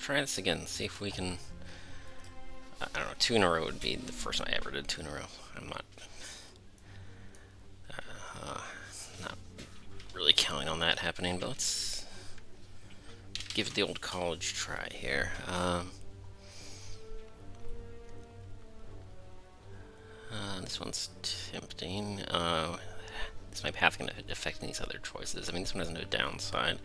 try this again. See if we can. I don't know. 2 in a row would be the first time I ever did 2 in a row. I'm not really counting on that happening, but let's give it the old college try here. This one's tempting. Is my path going to affect these other choices? I mean, this one has no downside.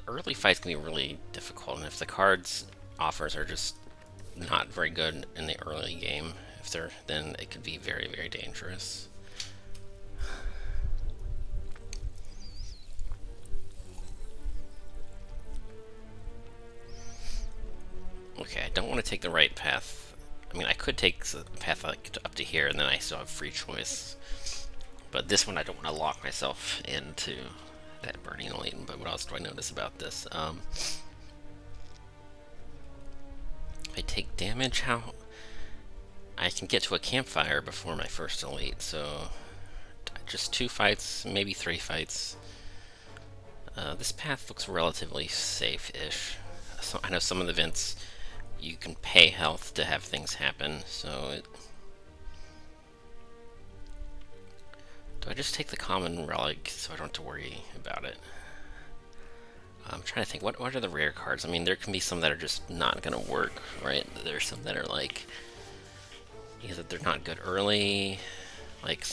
Early fights can be really difficult, and if the cards offers are just not very good in the early game, then it could be very, very dangerous. Okay, I don't want to take the right path. I mean, I could take the path like up to here, and then I still have free choice. But this one, I don't want to lock myself into that burning elite. But what else do I notice about this? If I take damage, how I can get to a campfire before my first elite. So just 2 fights, maybe 3 fights. This path looks relatively safe-ish. So I know some of the events you can pay health to have things happen, so do I just take the common relic so I don't have to worry about it? I'm trying to think, what are the rare cards? I mean, there can be some that are just not going to work, right? There's some that are like, either they're not good early, like,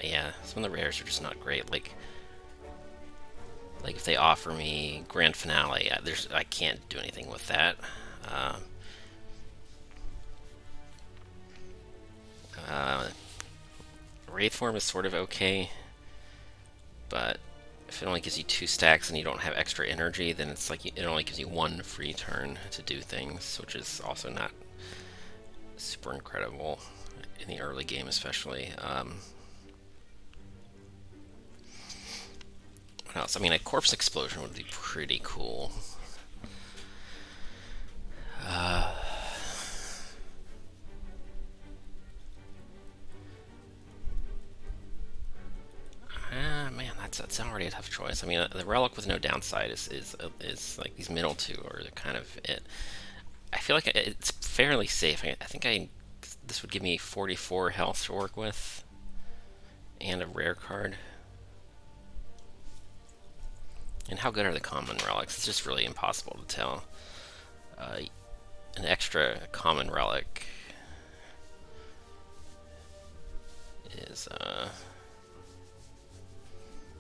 yeah, some of the rares are just not great, like if they offer me Grand Finale, I can't do anything with that. Wraith form is sort of okay, but if it only gives you 2 stacks and you don't have extra energy, then it's like it only gives you 1 free turn to do things, which is also not super incredible in the early game, especially. What else? I mean, a corpse explosion would be pretty cool. Man, that's already a tough choice. I mean, the relic with no downside is like these middle 2 are kind of it. I feel like it's fairly safe. I think this would give me 44 health to work with, and a rare card. And how good are the common relics? It's just really impossible to tell. An extra common relic is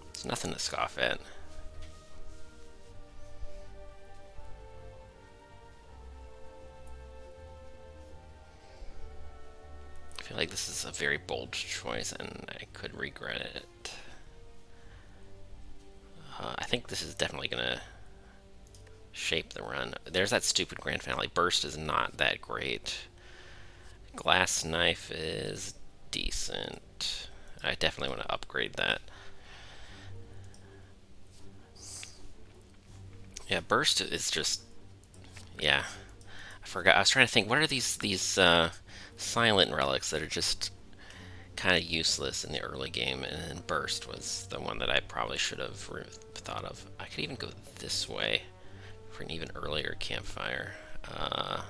it's nothing to scoff at. I feel like this is a very bold choice, and I could regret it. I think this is definitely gonna shape the run. There's that stupid Grand Finale. Burst is not that great. Glass Knife is decent. I definitely want to upgrade that. Yeah, Burst is just, yeah. I forgot. I was trying to think, what are these silent relics that are just kind of useless in the early game, and then Burst was the one that I probably should have thought of. I could even go this way for an even earlier campfire, because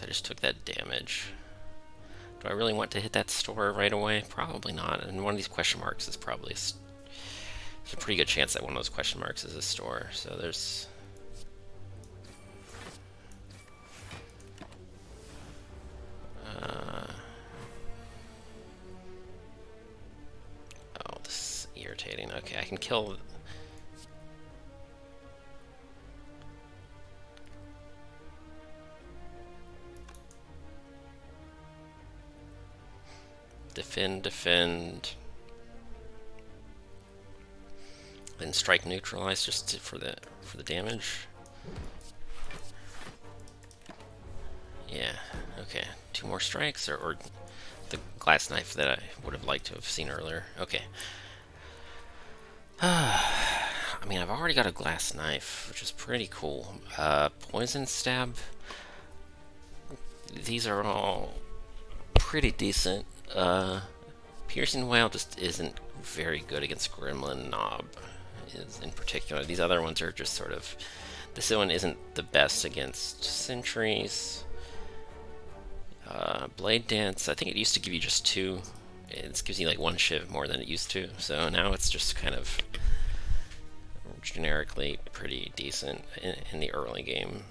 I just took that damage. Do I really want to hit that store right away? Probably not. And one of these question marks is probably there's a pretty good chance that one of those question marks is a store. So there's oh, this is irritating. Okay, I can kill. Defend. Then strike neutralize just for the damage. Yeah. Okay. 2 more strikes, or the glass knife that I would have liked to have seen earlier. Okay. I mean, I've already got a glass knife, which is pretty cool. Poison stab. These are all pretty decent. Piercing Wail just isn't very good against Gremlin Knob, in particular. These other ones are just sort of, This one isn't the best against sentries. Blade Dance, I think it used to give you just 2. It gives you like 1 shiv more than it used to, so now it's just kind of generically pretty decent in the early game.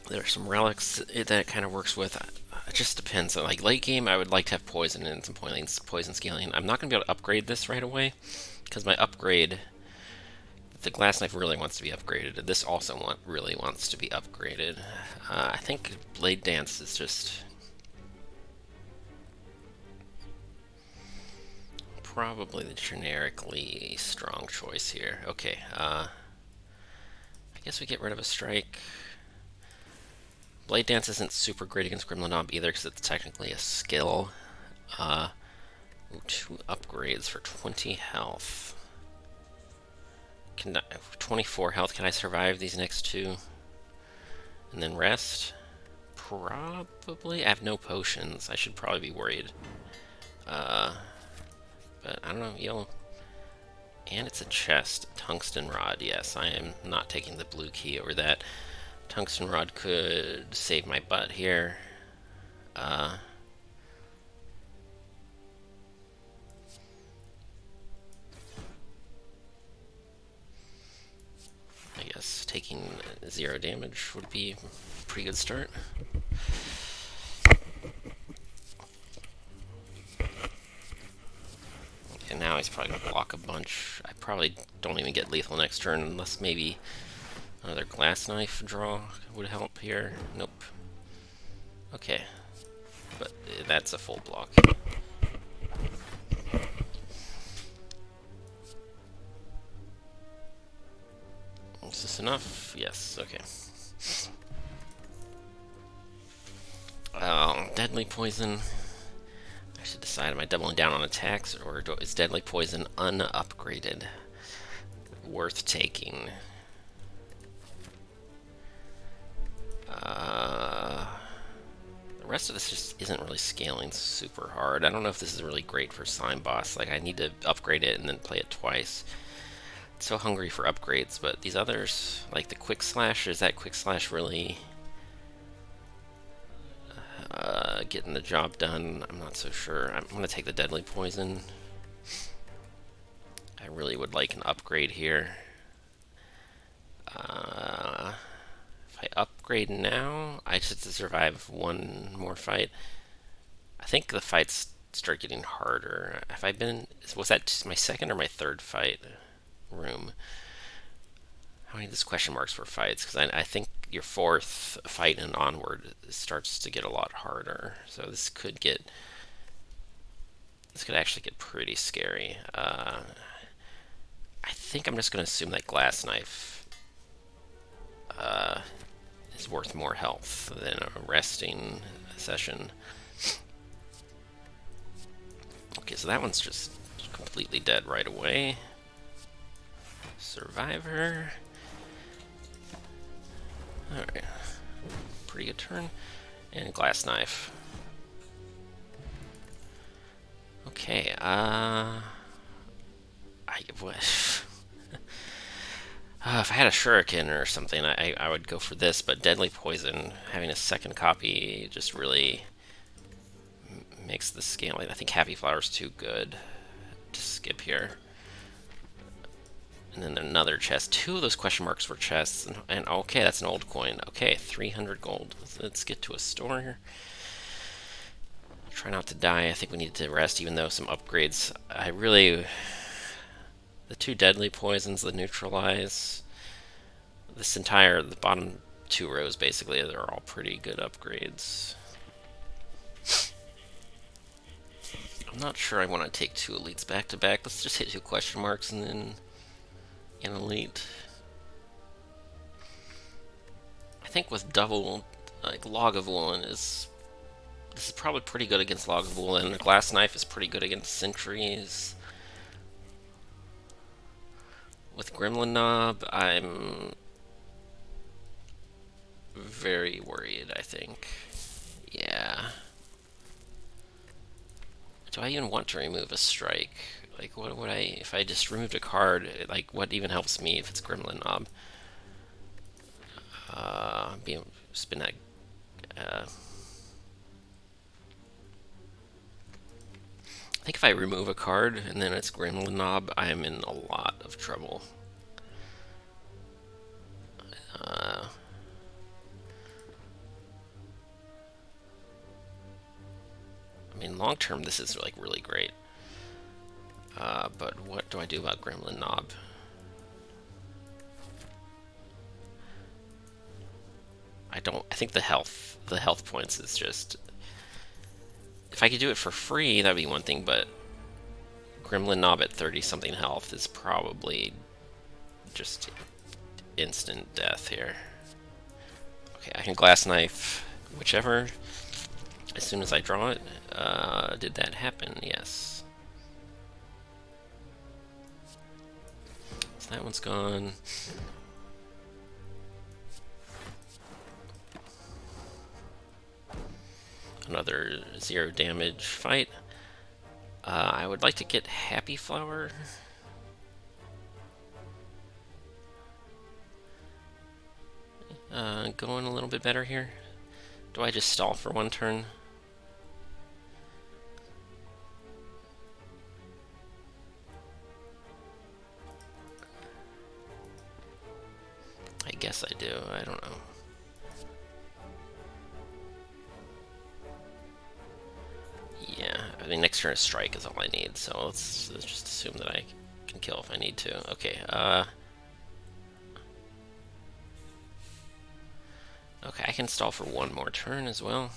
There are some relics that it kind of works with. It just depends. Like late game, I would like to have poison and some poison scaling. I'm not going to be able to upgrade this right away because my upgrade, the glass knife really wants to be upgraded. This also really wants to be upgraded. I think Blade Dance is just probably the generically strong choice here. Okay, I guess we get rid of a strike. Blade Dance isn't super great against Gremlin Knob either because it's technically a skill. 2 upgrades for 20 health. 24 health. Can I survive these next 2? And then rest? Probably. I have no potions. I should probably be worried. But I don't know. You'll... And it's a chest. Tungsten Rod. Yes, I am not taking the blue key over that. Tungsten Rod could save my butt here. I guess taking 0 damage would be a pretty good start. And now he's probably going to block a bunch. I probably don't even get lethal next turn unless maybe another glass knife draw would help here. Nope. Okay. But that's a full block. Is this enough? Yes, okay. Deadly poison. I should decide, am I doubling down on attacks or is deadly poison unupgraded? Worth taking. The rest of this just isn't really scaling super hard. I don't know if this is really great for Sign Boss. Like, I need to upgrade it and then play it twice. It's so hungry for upgrades, but these others, like the Quick Slash, is that Quick Slash really getting the job done? I'm not so sure. I'm going to take the Deadly Poison. I really would like an upgrade here. If I upgrade now, I should survive 1 more fight. I think the fights start getting harder. Have I been... Was that my 2nd or my 3rd fight room? How many of these question marks for fights? Because I think your 4th fight and onward starts to get a lot harder. So this could get... This could actually get pretty scary. I think I'm just going to assume that glass knife is worth more health than a resting session. Okay, so that one's just completely dead right away. Survivor. Alright. Pretty good turn. And glass knife. Okay, if I had a shuriken or something, I would go for this, but Deadly Poison, having a 2nd copy, just really makes the scaling. I think Happy Flower's too good to skip here. And then another chest. 2 of those question marks were chests, and okay, that's an old coin. Okay, 300 gold. Let's get to a store here. Try not to die. I think we need to rest, even though some upgrades. The 2 deadly poisons, the neutralize. The bottom 2 rows, basically, they're all pretty good upgrades. I'm not sure I want to take 2 elites back to back. Let's just hit 2 question marks and then an elite. I think with double, like Log of Woolen this is probably pretty good against Log of Woolen. The glass knife is pretty good against sentries. With Gremlin Knob, I'm very worried, I think. Yeah. Do I even want to remove a strike? Like, what would I, if I just removed a card, like, what even helps me if it's Gremlin Knob? Spin that. Uh, I think if I remove a card and then it's Gremlin Knob, I am in a lot of trouble. Uh, I mean, long term, this is like really great. But what do I do about Gremlin Knob? I think the health points is just. If I could do it for free, that'd be one thing, but Gremlin Knob at 30 something health is probably just instant death here. Okay, I can glass knife whichever as soon as I draw it. Did that happen? Yes. So that one's gone. Another 0 damage fight. I would like to get Happy Flower. Going a little bit better here. Do I just stall for one turn? I guess I do. I don't know. Yeah, I mean, next turn a strike is all I need, so let's just assume that I can kill if I need to. Okay, okay, I can stall for one more turn as well.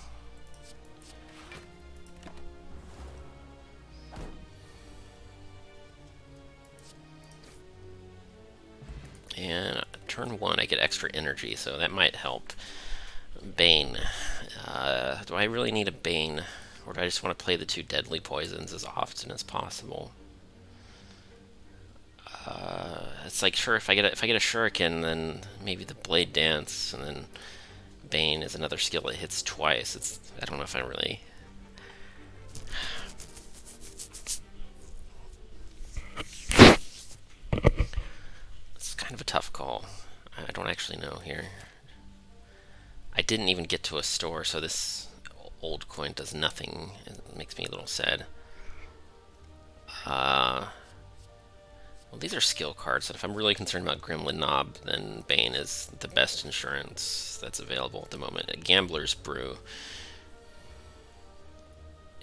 And turn 1, I get extra energy, so that might help. Bane. Do I really need a Bane? Or do I just want to play the 2 deadly poisons as often as possible? It's like, sure, if I get a shuriken, then maybe the blade dance, and then Bane is another skill that hits twice. I don't know if I really. It's kind of a tough call. I don't actually know here. I didn't even get to a store, so this old coin does nothing. It makes me a little sad. Well, these are skill cards, and if I'm really concerned about Gremlin Knob, then Bane is the best insurance that's available at the moment. A Gambler's Brew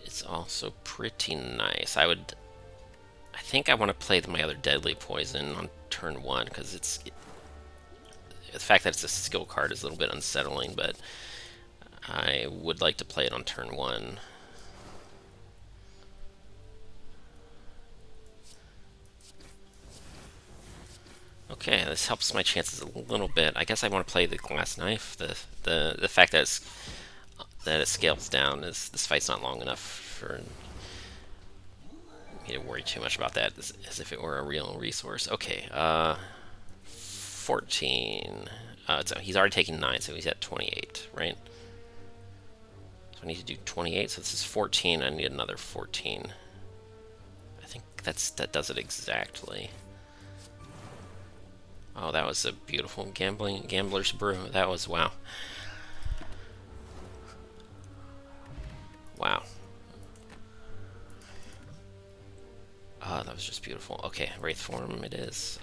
is also pretty nice. I think I want to play my other Deadly Poison on turn 1, because the fact that it's a skill card is a little bit unsettling, but I would like to play it on turn 1. Okay, this helps my chances a little bit. I guess I want to play the glass knife. The fact that it scales down is this fight's not long enough for me to worry too much about that as if it were a real resource. Okay, 14. So he's already taken 9, so he's at 28, right? So I need to do 28. So this is 14. I need another 14. I think that does it exactly. Oh, that was a beautiful Gambler's Brew. That was, wow. Wow. Oh, that was just beautiful. Okay, Wraith form it is.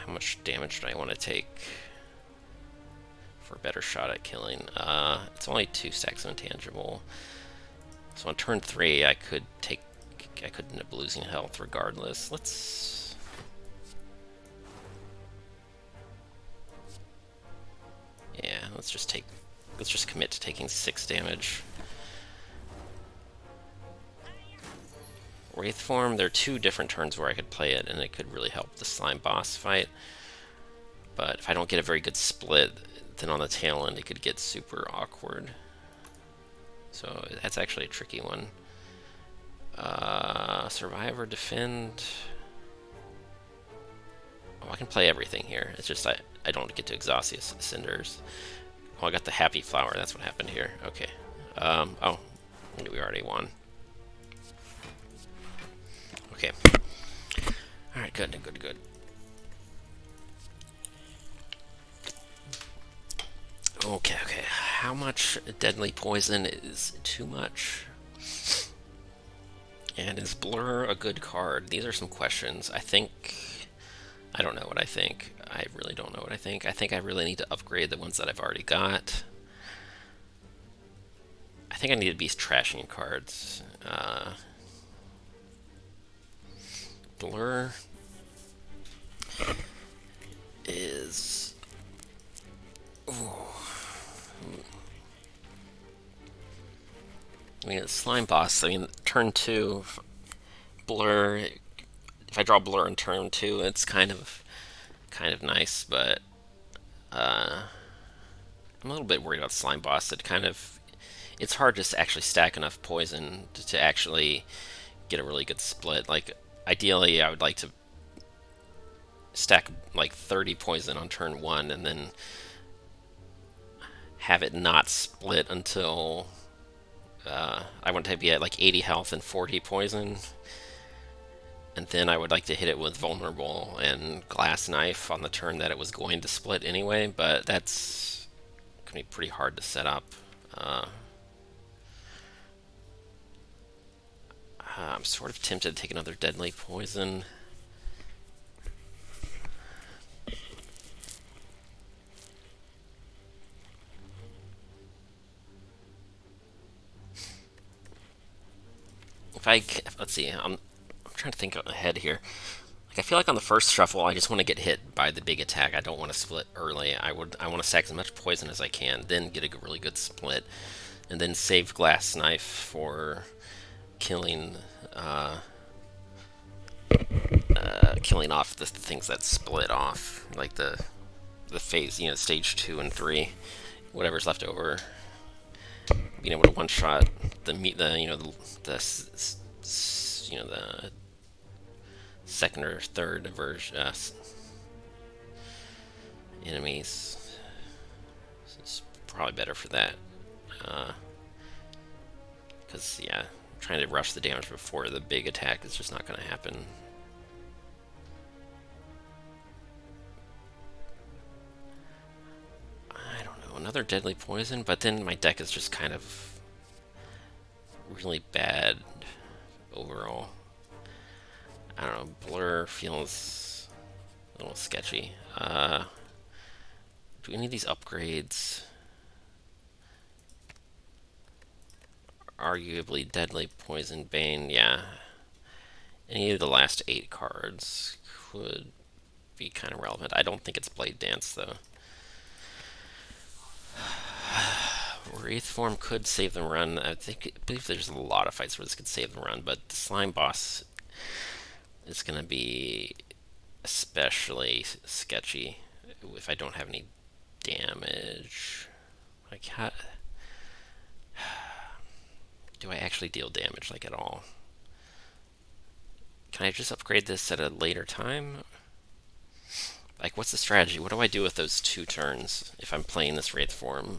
How much damage do I want to take for a better shot at killing? It's only 2 stacks of intangible. So on turn 3, I could end up losing health regardless. Yeah, let's just commit to taking 6 damage. Wraith form, there are 2 different turns where I could play it, and it could really help the slime boss fight. But if I don't get a very good split, then on the tail end it could get super awkward. So that's actually a tricky one. Survive or defend. Oh, I can play everything here. It's just I don't get to exhaust cinders. Oh, I got the happy flower. That's what happened here. Okay. Oh, we already won. Okay. All right. Good. Good. Good. Okay. Okay. How much deadly poison is too much? And is Blur a good card? These are some questions. I don't know what I think. I really don't know what I think. I think I really need to upgrade the ones that I've already got. I think I need to be trashing cards. Blur is... Ooh. I mean, it's Slime Boss. I mean, turn 2, Blur... If I draw Blur in turn 2, it's kind of nice, but... I'm a little bit worried about Slime Boss. It's hard to actually stack enough poison to actually get a really good split. Like, ideally, I would like to stack like 30 poison on turn 1 and then have it not split until I want to be at like 80 health and 40 poison. And then I would like to hit it with Vulnerable and Glass Knife on the turn that it was going to split anyway, but that's going to be pretty hard to set up. I'm sort of tempted to take another Deadly Poison. Let's see, I'm trying to think ahead here. Like, I feel like on the first shuffle, I just want to get hit by the big attack. I don't want to split early. I want to stack as much poison as I can, then get a really good split, and then save Glass Knife for killing killing off the things that split off, like the phase, stage 2 and 3, whatever's left over. Being able to one shot the second or third version enemies. It's probably better for that, because trying to rush the damage before the big attack is just not going to happen. I don't know, another Deadly Poison, but then my deck is just kind of really bad overall. I don't know, Blur feels a little sketchy. Do any of these upgrades? Arguably Deadly Poison, Bane, yeah. Any of the last 8 cards could be kind of relevant. I don't think it's Blade Dance, though. Wraith form could save the run. I believe there's a lot of fights where this could save the run, but the Slime Boss is going to be especially sketchy if I don't have any damage. Like, do I actually deal damage, like, at all? Can I just upgrade this at a later time? Like, what's the strategy? What do I do with those 2 turns if I'm playing this Wraith form?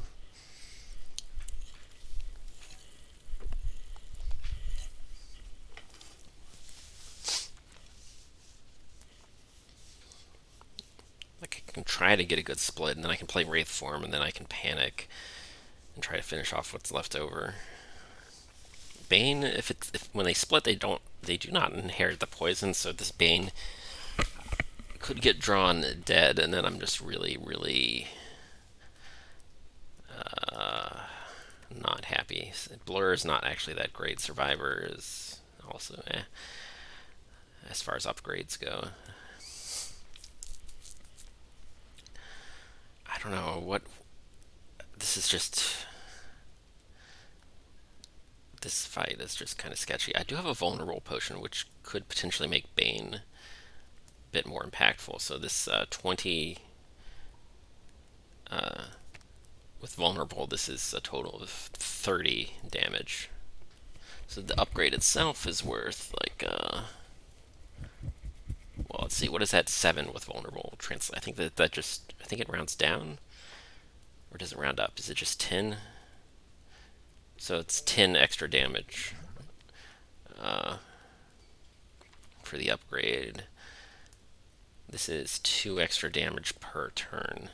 Like, I can try to get a good split, and then I can play Wraith form, and then I can panic and try to finish off what's left over. Bane, if when they split, they do not inherit the poison, so this Bane could get drawn dead, and then I'm just really, really not happy. Blur is not actually that great. Survivor is also as far as upgrades go. I don't know what. This is just. This fight is just kind of sketchy. I do have a vulnerable potion, which could potentially make Bane a bit more impactful. So this 20 with vulnerable, this is a total of 30 damage. So the upgrade itself is worth like, well, let's see, what is that 7 with vulnerable translate? I think that just, I think it rounds down, or does it round up? Is it just 10? So it's 10 extra damage for the upgrade. This is 2 extra damage per turn.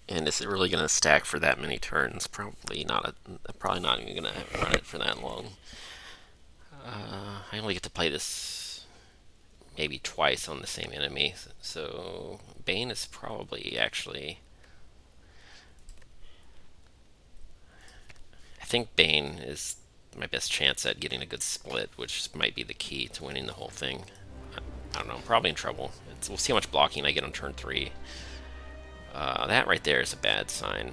And is it really going to stack for that many turns? Probably not. Probably not even going to run it for that long. I only get to play this maybe twice on the same enemy, so Bane is probably actually. I think Bane is my best chance at getting a good split, which might be the key to winning the whole thing. I don't know. I'm probably in trouble. We'll see how much blocking I get on turn 3. That right there is a bad sign.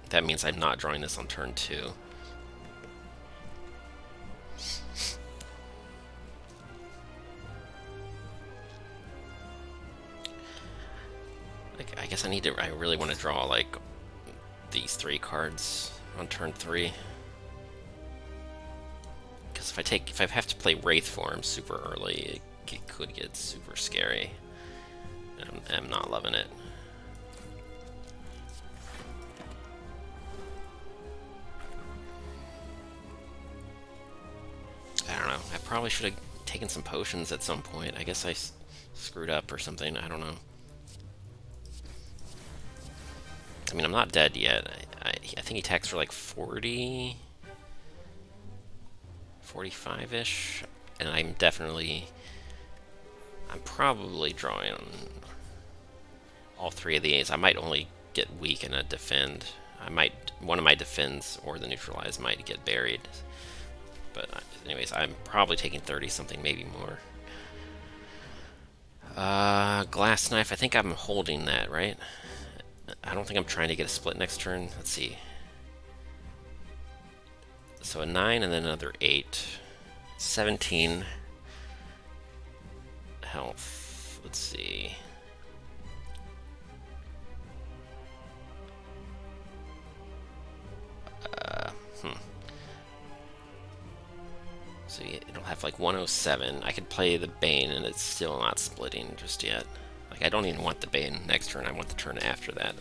That means I'm not drawing this on turn 2. Like, I guess I really want to draw like these 3 cards on turn 3. Because if I have to play Wraith form super early, it could get super scary. I'm not loving it. I don't know. I probably should have taken some potions at some point. I guess I screwed up or something. I don't know. I mean, I'm not dead yet. I think he attacks for like 40... 45-ish. And I'm probably drawing all 3 of these. I might only get weak in a defend. One of my defends or the neutralize might get buried. But anyways, I'm probably taking 30 something, maybe more. Glass knife, I think I'm holding that, right? I don't think I'm trying to get a split next turn. Let's see. So a 9 and then another 8. 17 health. Let's see. So it'll have like 107. I could play the Bane and it's still not splitting just yet. Like, I don't even want the Bane next turn. I want the turn after that.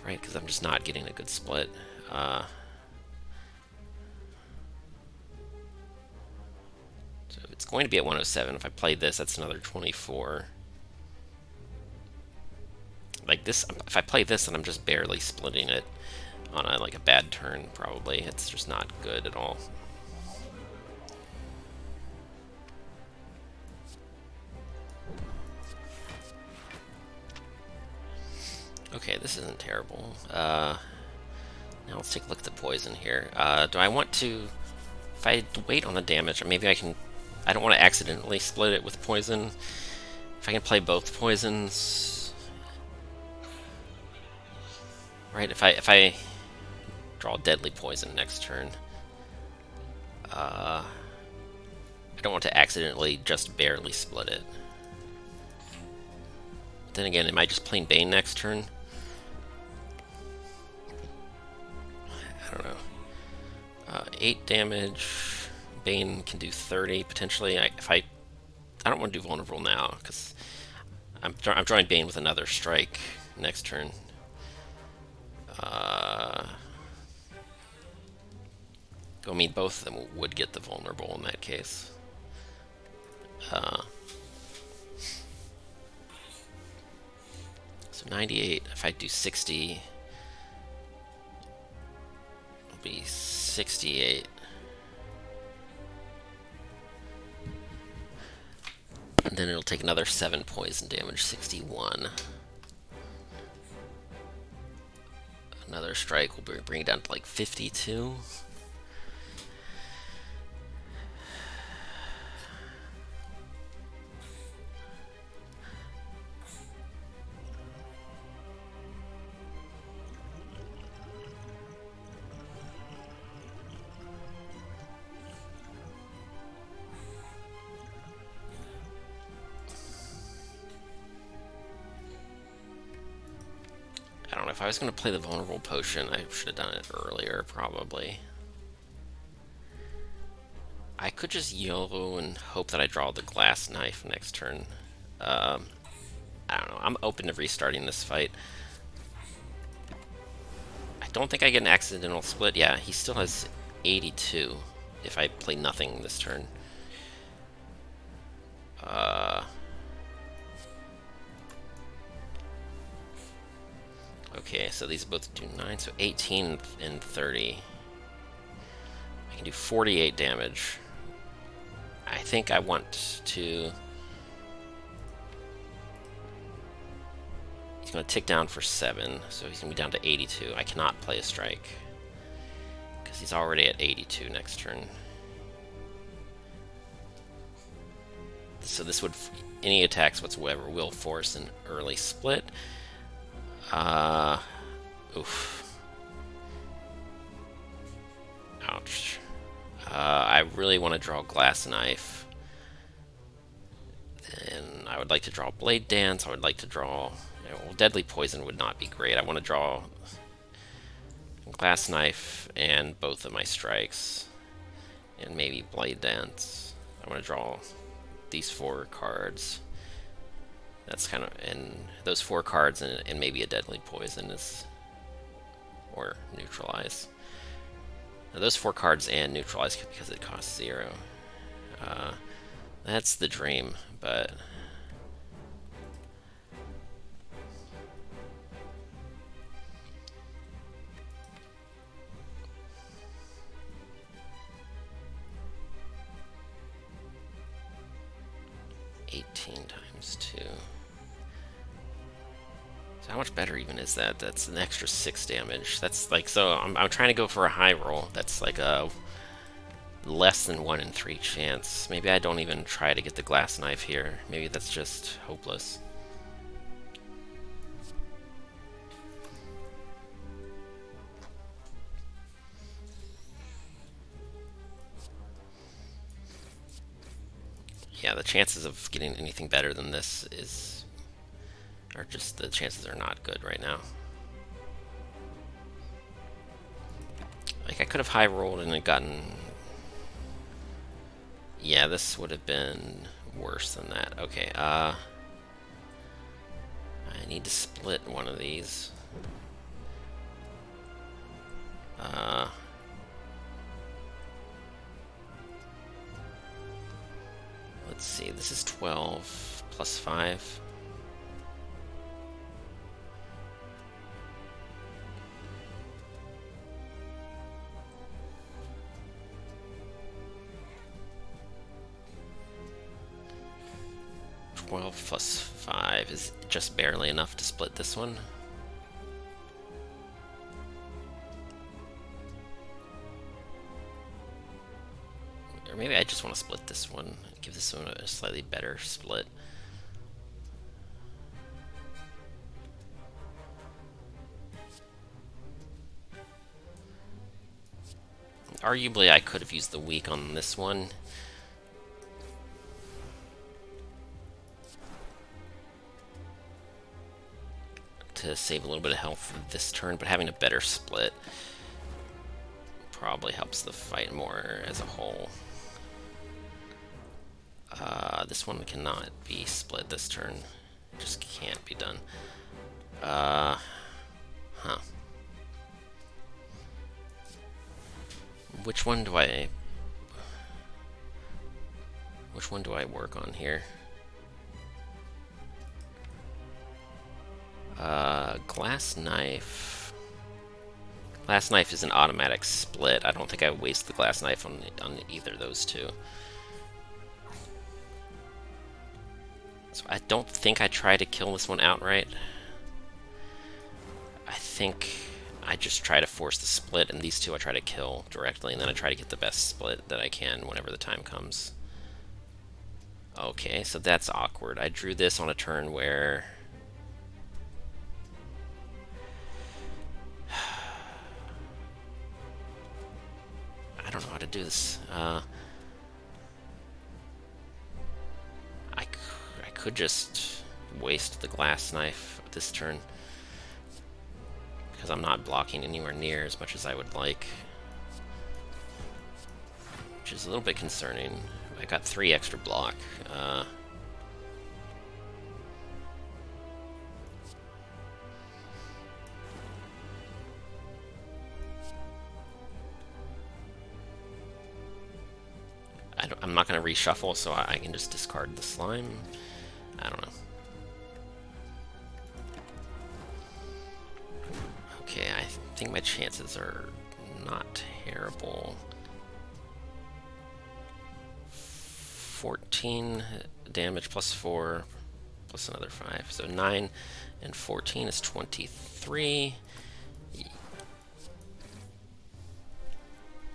Right, because I'm just not getting a good split. So it's going to be at 107. If I play this, that's another 24. Like this, if I play this, then I'm just barely splitting it on like a bad turn, probably. It's just not good at all. Okay, this isn't terrible. Now let's take a look at the poison here. Do I want to... If I wait on the damage, maybe I can... I don't want to accidentally split it with poison. If I can play both poisons... Right, if I draw deadly poison next turn... I don't want to accidentally just barely split it. But then again, am I just playing Bane next turn? I don't know. 8 damage. Bane can do 30 potentially. I don't want to do vulnerable now because I'm drawing Bane with another strike next turn. I mean, both of them would get the vulnerable in that case. So 98. If I do 60. Be 68. And then it'll take another 7 poison damage, 61. Another strike will bring it down to like 52. I don't know, if I was going to play the vulnerable potion, I should have done it earlier, probably. I could just YOLO and hope that I draw the glass knife next turn. Um, I don't know. I'm open to restarting this fight. I don't think I get an accidental split. Yeah, he still has 82 if I play nothing this turn. Okay, so these both do 9, so 18 and 30. I can do 48 damage. I think I want to... He's going to tick down for 7, so he's going to be down to 82. I cannot play a strike, because he's already at 82 next turn. So this would... Any attacks whatsoever will force an early split. Oof. Ouch. I really want to draw Glass Knife. And I would like to draw Blade Dance. I would like to draw... Well, Deadly Poison would not be great. I want to draw Glass Knife and both of my strikes. And maybe Blade Dance. I want to draw these 4 cards. That's kind of... And those 4 cards and maybe a Deadly Poison is... Or Neutralize. Now those 4 cards and Neutralize because it costs 0. That's the dream, but... -2. So how much better even is that? That's an extra 6 damage. That's like, so I'm trying to go for a high roll. That's like a less than 1 in 3 chance. Maybe I don't even try to get the Glass Knife here. Maybe that's just hopeless. Yeah, the chances of getting anything better than this are just, the chances are not good right now. Like, I could have high rolled and gotten... Yeah, this would have been worse than that. Okay, I need to split one of these. Let's see, this is 12 plus 5. Plus 5 is just barely enough to split this one. Or maybe I just want to split this one, give this one a slightly better split. Arguably, I could have used the weak on this one. To save a little bit of health this turn, but having a better split probably helps the fight more as a whole. This one cannot be split this turn. It just can't be done. Huh. Which one do I work on here? Glass Knife. Glass Knife is an automatic split. I don't think I waste the Glass Knife on either of those two. So I don't think I try to kill this one outright. I think I just try to force the split, and these two I try to kill directly, and then I try to get the best split that I can whenever the time comes. Okay, so that's awkward. I drew this on a turn where... I don't know how to do this. I could just waste the Glass Knife this turn, because I'm not blocking anywhere near as much as I would like. which is a little bit concerning. I got 3 extra block. I'm not going to reshuffle, so I can just discard the slime. I don't know. Okay, I think my chances are not terrible. 14 damage plus 4 plus another 5. So 9 and 14 is 23.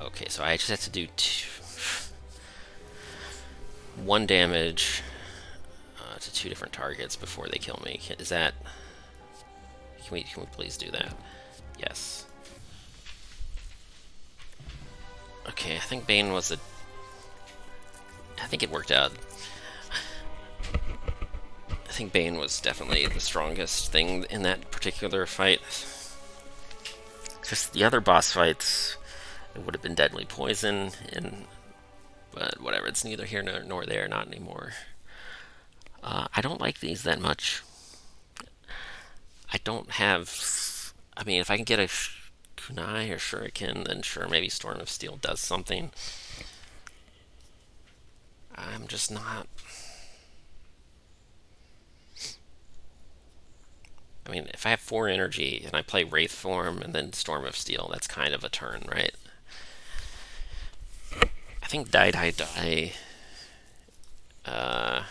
Okay, so I just have to do 1 damage to 2 different targets before they kill me. Is that... Can we please do that? Yes. Okay, I think Bane was a... I think it worked out. I think Bane was definitely the strongest thing in that particular fight. Just the other boss fights, it would have been deadly poison, but whatever, it's neither here nor there, not anymore. I don't like these that much. I don't have... I mean, if I can get a kunai or shuriken, then sure, maybe Storm of Steel does something. I'm just not... I mean, if I have 4 energy and I play Wraith form and then Storm of Steel, that's kind of a turn, right? I think Die Die Die... I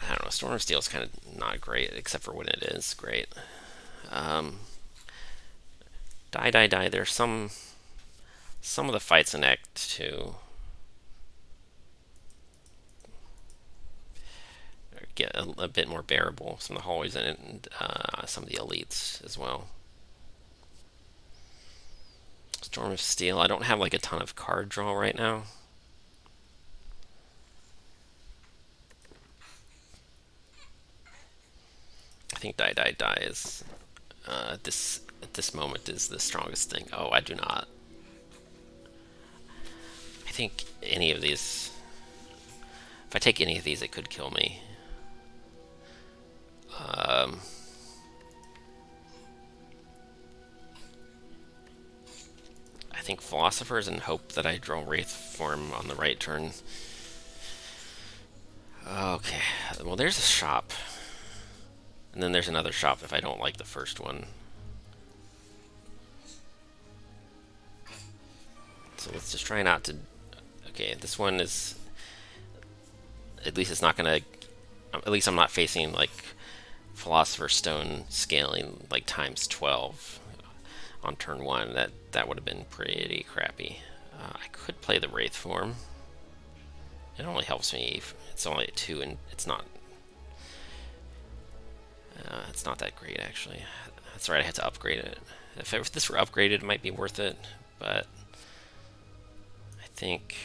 don't know, Storm of Steel is kind of not great, except for when it is great. Die Die Die, there's some of the fights in Act 2 get a bit more bearable. Some of the hallways in it, and some of the elites as well. Storm of Steel, I don't have like a ton of card draw right now. I think Die Die Die is at this moment is the strongest thing. Oh, I do not. I think any of these, if I take any of these, it could kill me. I think Philosophers and hope that I draw Wraith form on the right turn. Okay, well there's a shop. And then there's another shop if I don't like the first one. So let's just try not to... Okay, this one is... At least it's not gonna... At least I'm not facing, like, Philosopher's Stone scaling, like, times 12 on turn 1. That would have been pretty crappy. I could play the Wraith form. It only helps me... It's only a 2, and it's not that great, actually. That's right, I had to upgrade it. If this were upgraded, it might be worth it, but I think...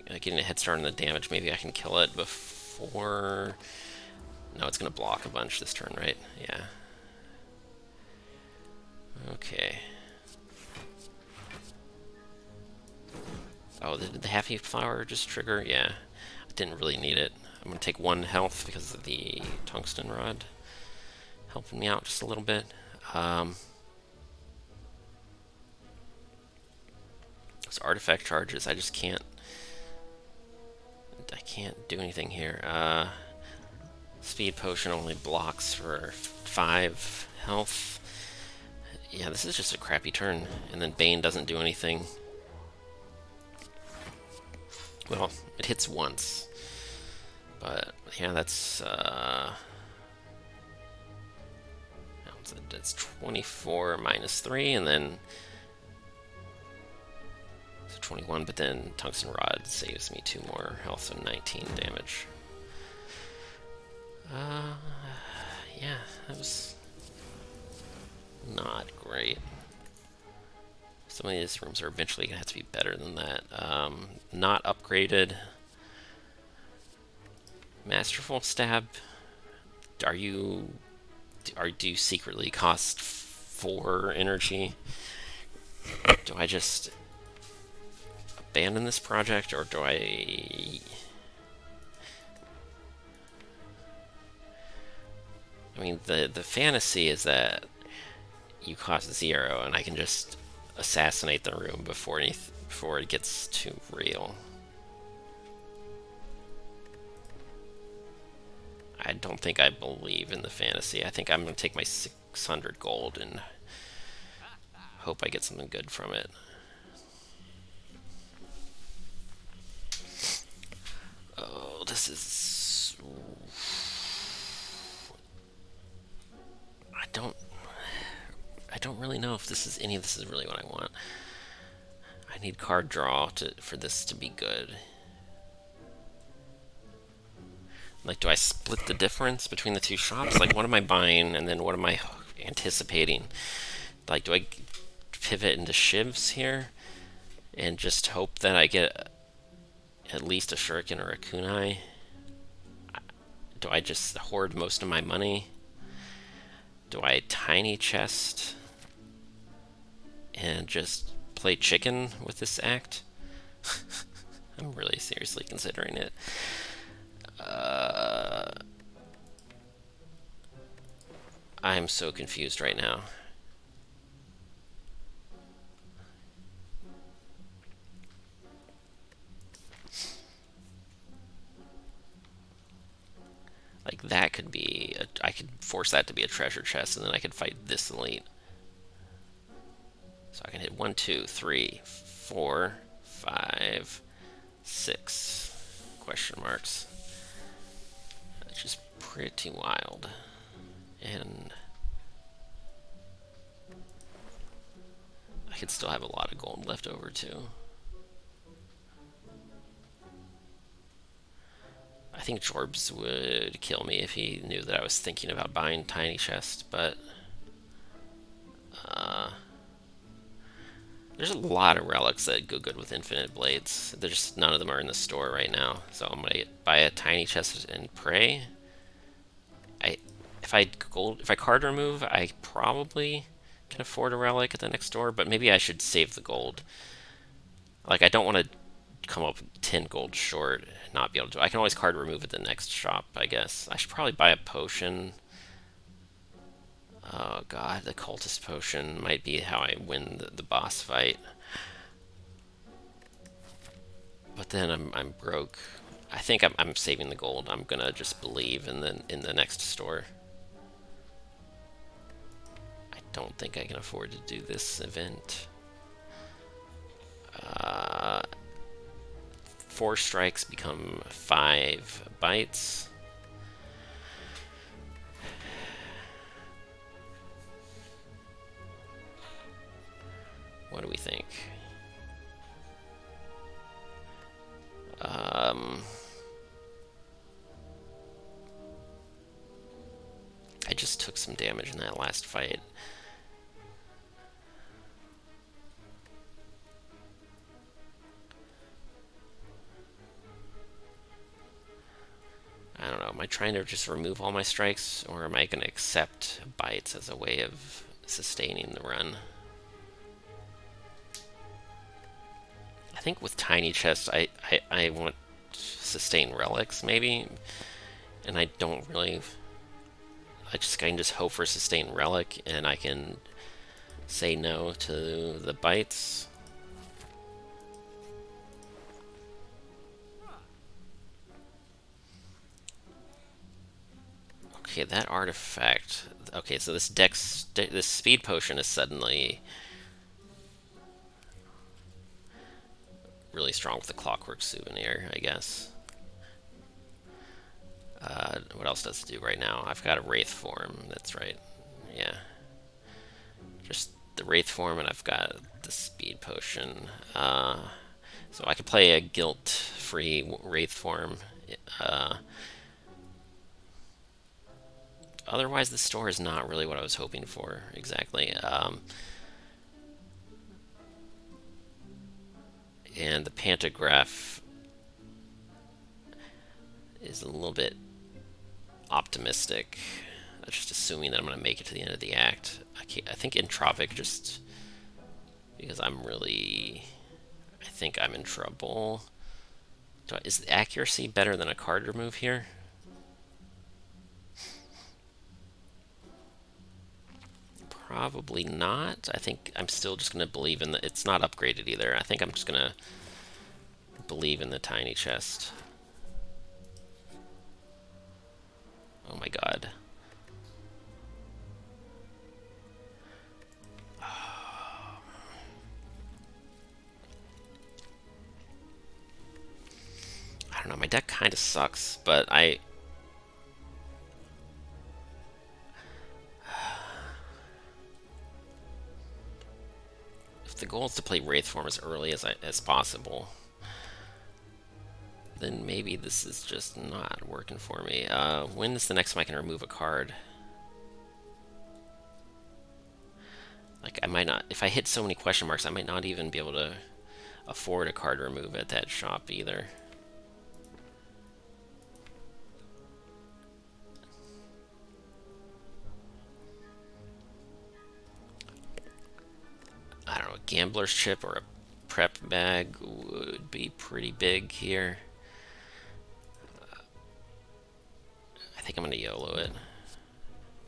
Getting a head start on the damage, maybe I can kill it before... No, it's going to block a bunch this turn, right? Yeah. Okay. Oh, did the Happy Flower just trigger? Yeah. I didn't really need it. I'm going to take 1 health because of the Tungsten Rod helping me out just a little bit. Those artifact charges, I just can't... I can't do anything here. Speed Potion only blocks for 5 health. Yeah, this is just a crappy turn. And then Bane doesn't do anything. Well, it hits once. But, yeah, that's... That's 24 minus 3, and then... So 21, but then Tungsten Rod saves me 2 more health, so 19 damage. Yeah, that was not great. Some of these rooms are eventually gonna have to be better than that. Not upgraded. Masterful Stab. Are you? Do you secretly cost 4 energy? Do I just abandon this project, or do I? I mean, the fantasy is that you cost 0, and I can just assassinate the room before it gets too real. I don't think I believe in the fantasy. I think I'm going to take my 600 gold and hope I get something good from it. Oh, this is... I don't really know if any of this is really what I want. I need card draw for this to be good. Like, do I split the difference between the two shops? Like, what am I buying, and then what am I anticipating? Like, do I pivot into shivs here and just hope that I get at least a shuriken or a kunai? Do I just hoard most of my money? Do I tiny chest and just play chicken with this act? I'm really seriously considering it. I'm so confused right now. Like, that could be... I could force that to be a treasure chest, and then I could fight this elite. So I can hit 1, 2, 3, 4, 5, 6 question marks. That's just pretty wild. And I could still have a lot of gold left over too. I think Jorbs would kill me if he knew that I was thinking about buying Tiny Chest, but there's a lot of relics that go good with Infinite Blades. There's none of them are in the store right now, so I'm gonna buy a Tiny Chest and pray. If I card remove, I probably can afford a relic at the next store, but maybe I should save the gold. Like, I don't want to come up 10 gold short and not be able to. I can always card remove at the next shop, I guess. I should probably buy a potion. Oh god, the cultist potion might be how I win the boss fight. But then I'm broke. I think I'm saving the gold. I'm gonna just believe in the next store. I don't think I can afford to do this event. 4 strikes become 5 bites. What do we think? I just took some damage in that last fight. I don't know, am I trying to just remove all my strikes, or am I going to accept bites as a way of sustaining the run? I think with Tiny Chest, I want sustain relics, maybe, and I don't really... I can just hope for sustain relic, and I can say no to the bites. Okay, that artifact. Okay, so this this speed potion is suddenly really strong with the clockwork souvenir, I guess. What else does it do right now? I've got a wraith form. That's right. Yeah, just the wraith form, and I've got the speed potion. So I could play a guilt-free wraith form. Otherwise, the store is not really what I was hoping for exactly. And the pantograph is a little bit optimistic. Just assuming that I'm going to make it to the end of the act. I think entropic just because I think I'm in trouble. Is the accuracy better than a card remove here? Probably not. I think I'm still just going to believe in it's not upgraded either. I think I'm just going to believe in the tiny chest. Oh my god. I don't know, my deck kind of sucks, but if the goal is to play Wraith form as early as possible, then maybe this is just not working for me. When is the next time I can remove a card? Like, I might not, if I hit so many question marks, I might not even be able to afford a card remove at that shop either. I don't know, a gambler's chip or a prep bag would be pretty big here. I think I'm gonna YOLO it.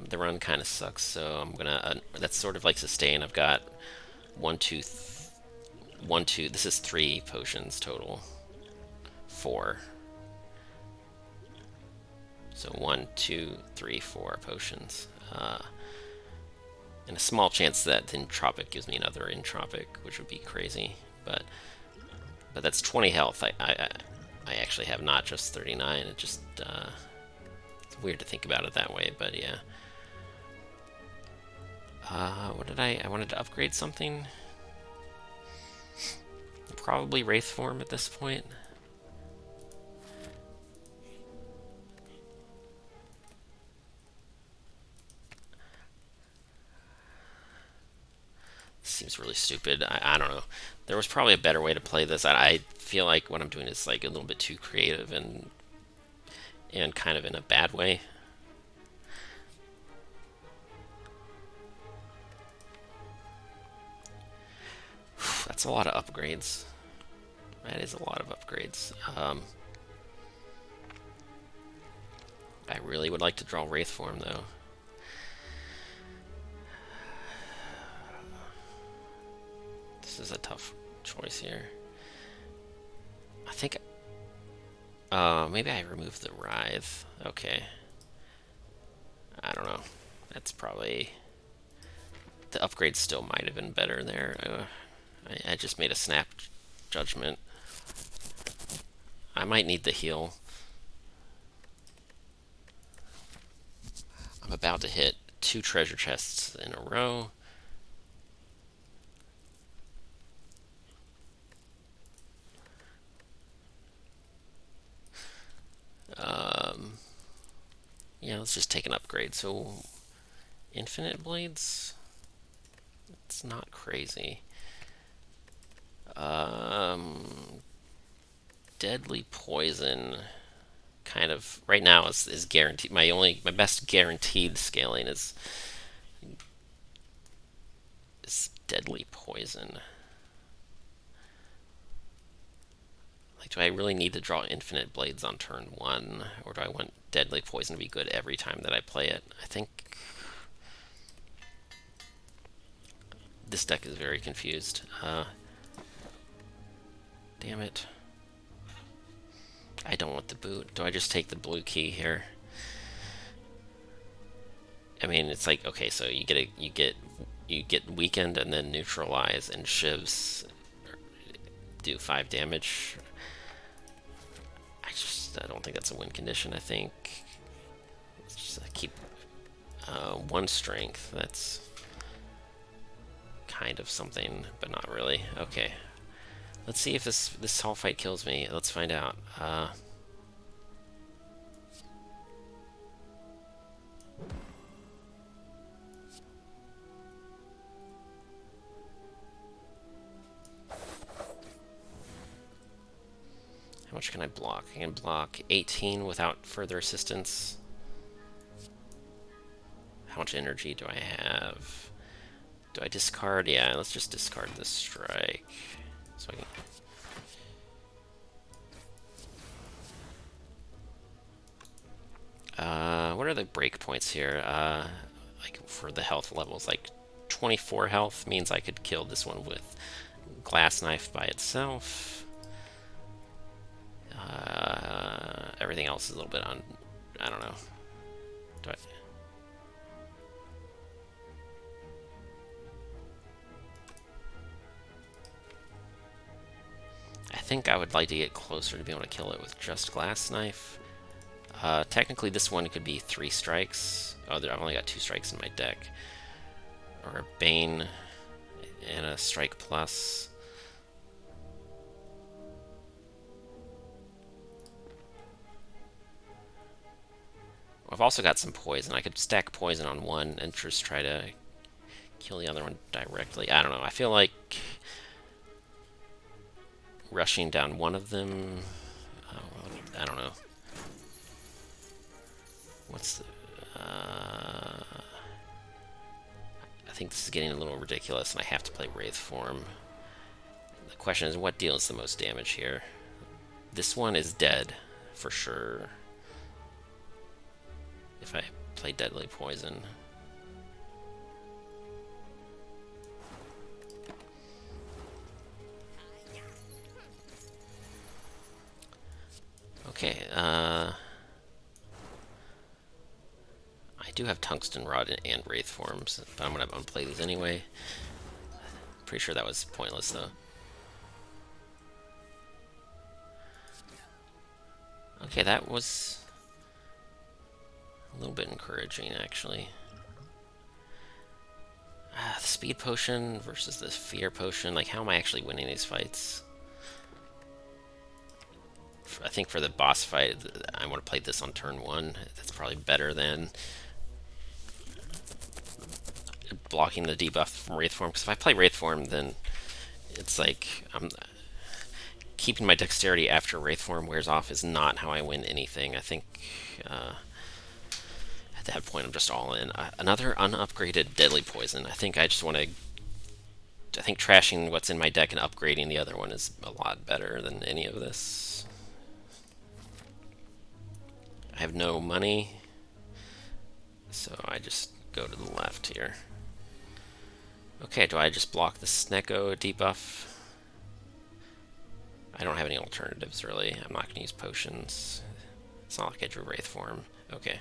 The run kind of sucks, so I'm gonna. That's sort of like sustain. I've got 1, 2, 1, 2. This is 3 potions total. 4. So 1, 2, 3, 4 potions. And a small chance that entropic gives me another entropic, which would be crazy. But that's 20 health. I actually have not just 39. It just it's weird to think about it that way, but yeah. What did I wanted to upgrade something. Probably Wraith form at this point. Seems really stupid. I don't know. There was probably a better way to play this. I feel like what I'm doing is like a little bit too creative and kind of in a bad way. That's a lot of upgrades. That is a lot of upgrades. I really would like to draw Wraith form though. This is a tough choice here. I think maybe I remove the Writhe. Okay. I don't know. That's probably the upgrade still might have been better there. I just made a snap judgment. I might need the heal. I'm about to hit 2 treasure chests in a row. Yeah, let's just take an upgrade. So, infinite blades? It's not crazy. Deadly poison kind of right now is guaranteed. My best guaranteed scaling is deadly poison. Like, do I really need to draw infinite blades on turn 1, or do I want deadly poison to be good every time that I play it? I think this deck is very confused. Damn it. I don't want the boot. Do I just take the blue key here? I mean, it's like, okay, so you get weakened and then neutralize, and shivs do 5 damage. I don't think that's a win condition. I think let's just keep 1 strength. That's kind of something, but not really. Okay, let's see if this hall fight kills me. Let's find out. How much can I block? I can block 18 without further assistance. How much energy do I have? Do I discard? Yeah, let's just discard this strike. So I can... what are the breakpoints here? Like for the health levels, like 24 health means I could kill this one with glass knife by itself. Everything else is a little bit on. I don't know. Do I think I would like to get closer to be able to kill it with just glass knife. Technically, this one could be 3 strikes. Oh, I've only got 2 strikes in my deck. Or a Bane and a Strike Plus. I've also got some poison. I could stack poison on one and just try to kill the other one directly. I don't know. I feel like rushing down one of them. I don't know. What's the... I think this is getting a little ridiculous, and I have to play Wraith form. The question is, what deals the most damage here? This one is dead, for sure. If I play Deadly Poison. Okay, I do have Tungsten Rod and Wraith forms, but I'm going to unplay these anyway. Pretty sure that was pointless, though. Okay, that was a little bit encouraging, actually. The Speed Potion versus the Fear Potion. Like, how am I actually winning these fights? I think for the boss fight, I want to play this on turn 1. That's probably better than blocking the debuff from Wraith form. Because if I play Wraith form, then it's like I'm keeping my dexterity after Wraith form wears off is not how I win anything. I think at that point I'm just all in. Another unupgraded Deadly Poison. I think I just want to... I think trashing what's in my deck and upgrading the other one is a lot better than any of this. I have no money, so I just go to the left here. Okay, do I just block the Snecko debuff? I don't have any alternatives, really. I'm not going to use potions. It's not like I drew Wraith form. Okay.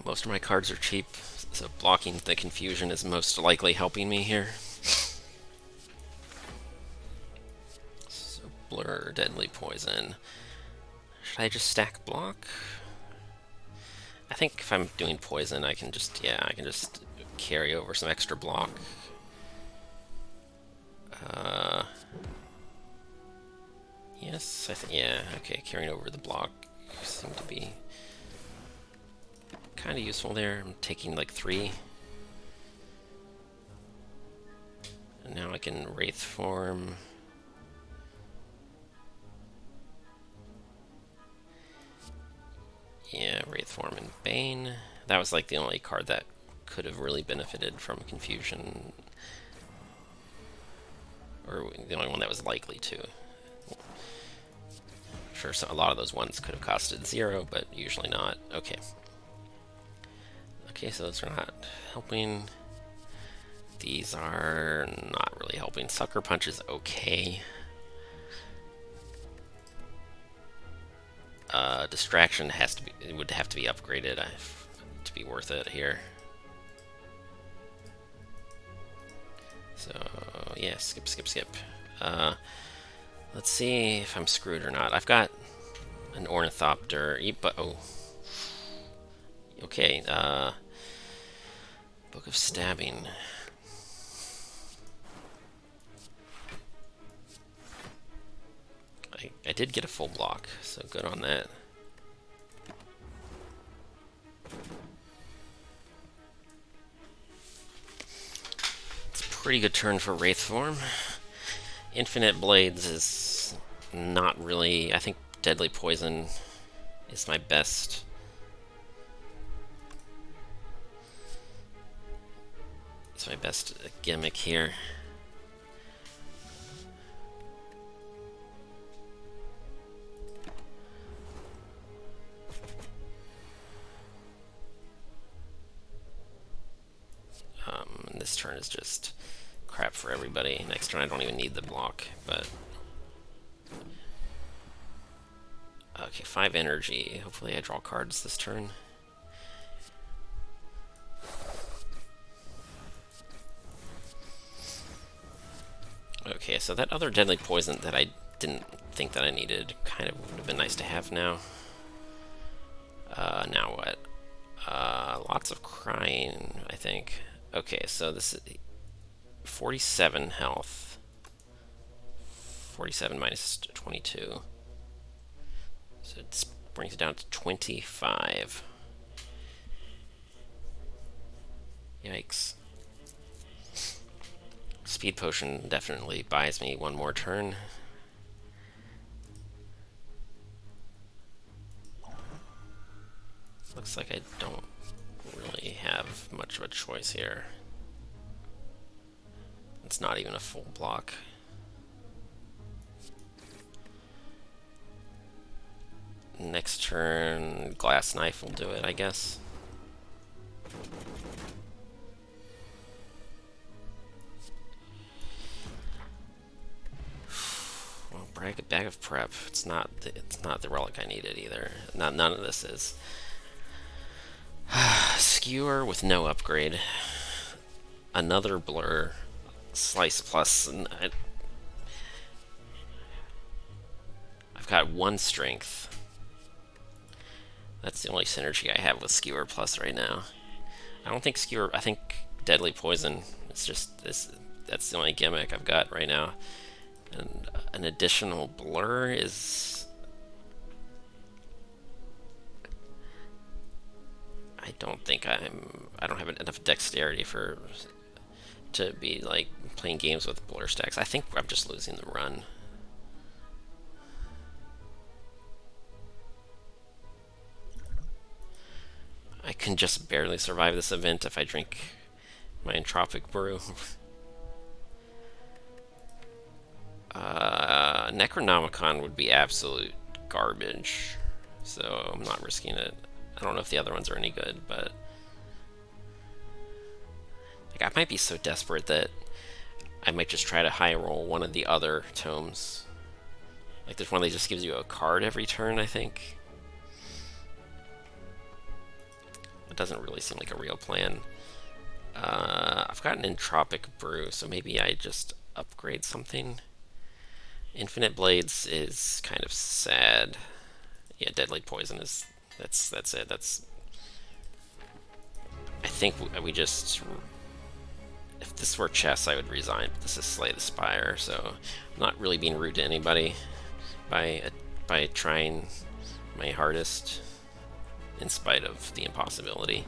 Most of my cards are cheap, so blocking the confusion is most likely helping me here. So Blur, Deadly Poison. Should I just stack block? I think if I'm doing poison, I can just, yeah, I can just carry over some extra block. Yes, I think, yeah, okay, carrying over the block seemed to be kind of useful there. I'm taking like 3. And now I can Wraith form. Yeah, Wraith form and Bane. That was like the only card that could have really benefited from confusion. Or the only one that was likely to. Sure, so a lot of those ones could have costed 0, but usually not. Okay. Okay, so those are not helping. These are not really helping. Sucker Punch is okay. Distraction has to be, it would have to be upgraded to be worth it here. So yeah, skip. Let's see if I'm screwed or not. I've got an Ornithopter, but oh, okay. Book of Stabbing. I did get a full block, so good on that. Pretty good turn for Wraith form. Infinite Blades is not really... I think Deadly Poison is my best. It's my best gimmick here. This turn is just crap for everybody. Next turn I don't even need the block, but... Okay, 5 energy. Hopefully I draw cards this turn. Okay, so that other Deadly Poison that I didn't think that I needed kind of would have been nice to have now. Now what? Lots of crying, I think. Okay, so this is 47 health. 47 minus 22. So it brings it down to 25. Yikes. Speed Potion definitely buys me one more turn. Looks like I don't really have much of a choice here. It's not even a full block. Next turn, Glass Knife will do it, I guess. Well, bag of prep. It's not the relic I needed either. None of this is. Skewer with no upgrade. Another blur. Slice plus. And I've got 1 strength. That's the only synergy I have with Skewer Plus right now. I don't think Skewer... I think Deadly Poison. It's just this. That's the only gimmick I've got right now. And an additional blur is... I don't think I don't have enough dexterity to be like playing games with blur stacks. I think I'm just losing the run. I can just barely survive this event if I drink my entropic brew. Necronomicon would be absolute garbage, so I'm not risking it. I don't know if the other ones are any good, but like, I might be so desperate that I might just try to high roll one of the other tomes. Like there's one that just gives you a card every turn, I think. It doesn't really seem like a real plan. I've got an Entropic Brew, so maybe I just upgrade something. Infinite Blades is kind of sad. Yeah, Deadly Poison is... That's it. I think we just... If this were chess, I would resign, but this is Slay the Spire, so I'm not really being rude to anybody by trying my hardest in spite of the impossibility.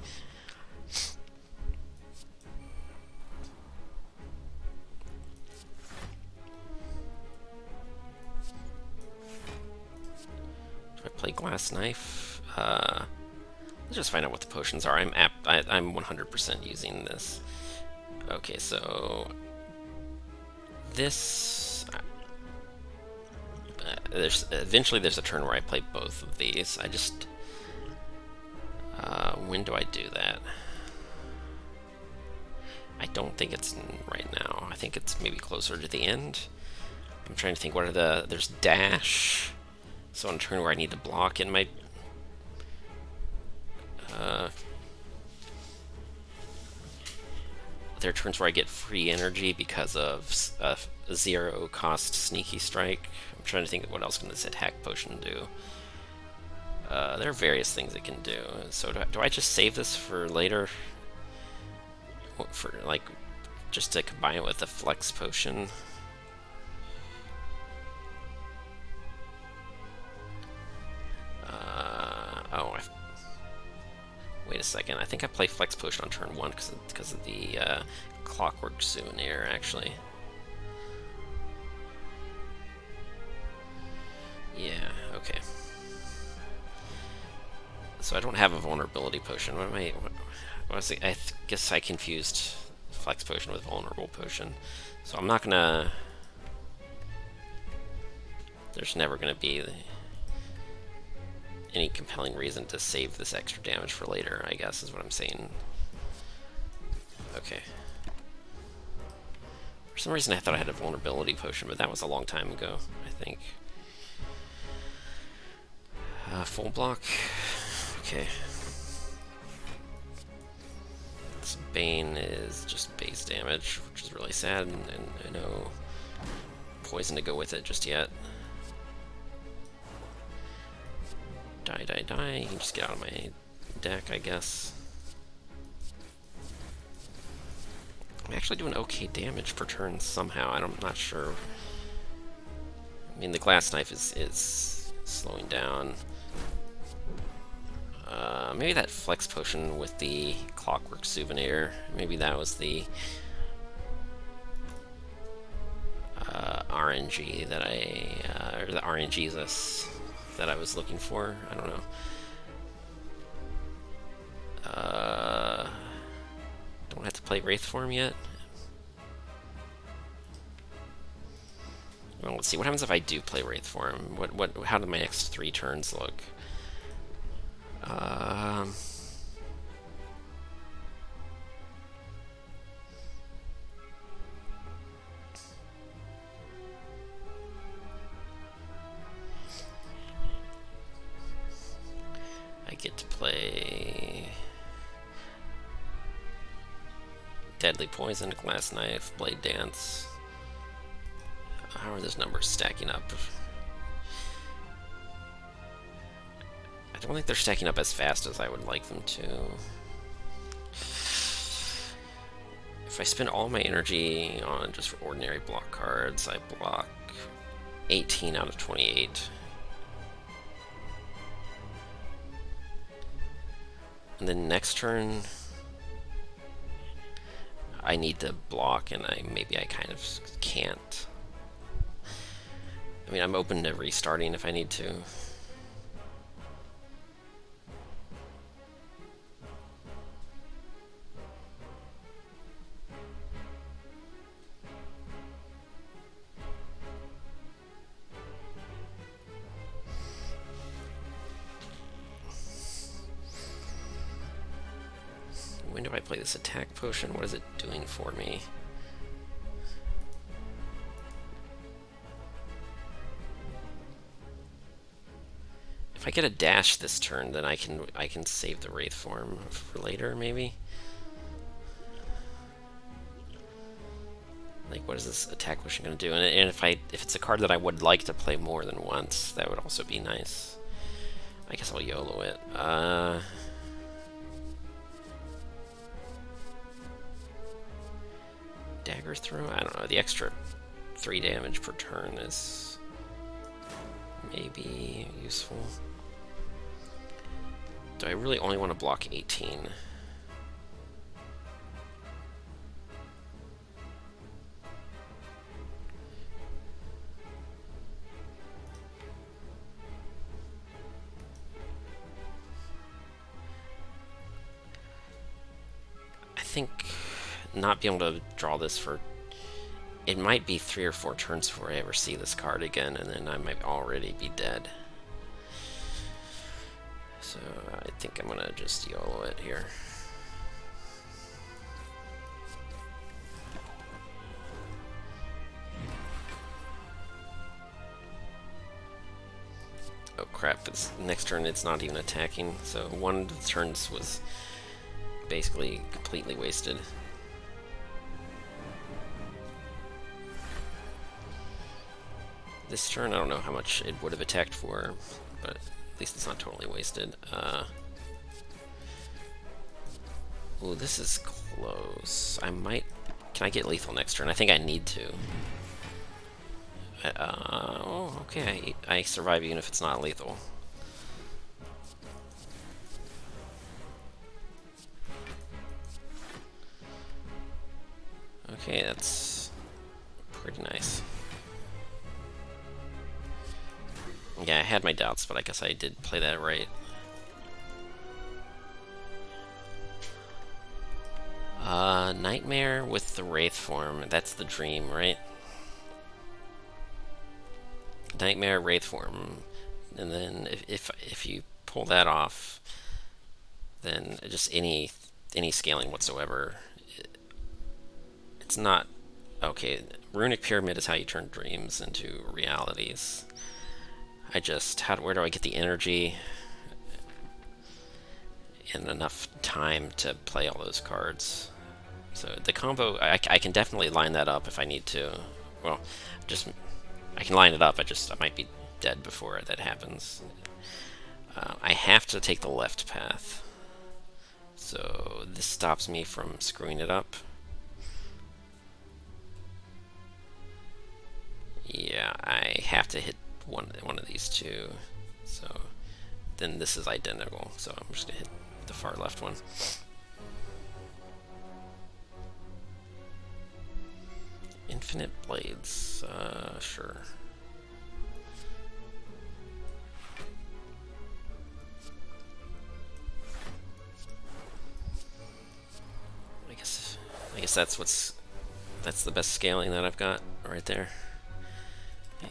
Do I play Glass Knife? Let's just find out what the potions are. I'm 100% using this. Okay, so this eventually there's a turn where I play both of these. I just when do I do that? I don't think it's right now. I think it's maybe closer to the end. I'm trying to think, what are there's dash. So on a turn where I need to block, it might... there are turns where I get free energy because of a 0 cost sneaky strike. I'm trying to think of what else can this attack potion do. There are various things it can do. So do I just save this for later? For like, just to combine it with the flex potion? Wait a second. I think I play Flex Potion on turn 1 because of the Clockwork Souvenir, actually. Yeah, okay. So I don't have a Vulnerability Potion. What am I... What was it? I guess I confused Flex Potion with Vulnerable Potion. So I'm not gonna... There's never gonna be any compelling reason to save this extra damage for later, I guess, is what I'm saying. Okay. For some reason I thought I had a Vulnerability Potion, but that was a long time ago, I think. Full block. Okay. This Bane is just base damage, which is really sad, and no poison to go with it just yet. Die, die, die. You can just get out of my deck, I guess. I'm actually doing okay damage per turn somehow. I'm not sure. I mean, the Glass Knife is slowing down. Maybe that Flex Potion with the Clockwork Souvenir. Maybe that was the RNG that or the RNGesus that I was looking for. I don't know. Don't have to play Wraith Form yet. Well, let's see. What happens if I do play Wraith Form? How do my next 3 turns look? I get to play Deadly Poison, Glass Knife, Blade Dance. How are those numbers stacking up? I don't think they're stacking up as fast as I would like them to. If I spend all my energy on just ordinary block cards, I block 18 out of 28. And then next turn, I need to block, and maybe I kind of can't. I mean, I'm open to restarting if I need to. When do I play this attack potion? What is it doing for me? If I get a dash this turn, then I can save the Wraith form for later, maybe. Like, what is this attack potion going to do? And if it's a card that I would like to play more than once, that would also be nice. I guess I'll YOLO it. Dagger throw? I don't know. The extra 3 damage per turn is maybe useful. Do I really only want to block 18? I think not being able to draw this for... It might be 3 or 4 turns before I ever see this card again, and then I might already be dead. So I think I'm gonna just YOLO it here. Oh crap, this next turn it's not even attacking, so one of the turns was basically completely wasted. This turn, I don't know how much it would have attacked for, but at least it's not totally wasted. Ooh, this is close. I might... Can I get lethal next turn? I think I need to. Oh, okay. I survive even if it's not lethal. Okay, that's pretty nice. Yeah, I had my doubts, but I guess I did play that right. Nightmare with the Wraith form. That's the dream, right? Nightmare Wraith form. And then if you pull that off, then just any scaling whatsoever, it's not okay. Runic Pyramid is how you turn dreams into realities. Where do I get the energy and enough time to play all those cards? So the combo, I can definitely line that up if I need to. Well, just I can line it up. I might be dead before that happens. I have to take the left path, so this stops me from screwing it up. Yeah, I have to hit one of these two. So then this is identical. So I'm just gonna hit the far left one. Infinite blades, sure. I guess that's the best scaling that I've got right there.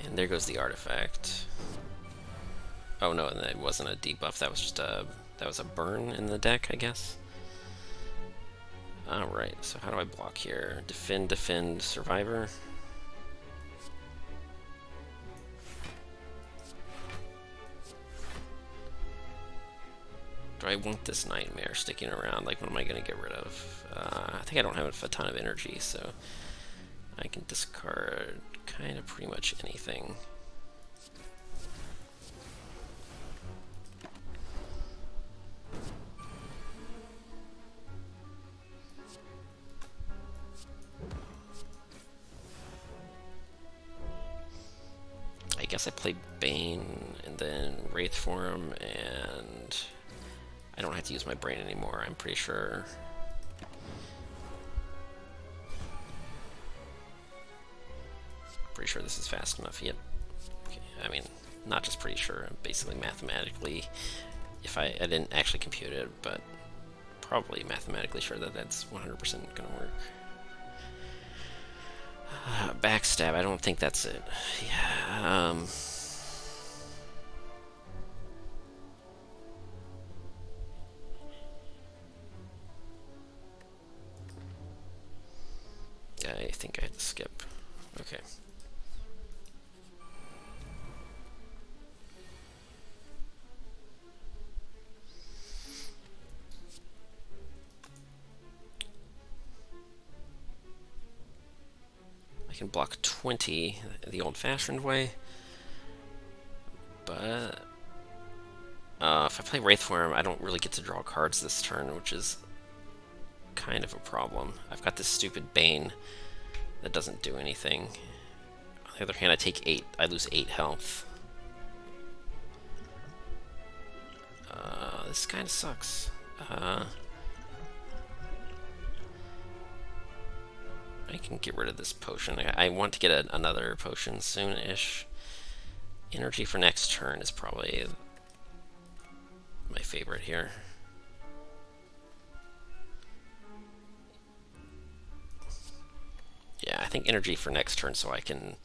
And there goes the artifact. Oh no, that wasn't a debuff. That was a burn in the deck, I guess. Alright, so how do I block here? Defend, defend, survivor. Do I want this nightmare sticking around? Like, what am I going to get rid of? I think I don't have a ton of energy, so I can discard kind of pretty much anything. I guess I play Bane and then Wraith form, and I don't have to use my brain anymore, I'm pretty sure. Pretty sure this is fast enough. Yep. Okay. I mean, not just pretty sure, basically mathematically, if I didn't actually compute it, but probably mathematically sure that that's 100% gonna work. Backstab, I don't think that's it. Yeah, I think I had to skip. Okay. I can block 20 the old-fashioned way, but if I play Wraith form, I don't really get to draw cards this turn, which is kind of a problem. I've got this stupid Bane that doesn't do anything. On the other hand, I lose 8 health. This kind of sucks. I can get rid of this potion. I want to get another potion soon-ish. Energy for next turn is probably my favorite here. Yeah, I think energy for next turn so I can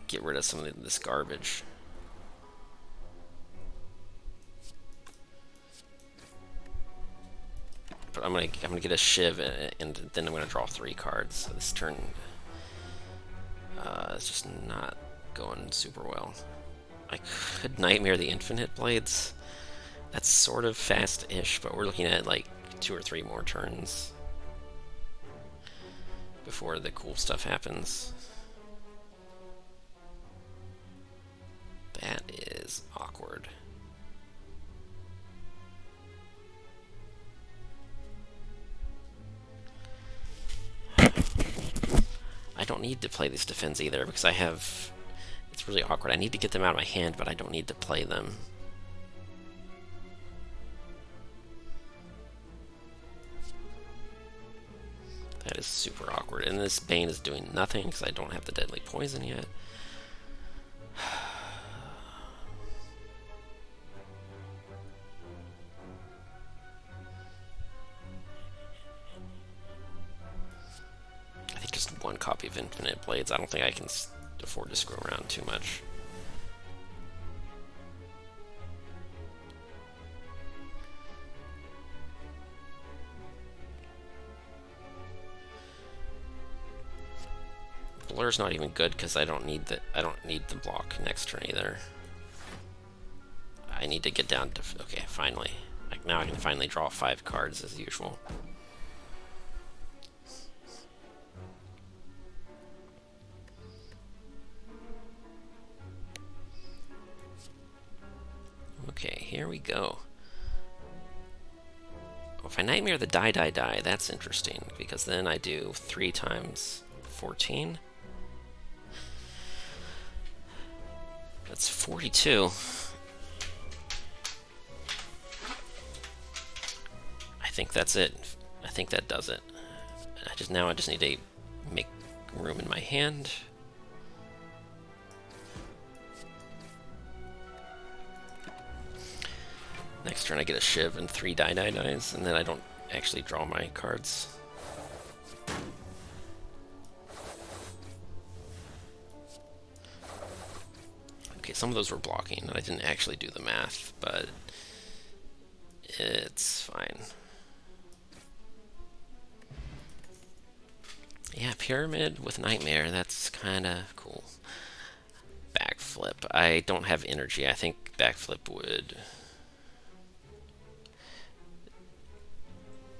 get rid of some of this garbage. But I'm gonna get a Shiv, and then I'm gonna draw 3 cards. So this turn is just not going super well. I could Nightmare the Infinite Blades. That's sort of fast-ish, but we're looking at like 2 or 3 more turns before the cool stuff happens. That is awkward. I don't need to play these defense either because it's really awkward. I need to get them out of my hand, but I don't need to play them. That is super awkward. And this Bane is doing nothing because I don't have the deadly poison yet. I think just one copy of Infinite Blades. I don't think I can afford to screw around too much. Blur's not even good because I don't need the block next turn either. I need to get down to okay, finally. Like now I can finally draw 5 cards as usual. Okay, here we go. Oh, if I Nightmare the die, that's interesting because then I do 3 times 14. That's 42. I think that's it. I think that does it. I just need to make room in my hand. Next turn I get a Shiv and 3 dies, and then I don't actually draw my cards. Okay, some of those were blocking, and I didn't actually do the math, but it's fine. Yeah, Pyramid with Nightmare, that's kind of cool. Backflip. I don't have energy. I think Backflip would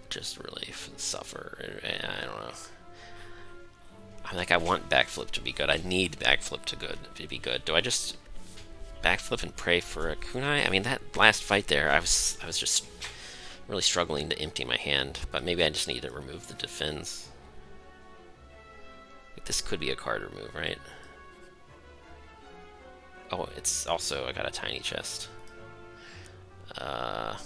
just really suffer. I don't know. I want Backflip to be good. I need Backflip to be good. Do I just Backflip and pray for a kunai? I mean, that last fight there, I was just really struggling to empty my hand, but maybe I just need to remove the defense. This could be a card remove, right? Oh, it's also, I got a tiny chest. I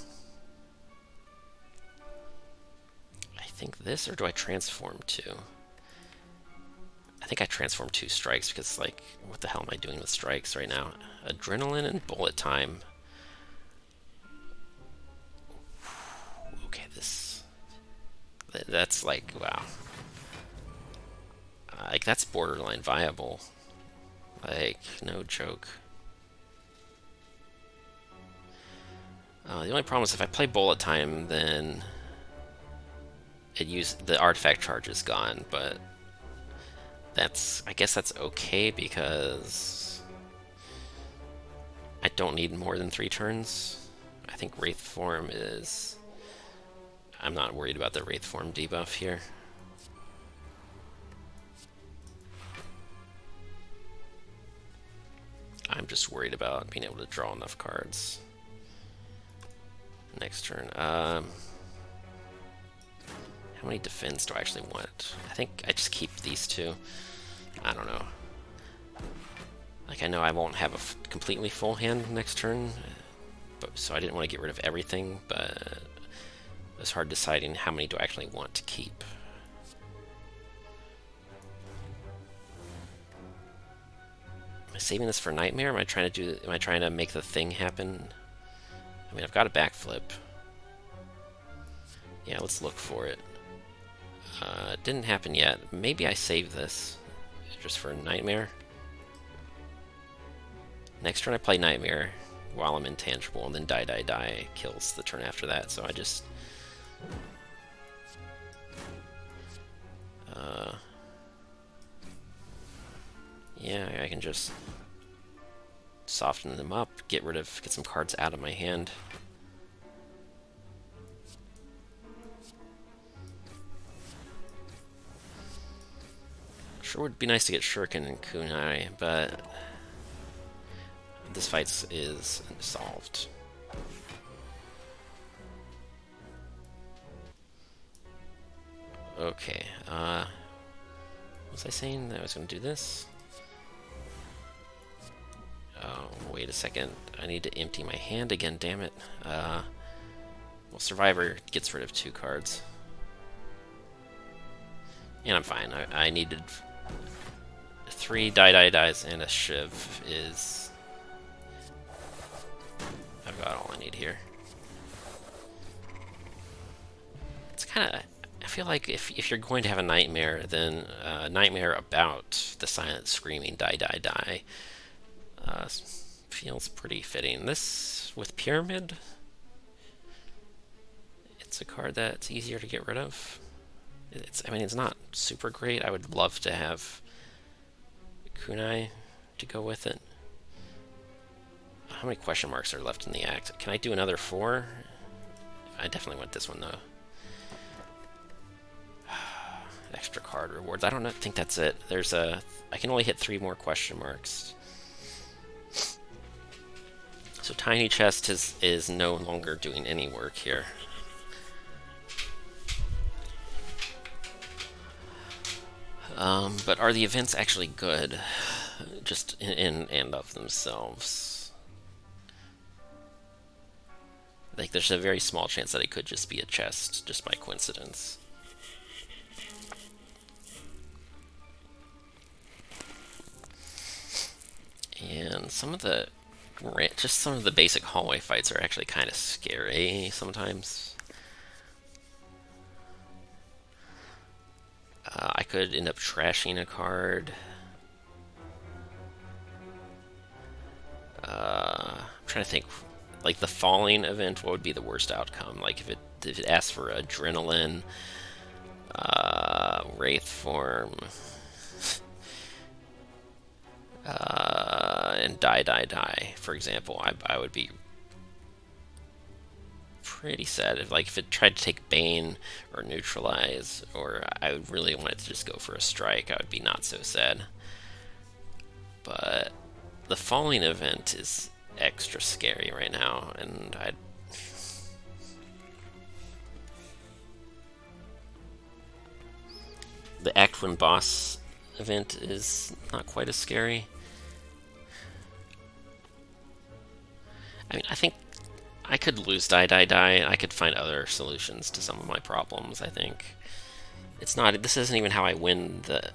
think this, or do I transform 2? I think I transform 2 strikes because, like, what the hell am I doing with strikes right now? Adrenaline and bullet time. Okay, that's like, wow. Like, that's borderline viable. Like, no joke. The only problem is if I play bullet time, then the artifact charge is gone, but I guess that's okay because I don't need more than 3 turns. I think Wraith form is... I'm not worried about the Wraith form debuff here. I'm just worried about being able to draw enough cards next turn. How many defense do I actually want? I think I just keep these 2. I don't know. Like, I know I won't have a completely full hand next turn, so I didn't want to get rid of everything, but it was hard deciding how many do I actually want to keep. Am I saving this for Nightmare? Am I trying to make the thing happen? I mean, I've got a Backflip. Yeah, let's look for it. It didn't happen yet. Maybe I save this just for Nightmare. Next turn I play Nightmare while I'm intangible, and then die kills the turn after that, so I just... yeah, I can just soften them up, get some cards out of my hand. Sure would be nice to get Shuriken and Kunai, but this fight is solved. Okay, was I saying that I was going to do this? Oh, wait a second. I need to empty my hand again, damn it. Well, Survivor gets rid of 2 cards. And I'm fine. I needed 3 die and a shiv is... I've got all I need here. It's kind of... I feel like if you're going to have a nightmare, then a nightmare about the silent screaming die feels pretty fitting. This, with Pyramid, it's a card that's easier to get rid of. I mean, it's not super great. I would love to have Kunai to go with it. How many question marks are left in the act? Can I do another 4? I definitely want this one, though. Extra card rewards. I don't think that's it. There's a... I can only hit 3 more question marks. So Tiny Chest is no longer doing any work here. But are the events actually good, just in and of themselves? Like, there's a very small chance that it could just be a chest, just by coincidence. And some of the basic hallway fights are actually kind of scary sometimes. I could end up trashing a card. I'm trying to think, like the falling event, what would be the worst outcome? Like if it asks for adrenaline, wraith form, and die, for example, I would be pretty sad if it tried to take Bane or neutralize, or I would really want it to just go for a strike. I would be not so sad. But the falling event is extra scary right now, and the Act 1 boss event is not quite as scary. I mean, I think I could lose die. I could find other solutions to some of my problems, I think. It's not... This isn't even how I win the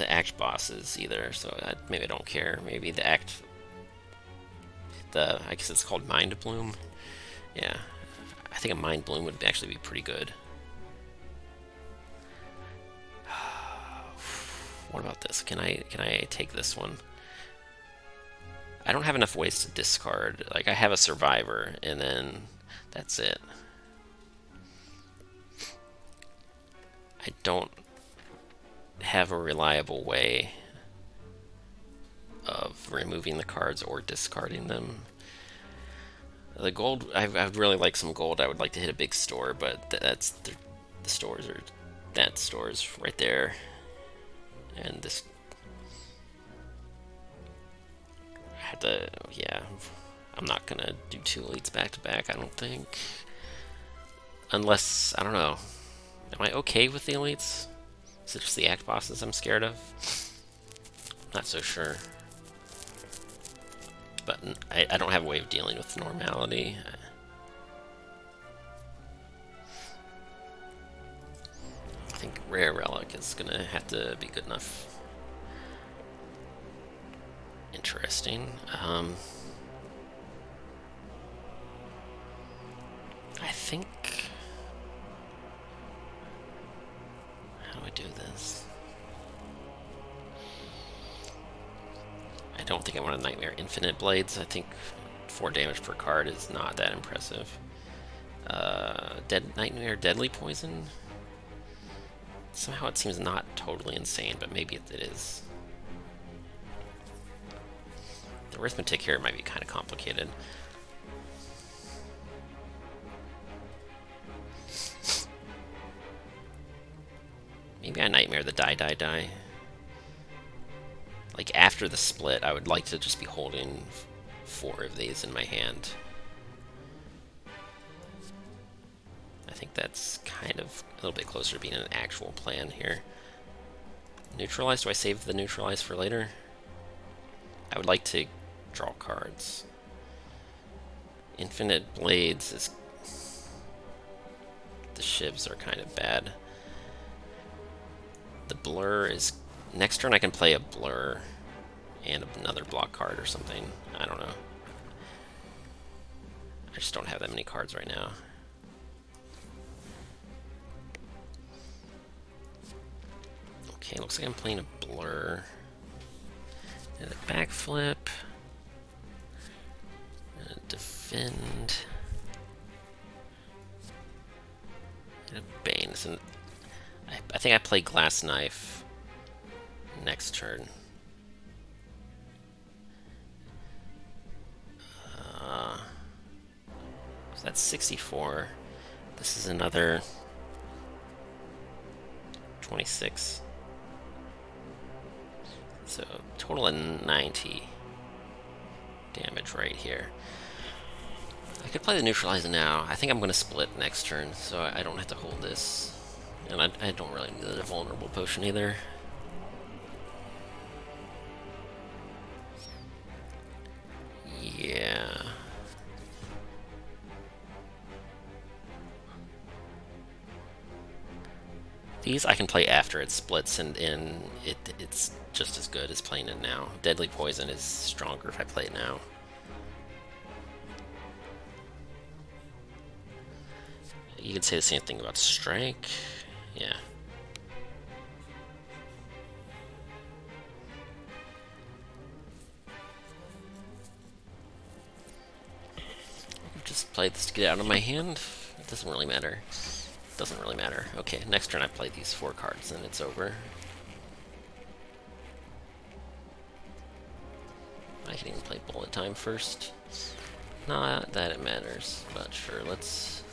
act bosses either, so maybe I don't care. Maybe the act... I guess it's called Mind Bloom. Yeah. I think a Mind Bloom would actually be pretty good. What about this? Can I take this one? I don't have enough ways to discard. Like, I have a survivor, and then that's it. I don't have a reliable way of removing the cards or discarding them. The gold, I would really like some gold. I would like to hit a big store, but that's the stores are... That store's right there. And this... yeah, I'm not gonna do 2 elites back to back, I don't think. Unless, I don't know. Am I okay with the elites? Is it just the act bosses I'm scared of? Not so sure. But I don't have a way of dealing with normality. I think Rare Relic is gonna have to be good enough. Interesting. I think... How do I do this? I don't think I want a Nightmare Infinite Blades. I think 4 damage per card is not that impressive. Nightmare Deadly Poison? Somehow it seems not totally insane, but maybe it is. The arithmetic here might be kind of complicated. Maybe I Nightmare the die. Like, after the split, I would like to just be holding 4 of these in my hand. I think that's kind of a little bit closer to being an actual plan here. Neutralize? Do I save the neutralize for later? I would like to draw cards. Infinite Blades is... The shivs are kind of bad. The blur is... Next turn I can play a blur and another block card or something. I don't know. I just don't have that many cards right now. Okay, looks like I'm playing a blur. And a backflip. And a defend. And a bane. So I think I play glass knife next turn. So that's 64. This is another 26. So total of 90 damage right here. I could play the neutralizer now. I think I'm going to split next turn, so I don't have to hold this. And I don't really need the vulnerable potion either. Yeah. These I can play after it splits, and it's just as good as playing it now. Deadly Poison is stronger if I play it now. You could say the same thing about Strike. Yeah. Just play this to get out of my hand. It doesn't really matter. Doesn't really matter. Okay, next turn I play these 4 cards and it's over. I can even play Bullet Time first. Not that it matters, but sure, let's...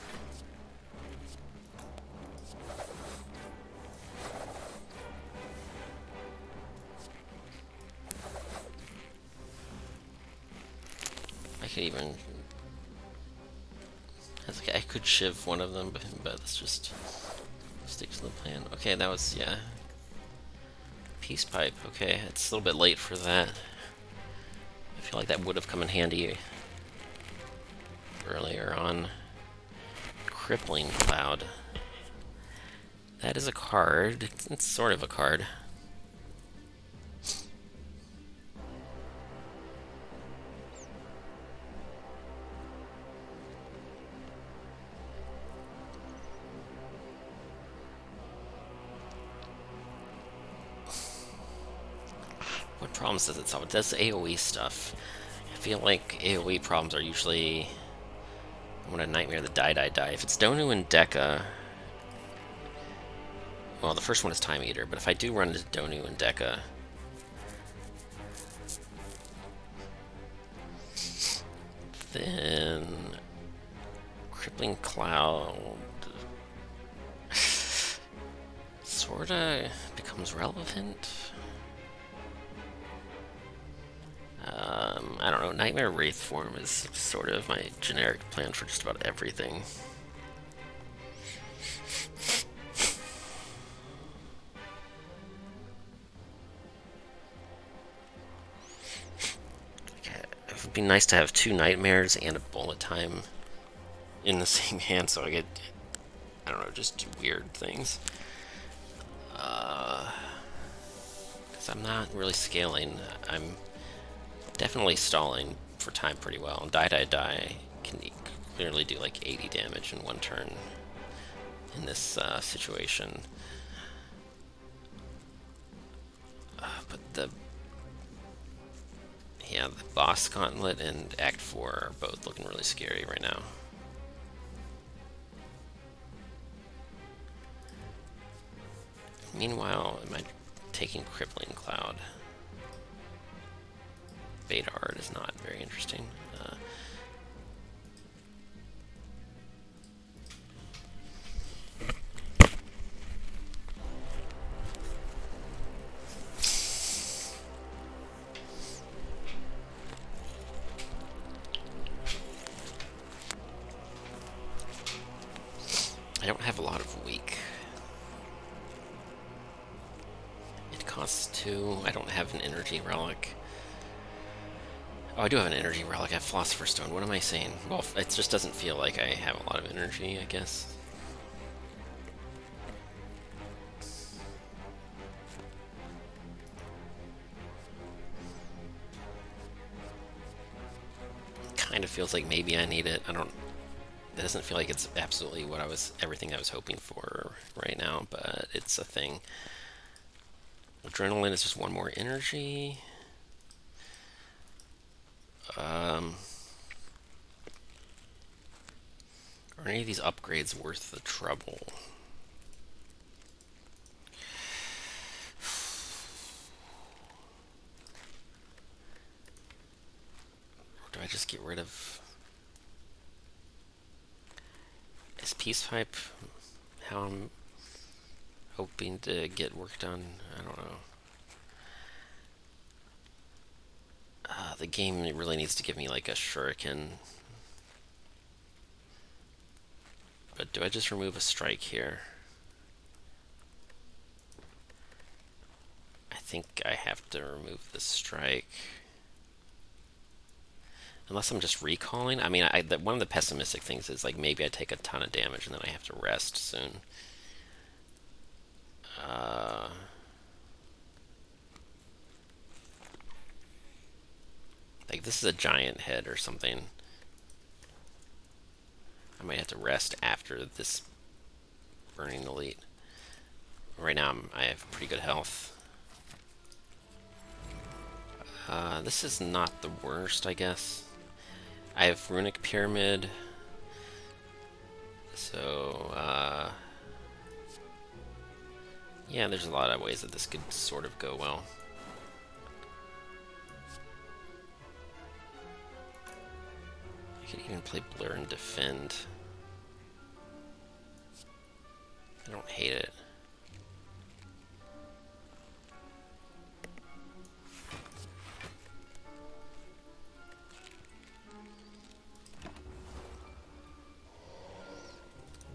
I could even... I could shiv one of them, but let's just stick to the plan. Okay, that was, yeah. Peace Pipe, okay, it's a little bit late for that. I feel like that would have come in handy earlier on. Crippling Cloud. That is a card. It's sort of a card. What problems does it solve? It does AoE stuff. I feel like AoE problems are usually... I want a Nightmare the Die. If it's Donu and Deka... Well, the first one is Time Eater, but if I do run into Donu and Deka... Then... Crippling Cloud... Sorta becomes relevant? I don't know, Nightmare Wraith form is sort of my generic plan for just about everything. It would be nice to have 2 Nightmares and a Bullet Time in the same hand, so I get, I don't know, just do weird things. Because I'm not really scaling. I'm definitely stalling for time pretty well. And Die can clearly do like 80 damage in one turn in this situation. But the Boss Gauntlet and Act 4 are both looking really scary right now. Meanwhile, am I taking Crippling Cloud? Beta art is not very interesting. I don't have a lot of weak. It costs 2. I don't have an energy relic. Oh, I do have an energy relic. I have Philosopher's Stone. What am I saying? Well, it just doesn't feel like I have a lot of energy, I guess. of feels like maybe I need it. I don't. It doesn't feel like it's absolutely everything I was hoping for right now, but it's a thing. Adrenaline is just one more energy. Are any of these upgrades worth the trouble? Or do I just get rid of... Is Peace Pipe how I'm hoping to get work done? I don't know. The game really needs to give me like a shuriken. But do I just remove a strike here? I think I have to remove the strike. Unless I'm just recalling. I mean, one of the pessimistic things is like maybe I take a ton of damage and then I have to rest soon. Like this is a giant head or something. I might have to rest after this Burning Elite. Right now I have pretty good health. This is not the worst, I guess. I have Runic Pyramid. So, yeah, there's a lot of ways that this could sort of go well. I could even play Blur and Defend. I don't hate it.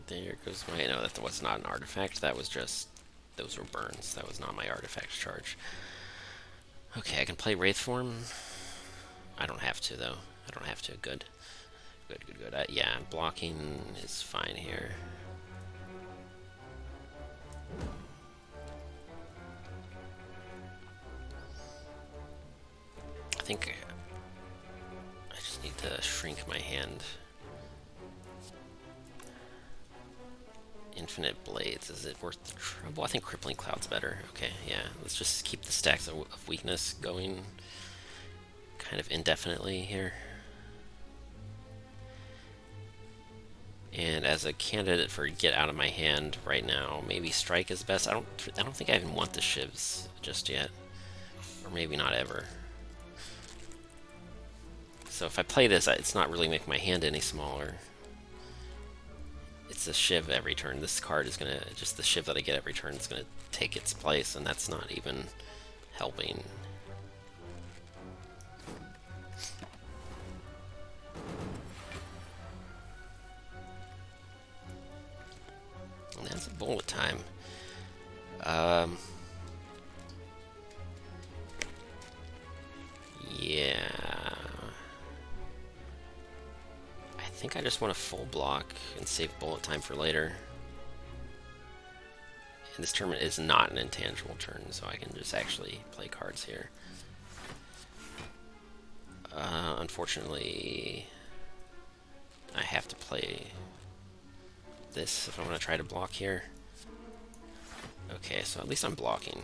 There goes my... No, that was not an artifact. That was just... Those were burns. That was not my artifact charge. Okay, I can play Wraith form. I don't have to, though. I don't have to. Good. Good, good, good. Yeah, blocking is fine here. I think I just need to shrink my hand. Infinite Blades, is it worth the trouble? I think Crippling Cloud's better. Okay, yeah, let's just keep the stacks of weakness going kind of indefinitely here. And as a candidate for get out of my hand right now, maybe Strike is best. I don't think I even want the Shivs just yet. Or maybe not ever. So if I play this, it's not really making my hand any smaller. It's a Shiv every turn. This card is gonna, just the Shiv that I get every turn is gonna take its place, and that's not even helping. And that's a bullet time. Yeah. I think I just want a full block and save bullet time for later. And this tournament is not an intangible turn, so I can just actually play cards here. Unfortunately, I have to play this if I want to try to block here. Okay, so at least I'm blocking.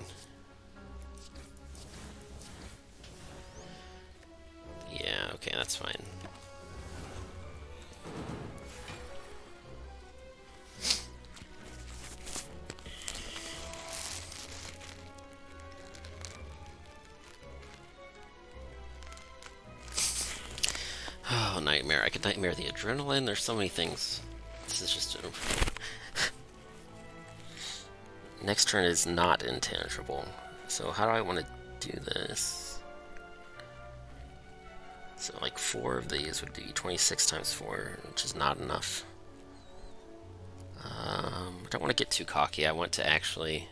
Yeah, okay, that's fine. Oh, nightmare. I could nightmare the adrenaline. There's so many things. This is just... Next turn is not intangible. So how do I want to do this? So like 4 of these would be 26 times 4, which is not enough. I don't want to get too cocky. I want to actually...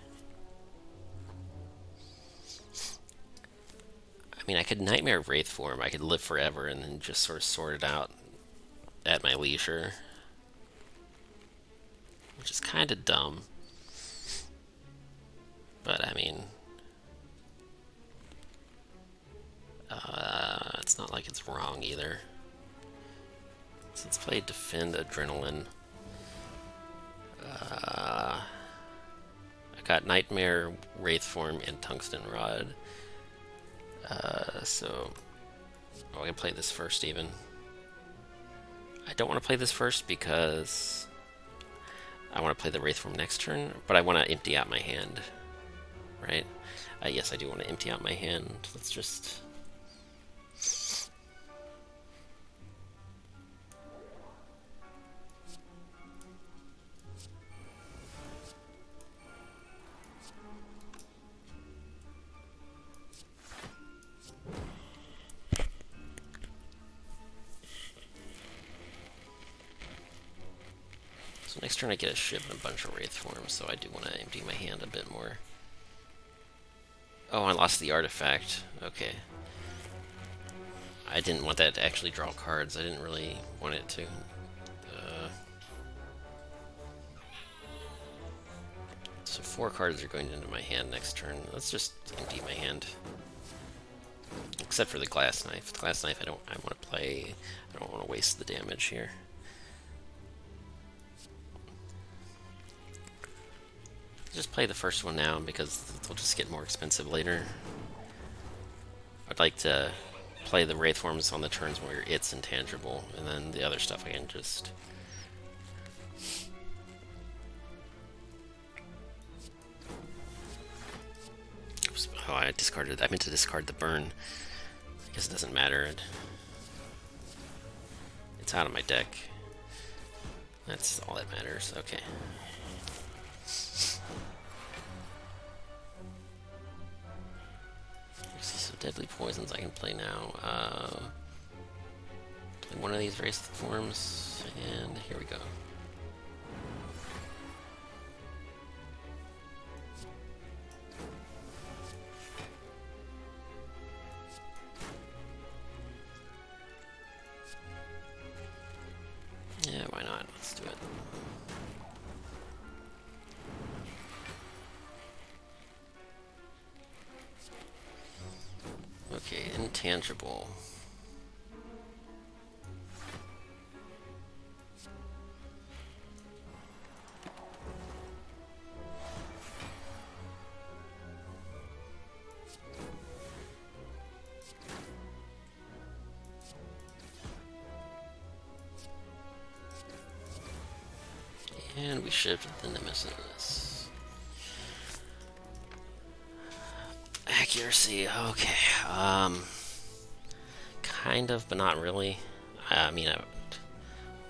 I mean, I could Nightmare Wraith form. I could live forever and then just sort of sort it out at my leisure. Which is kind of dumb. But, I mean... it's not like it's wrong either. So let's play Defend Adrenaline. I got Nightmare, Wraith Form, and Tungsten Rod. So I'm gonna play this first even. I don't want to play this first because I want to play the Wraith Form next turn, but I want to empty out my hand, right? Yes, I do want to empty out my hand. Let's just... So next turn I get a ship and a bunch of Wraith Forms, so I do want to empty my hand a bit more. Oh, I lost the artifact. Okay. I didn't want that to actually draw cards. I didn't really want it to. So 4 cards are going into my hand next turn. Let's just empty my hand. Except for the Glass Knife. The Glass Knife I want to play. I don't want to waste the damage here. Just play the first one now because they'll just get more expensive later. I'd like to play the Wraith Forms on the turns where it's intangible, and then the other stuff I can just... Oops. Oh, I discarded... I meant to discard the burn. I guess it doesn't matter. It's out of my deck. That's all that matters. Okay. So deadly poisons I can play now. Play one of these Wraith Forms, and here we go. Yeah, why not? Let's do it. Okay, intangible. And we shifted the Nemesis. Accuracy, okay. Kind of, but not really. I mean,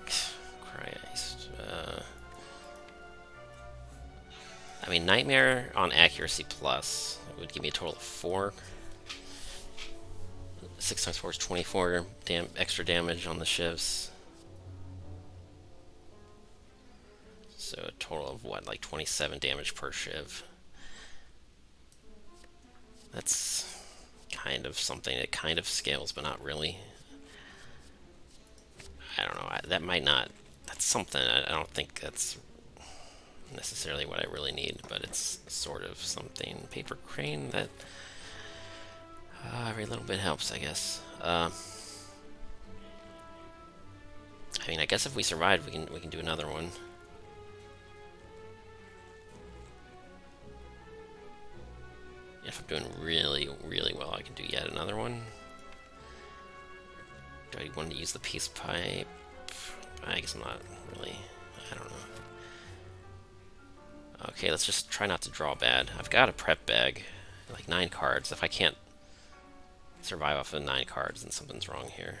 Christ. I mean, Nightmare on Accuracy Plus would give me a total of 4. 6 times 4 is 24 extra damage on the shifts. So a total of what, like 27 damage per shiv. That's kind of something. It kind of scales, but not really. I don't know. That might not. That's something. I don't think that's necessarily what I really need, but it's sort of something. Paper Crane, that every little bit helps, I guess. I mean, I guess if we survive, we can do another one. If I'm doing really, really well, I can do yet another one. Do I want to use the peace pipe? I guess I'm not really. I don't know. Okay, let's just try not to draw bad. I've got a prep bag, like 9 cards. If I can't survive off of 9 cards, then something's wrong here.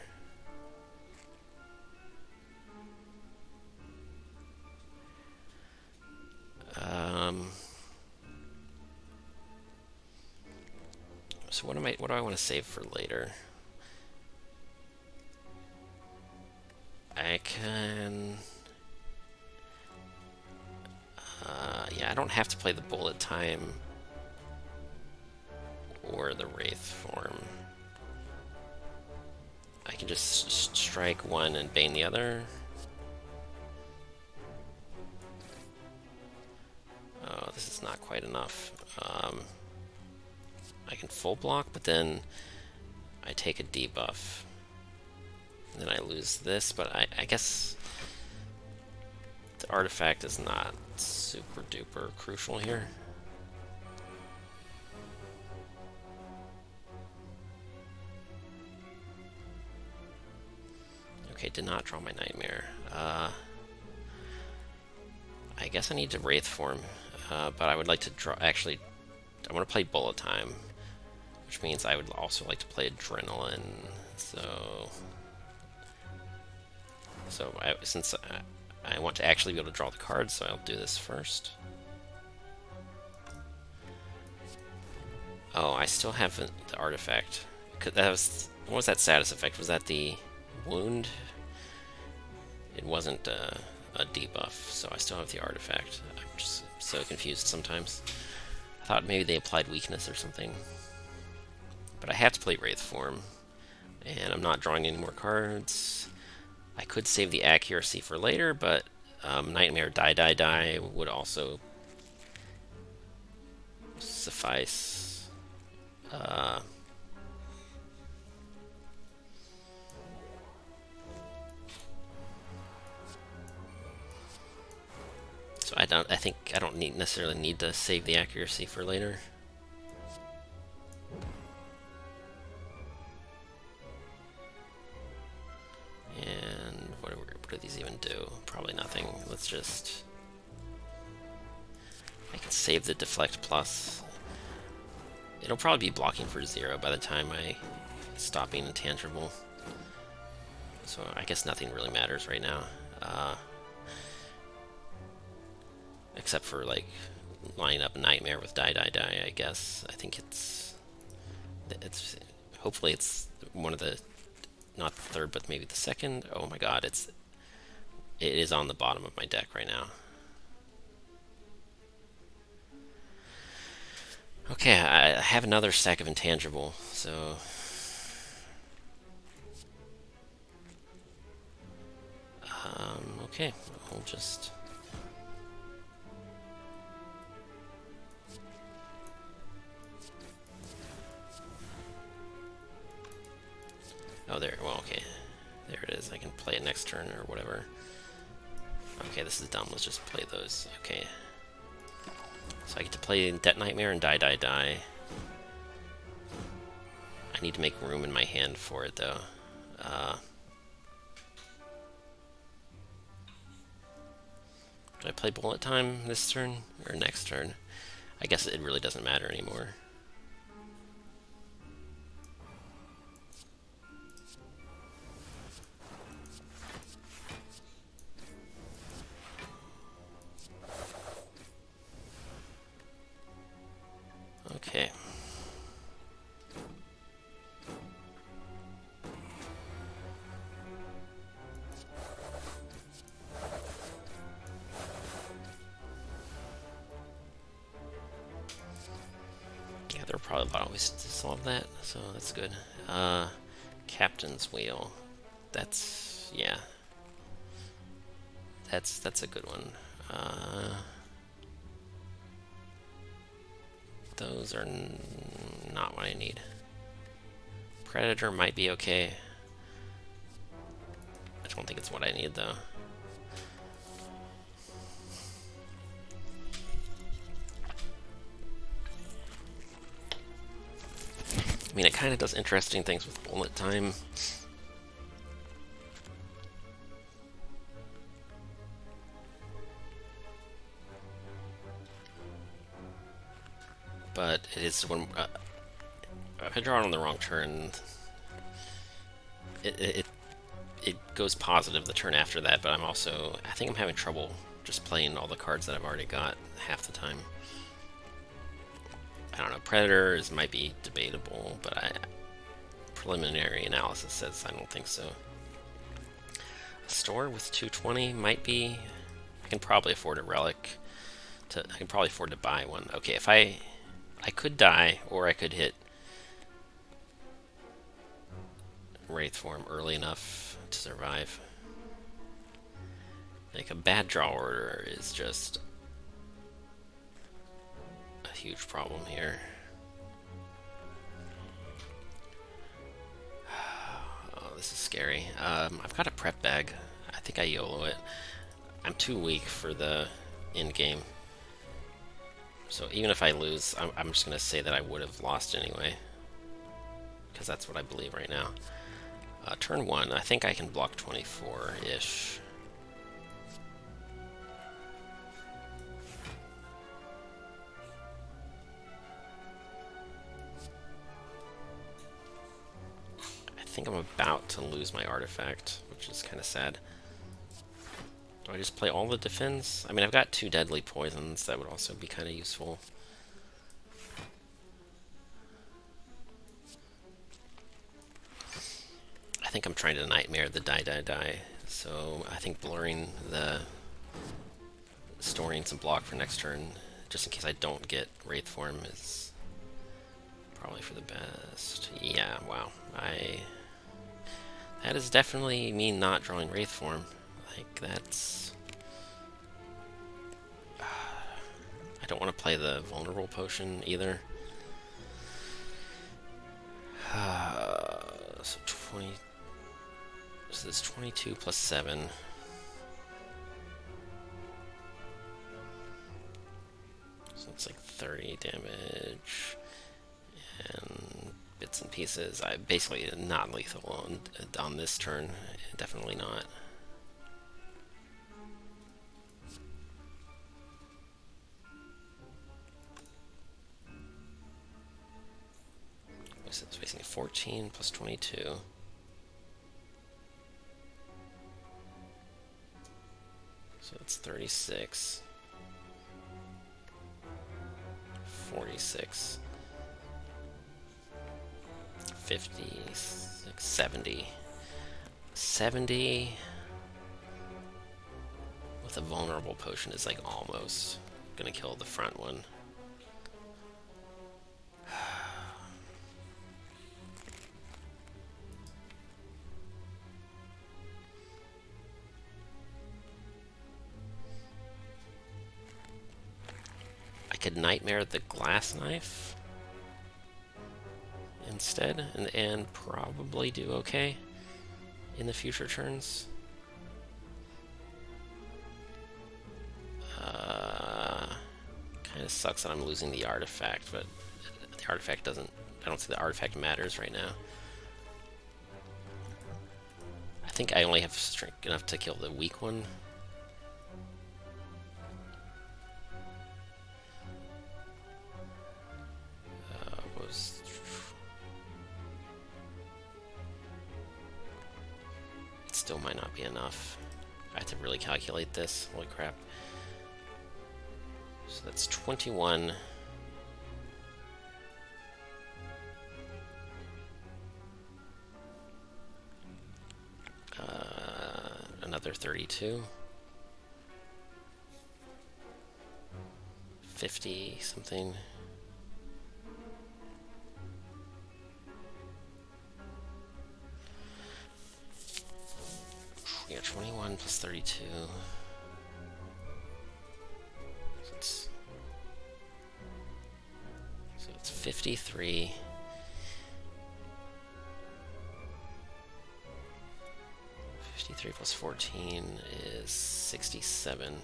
So what do I want to save for later? I can... yeah, I don't have to play the Bullet Time or the Wraith Form. I can just strike one and bane the other. Oh, this is not quite enough. I can full block, but then I take a debuff. Then I lose this, but I guess the artifact is not super duper crucial here. Okay, did not draw my nightmare. I guess I need to Wraith form, but I would like to draw. Actually, I want to play Bullet Time, which means I would also like to play Adrenaline. Since I want to actually be able to draw the cards, so I'll do this first. Oh, I still haven't the artifact. That was, what was that status effect? Was that the wound? It wasn't a debuff, so I still have the artifact. I'm just so confused sometimes. I thought maybe they applied weakness or something. But I have to play Wraith form, and I'm not drawing any more cards. I could save the accuracy for later, but Nightmare die would also suffice. So I think I don't necessarily need to save the accuracy for later. And what do these even do? Probably nothing. Let's just... I can save the Deflect Plus. It'll probably be blocking for 0 by the time I stop being intangible. So I guess nothing really matters right now. Except for, like, lining up Nightmare with die, I guess. I think it's... Hopefully it's one of the... Not the third, but maybe the second. Oh my god, it is on the bottom of my deck right now. Okay, I have another stack of intangible, so... okay, we'll just... Oh, there, well, okay. There it is, I can play it next turn or whatever. Okay, this is dumb, let's just play those. Okay. So I get to play Det Nightmare and die. I need to make room in my hand for it, though. Do I play Bullet Time this turn or next turn? I guess it really doesn't matter anymore. Okay. Yeah, there are probably a lot of ways to solve that, so that's good. Captain's Wheel. That's, yeah. That's a good one. Those are not what I need. Predator might be okay. I don't think it's what I need, though. I mean, it kind of does interesting things with Bullet Time. But it is when if I draw it on the wrong turn, it goes positive the turn after that. But I think I'm having trouble just playing all the cards that I've already got half the time. I don't know. Predators might be debatable, but preliminary analysis says I don't think so. A store with 220 might be. I can probably afford a relic. I can probably afford to buy one. Okay, if I could die, or I could hit Wraith form early enough to survive. Like, a bad draw order is just a huge problem here. Oh, this is scary. I've got a prep bag. I think I YOLO it. I'm too weak for the end game. So even if I lose, I'm just going to say that I would have lost anyway. Because that's what I believe right now. Turn 1, I think I can block 24-ish. I think I'm about to lose my artifact, which is kind of sad. Do I just play all the defense? I mean, I've got 2 deadly poisons. That would also be kind of useful. I think I'm trying to nightmare the die. So I think blurring the storing some block for next turn, just in case I don't get Wraith form, is probably for the best. Yeah, wow. That is definitely me not drawing Wraith form. Like, that's... I don't want to play the vulnerable potion either. So 20... So this 22 plus 7. So it's like 30 damage. And bits and pieces. I basically not lethal on this turn. Definitely not. So it's basically 14 plus 22. So it's 36. 46. 56, 70. 70 with a vulnerable potion is like almost gonna kill the front one. I could nightmare the glass knife instead and probably do okay in the future turns. Kind of sucks that I'm losing the artifact, but the artifact doesn't... I don't see the artifact matters right now. I think I only have strength enough to kill the weak one. It still might not be enough. I have to really calculate this. Holy crap. So that's 21. Another 32. 50 something. Yeah, 21 plus 32. So it's 53. 53 plus 14 is 67.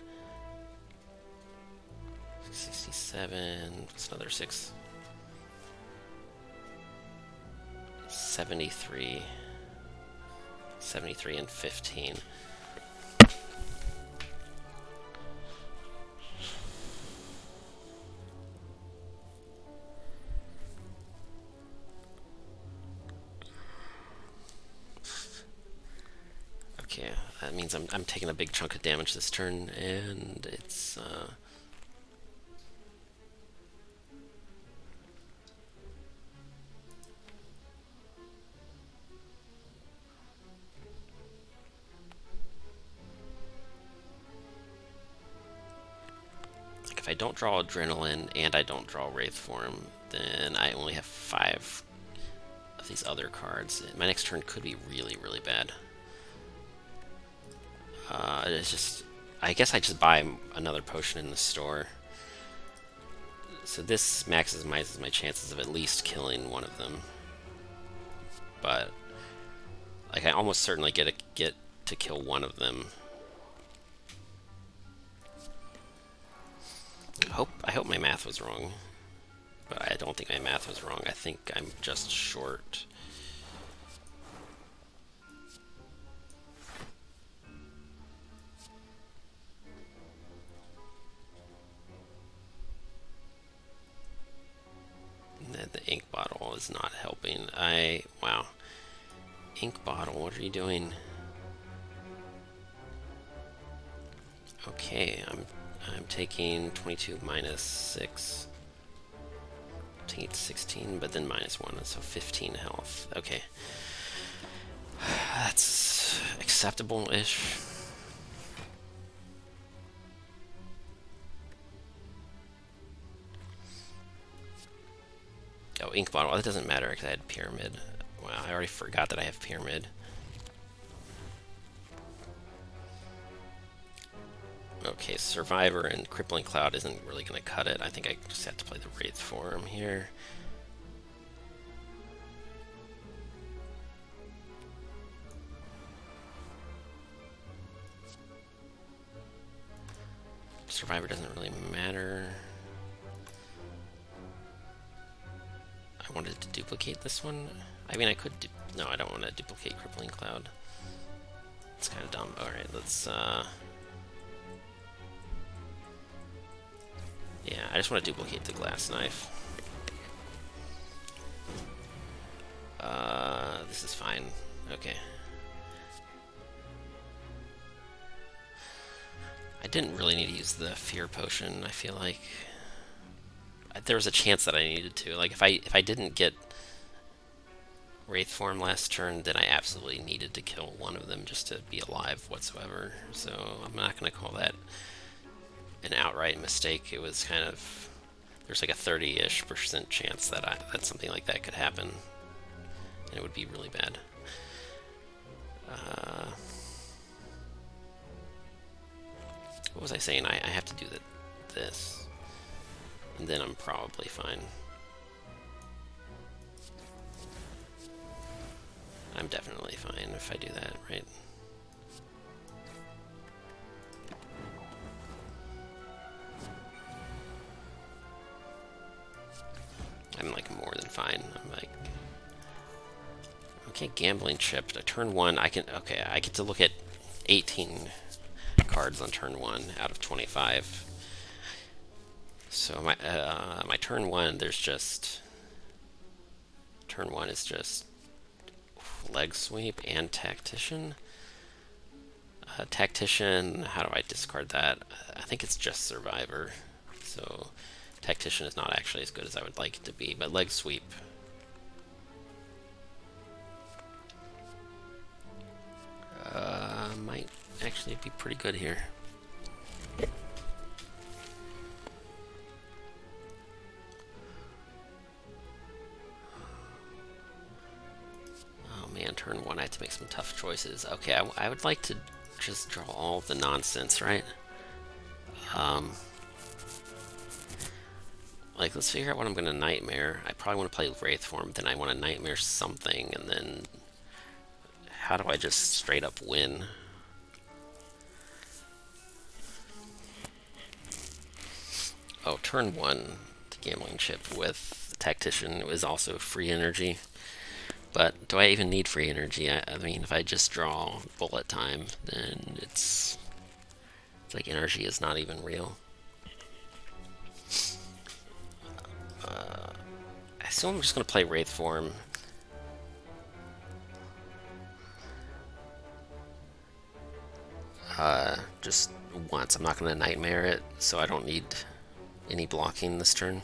67 plus another 6. 73. 73 and 15. Okay, that means I'm taking a big chunk of damage this turn, and it's if I don't draw Adrenaline and I don't draw Wraith Form, then I only have 5 of these other cards. My next turn could be really, really bad. It's just... I guess I just buy another potion in the store. So this maximizes my chances of at least killing one of them. But Like I almost certainly get to kill one of them. I hope my math was wrong, but I don't think my math was wrong. I think I'm just short. The ink bottle is not helping. Wow. Ink bottle, what are you doing? Okay, I'm taking 22 minus 6. I'm taking 16, but then minus 1, so 15 health. Okay. That's acceptable-ish. Oh, ink bottle. Well, that doesn't matter because I had pyramid. Wow, I already forgot that I have pyramid. Okay, Survivor and Crippling Cloud isn't really going to cut it. I think I just have to play the Wraith form here. Survivor doesn't really matter. I wanted to duplicate this one. I mean, I could no, I don't want to duplicate Crippling Cloud. It's kind of dumb. Alright, let's, yeah, I just want to duplicate the glass knife. This is fine. Okay. I didn't really need to use the fear potion. I feel like there was a chance that I needed to. Like if I didn't get Wraith form last turn, then I absolutely needed to kill one of them just to be alive whatsoever. So I'm not going to call that an outright mistake. It was kind of, there's like a 30-ish% chance that something like that could happen, and it would be really bad. What was I saying? I have to do this, and then I'm probably fine. I'm definitely fine if I do that, right? I'm like more than fine. I'm like, okay, gambling chip. Turn 1, I get to look at 18 cards on turn 1 out of 25. So my turn 1, turn 1 is just leg sweep and tactician. Tactician, how do I discard that? I think it's just survivor. So tactician is not actually as good as I would like it to be, but leg sweep. Might actually be pretty good here. Oh man, turn 1 I have to make some tough choices. Okay, I would like to just draw all the nonsense, right? Like, let's figure out what I'm going to nightmare. I probably want to play Wraith form, then I want to nightmare something, and then how do I just straight up win? Oh, turn 1, the gambling chip with Tactician is also free energy. But do I even need free energy? I mean, if I just draw bullet time, then it's like energy is not even real. I assume I'm just going to play Wraith form. Just once. I'm not going to nightmare it, so I don't need any blocking this turn.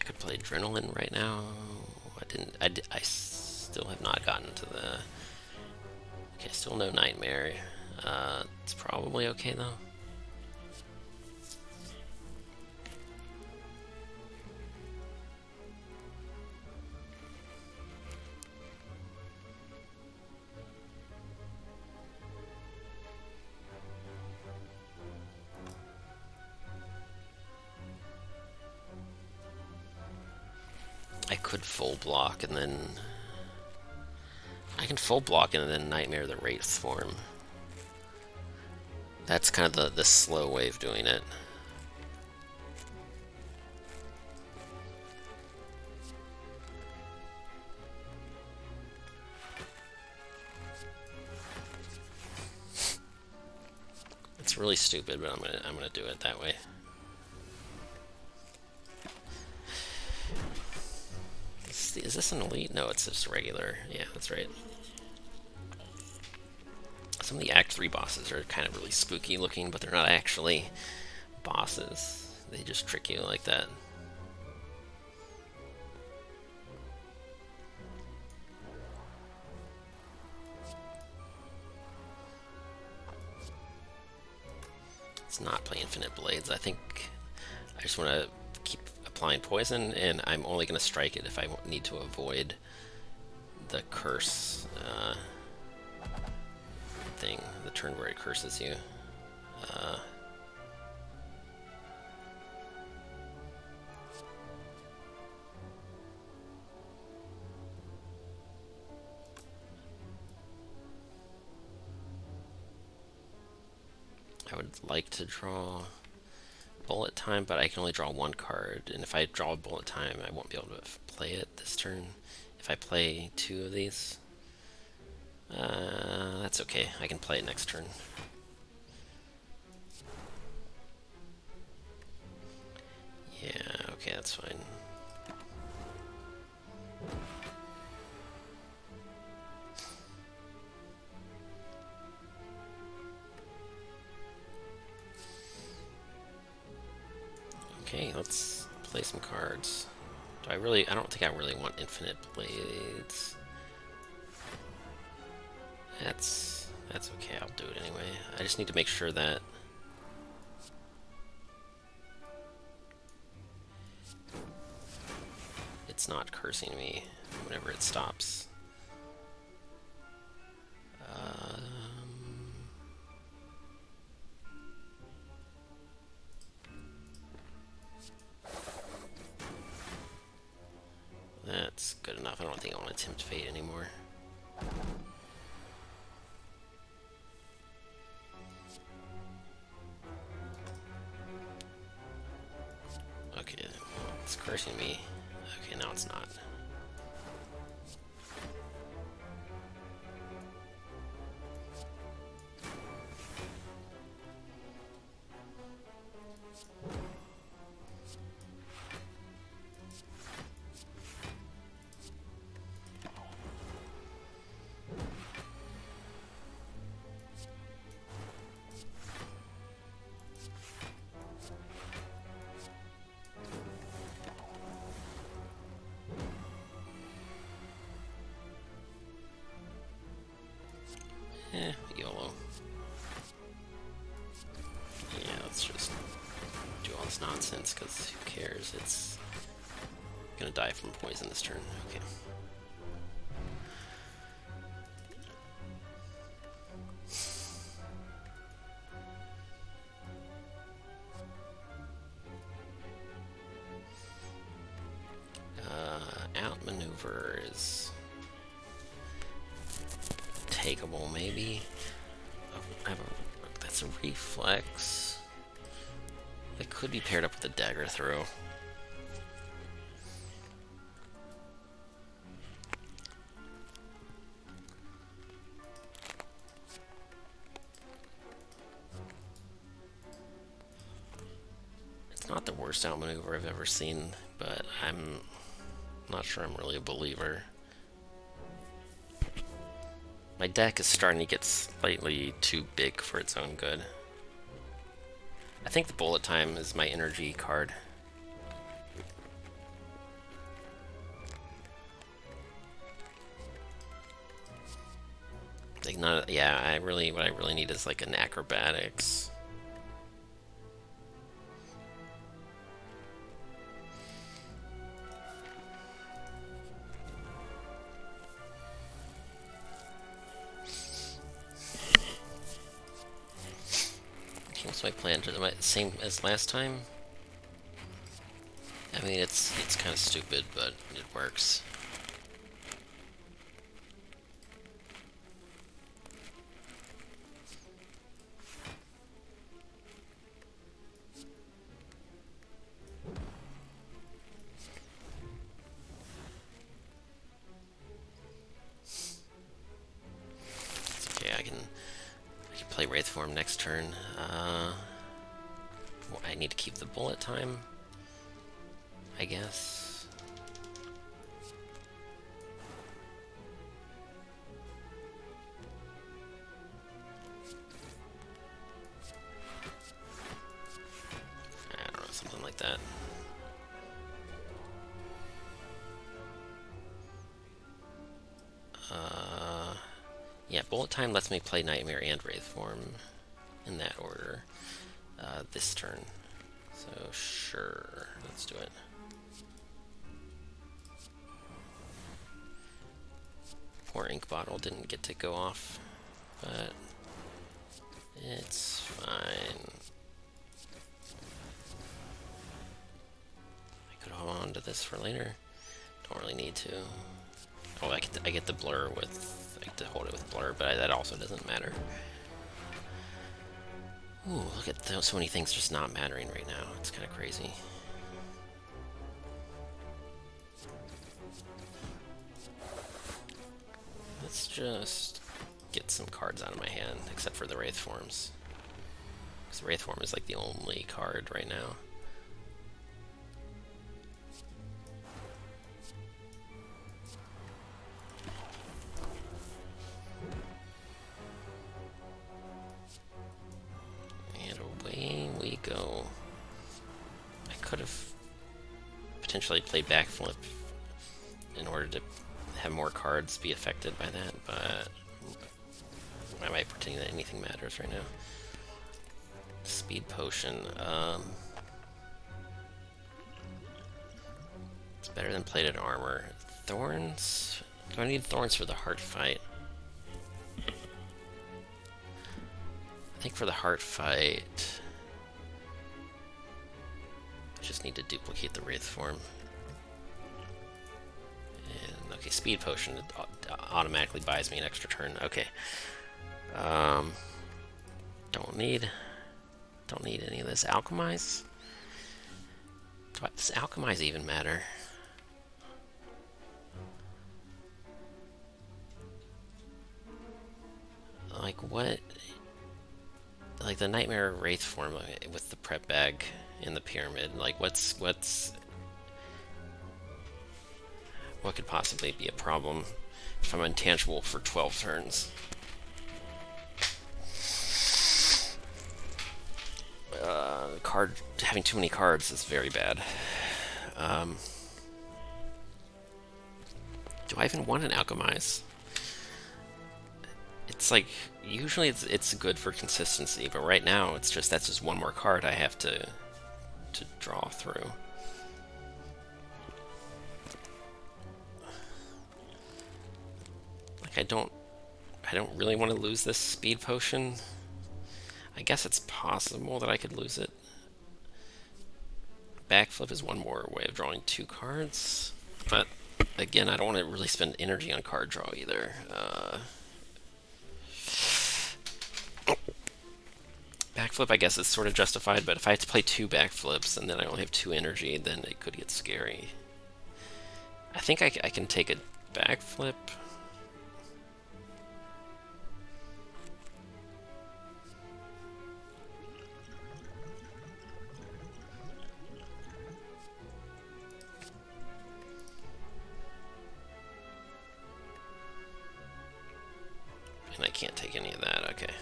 I could play Adrenaline right now. I still have not gotten to the... Okay, still no Nightmare. It's probably okay though. I could full block and then... I can full block and then Nightmare the Wraiths form. That's kind of the slow way of doing it. It's really stupid, but I'm gonna do it that way. Is this an elite? No, it's just regular. Yeah, that's right. Some of the Act 3 bosses are kind of really spooky looking, but they're not actually bosses. They just trick you like that. Let's not play Infinite Blades. I think I just want to keep applying poison, and I'm only going to strike it if I need to avoid the curse thing, the turn where it curses you. I would like to draw bullet time, but I can only draw one card, and if I draw bullet time, I won't be able to play it this turn. If I play two of these, that's okay. I can play it next turn. Yeah, okay, that's fine. Okay, let's play some cards. I don't think I really want Infinite Blades. That's okay, I'll do it anyway. I just need to make sure that it's not cursing me whenever it stops. That's good enough. I don't think I want to tempt fate anymore. Okay, it's cursing me. Okay, now it's not. YOLO. Yeah, let's just do all this nonsense, because who cares? It's gonna die from poison this turn. Okay. Outmaneuver is takeable, maybe. That's a reflex. It could be paired up with a dagger throw. It's not the worst outmaneuver I've ever seen, but I'm not sure I'm really a believer. My deck is starting to get slightly too big for its own good. I think the bullet time is my energy card. Like not, yeah, what I really need is like an acrobatics. What's my plan? Same as last time? I mean, it's kind of stupid, but it works. It's okay. I can play Wraith form next turn. Well, I need to keep the bullet time, I guess. I don't know, something like that. Yeah, bullet time lets me play Nightmare and Wraith form in that order this turn. So sure, let's do it. Poor ink bottle didn't get to go off, but it's fine. I could hold on to this for later. Don't really need to. Oh, I get the blur with, I get to hold it with blur, but that also doesn't matter. Ooh, look at those, so many things just not mattering right now. It's kind of crazy. Let's just get some cards out of my hand, except for the Wraith forms. Because the Wraith form is like the only card right now. And away we go. I could have potentially played backflip in order to have more cards be affected by that, but why am I pretending that anything matters right now? Speed potion. It's better than plated armor. Thorns? Do I need thorns for the heart fight? I think for the heart fight, I just need to duplicate the Wraith form. And, okay, speed potion automatically buys me an extra turn. Okay. Don't need any of this. Alchemize? Does Alchemize even matter? Like, what? Like, the Nightmare Wraith form with the prep bag in the pyramid. Like, what could possibly be a problem if I'm intangible for 12 turns? Having too many cards is very bad. Do I even want an Alchemize? It's like, usually it's good for consistency, but right now that's just one more card I have to draw through. Like, I don't really want to lose this speed potion. I guess it's possible that I could lose it. Backflip is one more way of drawing 2 cards, but again, I don't want to really spend energy on card draw either. Backflip, I guess, is sort of justified, but if I have to play 2 backflips and then I only have 2 energy, then it could get scary. I think I can take a backflip. And I can't take any of that, okay.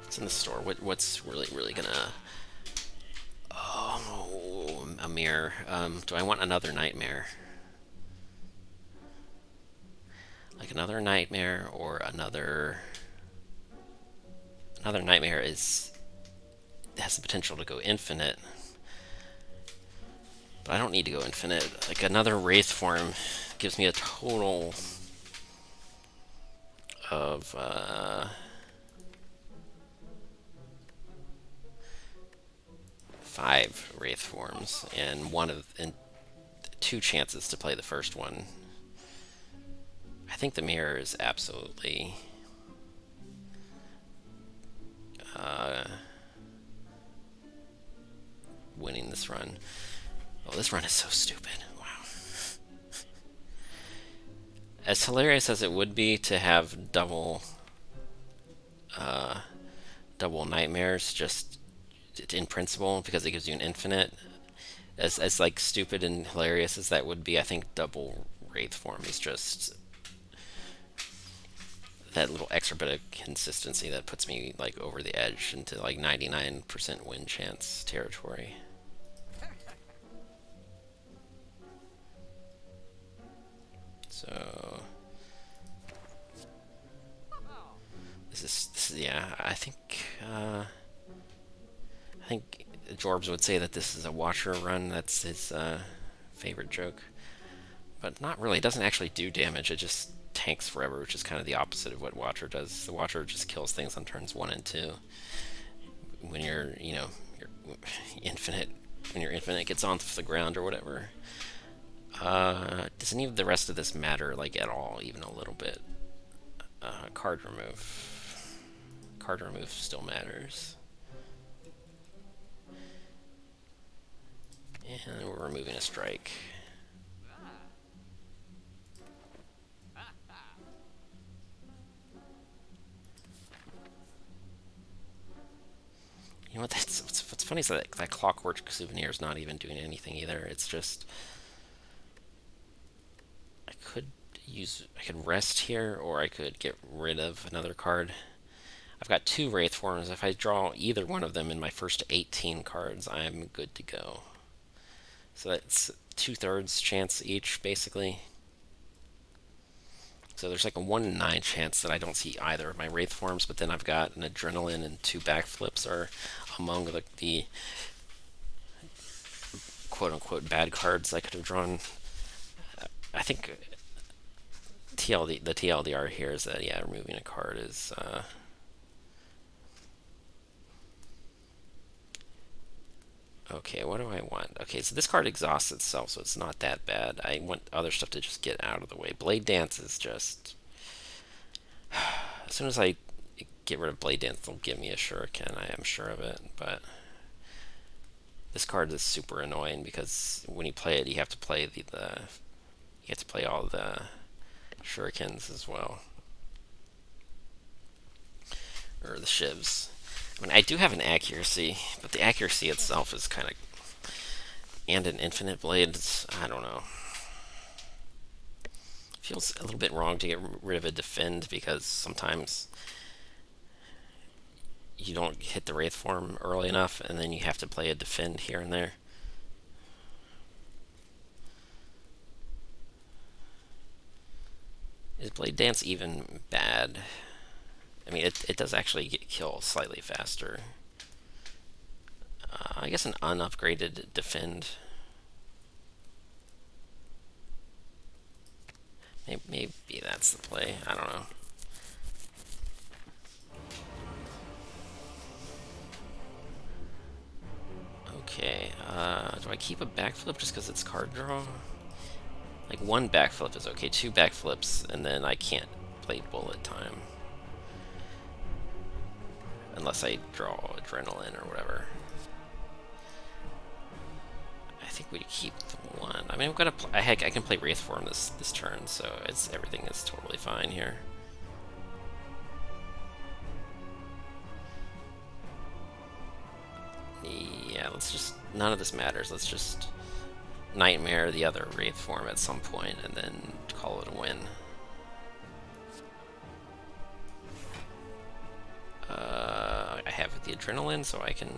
It's in the store. What's really gonna... Oh, a mirror. Do I want another nightmare? Like another nightmare or another... Another nightmare has the potential to go infinite. But I don't need to go infinite. Like another Wraith form gives me a total of 5 Wraith forms and 2 chances to play the first one. I think the mirror is absolutely winning this run. Oh, this run is so stupid. Wow. As hilarious as it would be to have double nightmares, just in principle, because it gives you an infinite. As like stupid and hilarious as that would be, I think double Wraith form is just that little extra bit of consistency that puts me like over the edge into like 99% win chance territory. So this is yeah. I think Jorbs would say that this is a Watcher run. That's his favorite joke, but not really. It doesn't actually do damage. It just tanks forever, which is kind of the opposite of what Watcher does. The Watcher just kills things on turns 1 and 2. When you're infinite, when your infinite gets onto the ground or whatever. Does any of the rest of this matter, like, at all, even a little bit? Card remove. Card remove still matters. And we're removing a strike. You know what? What's funny is that Clockwork Souvenir is not even doing anything either. It's just I could rest here, or I could get rid of another card. I've got 2 Wraith forms. If I draw either one of them in my first 18 cards, I'm good to go. So that's 2/3 chance each, basically. So there's like a 1 in 9 chance that I don't see either of my Wraith forms, but then I've got an Adrenaline and 2 backflips are among the quote-unquote bad cards I could have drawn. I think the TLDR here is that, yeah, removing a card is... Okay, what do I want? Okay, so this card exhausts itself, so it's not that bad. I want other stuff to just get out of the way. Blade Dance is just... As soon as I get rid of Blade Dance, they'll give me a Shuriken, I am sure of it, but... This card is super annoying because when you play it, you have to play you have to play all the Shurikens as well. Or the Shivs. I mean, I do have an accuracy, but the accuracy itself is kind of... And an infinite blade, I don't know. Feels a little bit wrong to get rid of a defend, because sometimes you don't hit the Wraith form early enough, and then you have to play a defend here and there. Is Blade Dance even bad? I mean, it does actually get killed slightly faster. I guess an unupgraded defend. Maybe that's the play. I don't know. Okay, do I keep a backflip just because it's card draw? Like 1 backflip is okay, 2 backflips, and then I can't play bullet time. Unless I draw Adrenaline or whatever. I think we keep the 1. I mean, I can play Wraith form this turn, so everything is totally fine here. Yeah, none of this matters. Let's just Nightmare the other Wraith form at some point and then call it a win. I have the Adrenaline, so I can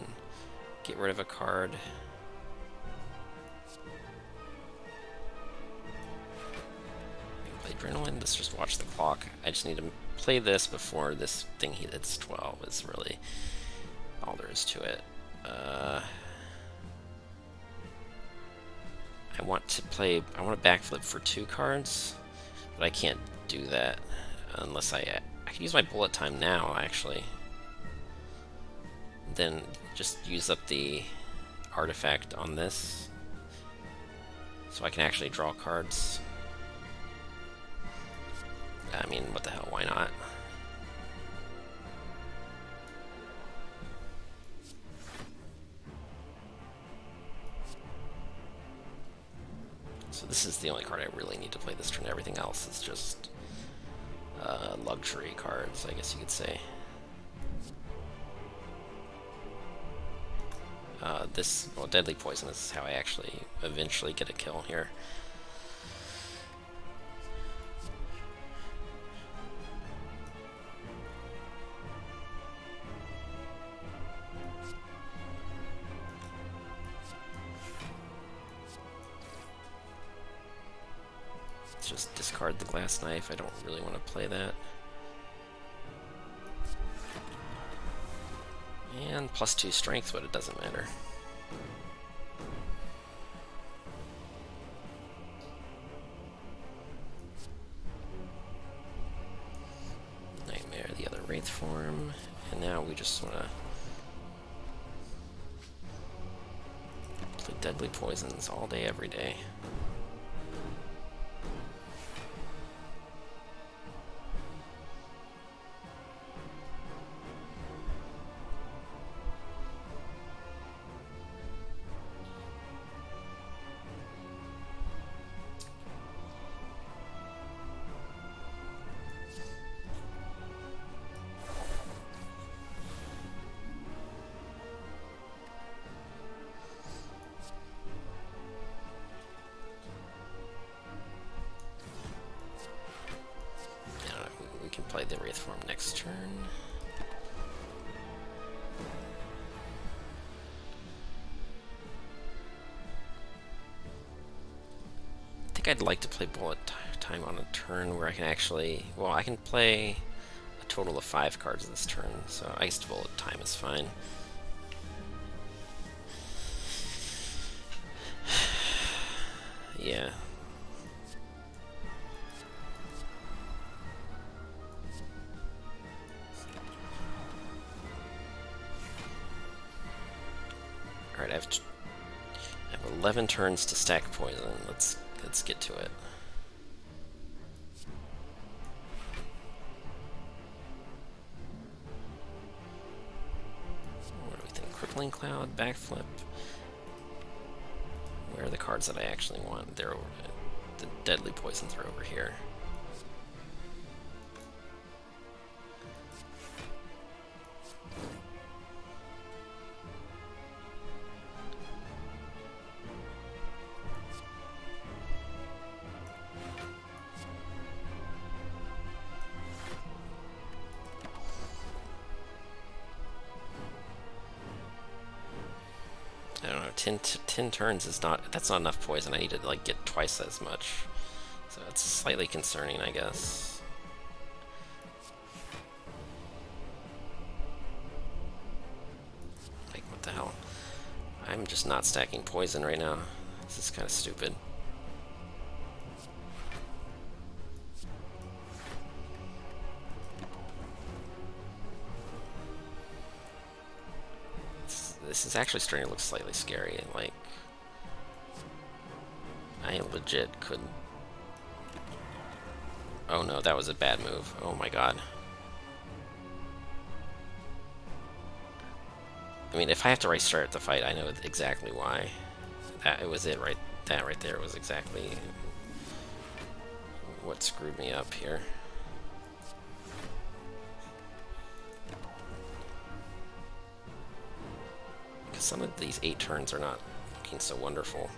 get rid of a card. Play Adrenaline, let's just watch the clock. I just need to play this before this thing hits 12 is really all there is to it. I want to backflip for 2 cards, but I can't do that unless I can use my bullet time now, actually. Then just use up the artifact on this, so I can actually draw cards. I mean, what the hell, why not? So this is the only card I really need to play this turn. Everything else is just luxury cards, I guess you could say. Well, Deadly Poison is how I actually eventually get a kill here. Let's just discard the Glass Knife. I don't really want to play that. And +2 strength, but it doesn't matter. Nightmare, the other Wraith form, and now we just want to play Deadly Poisons all day, every day. Play the Wraith form next turn. I think I'd like to play Bullet Time on a turn where I can actually, well, I can play a total of 5 cards this turn, so I guess Bullet Time is fine. Yeah. Alright, I have 11 turns to stack poison. Let's get to it. What do we think? Crippling Cloud, Backflip. Where are the cards that I actually want? They're over. The Deadly Poisons are over here. I don't know, 10 turns is not, that's not enough poison. I need to like get twice as much. So that's slightly concerning, I guess. Like, what the hell? I'm just not stacking poison right now. This is kind of stupid. This is actually starting to look slightly scary. Like, I legit could. Oh no, that was a bad move. Oh my god. I mean, if I have to restart the fight, I know exactly why. It was it right. That right there was exactly what screwed me up here. Because some of these 8 turns are not looking so wonderful.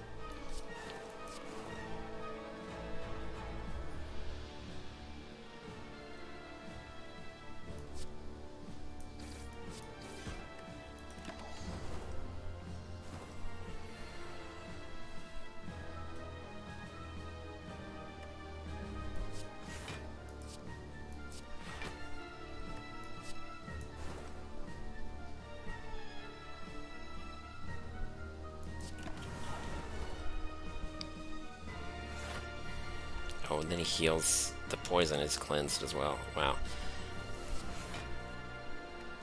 Oh, and then he heals. The poison is cleansed as well. Wow.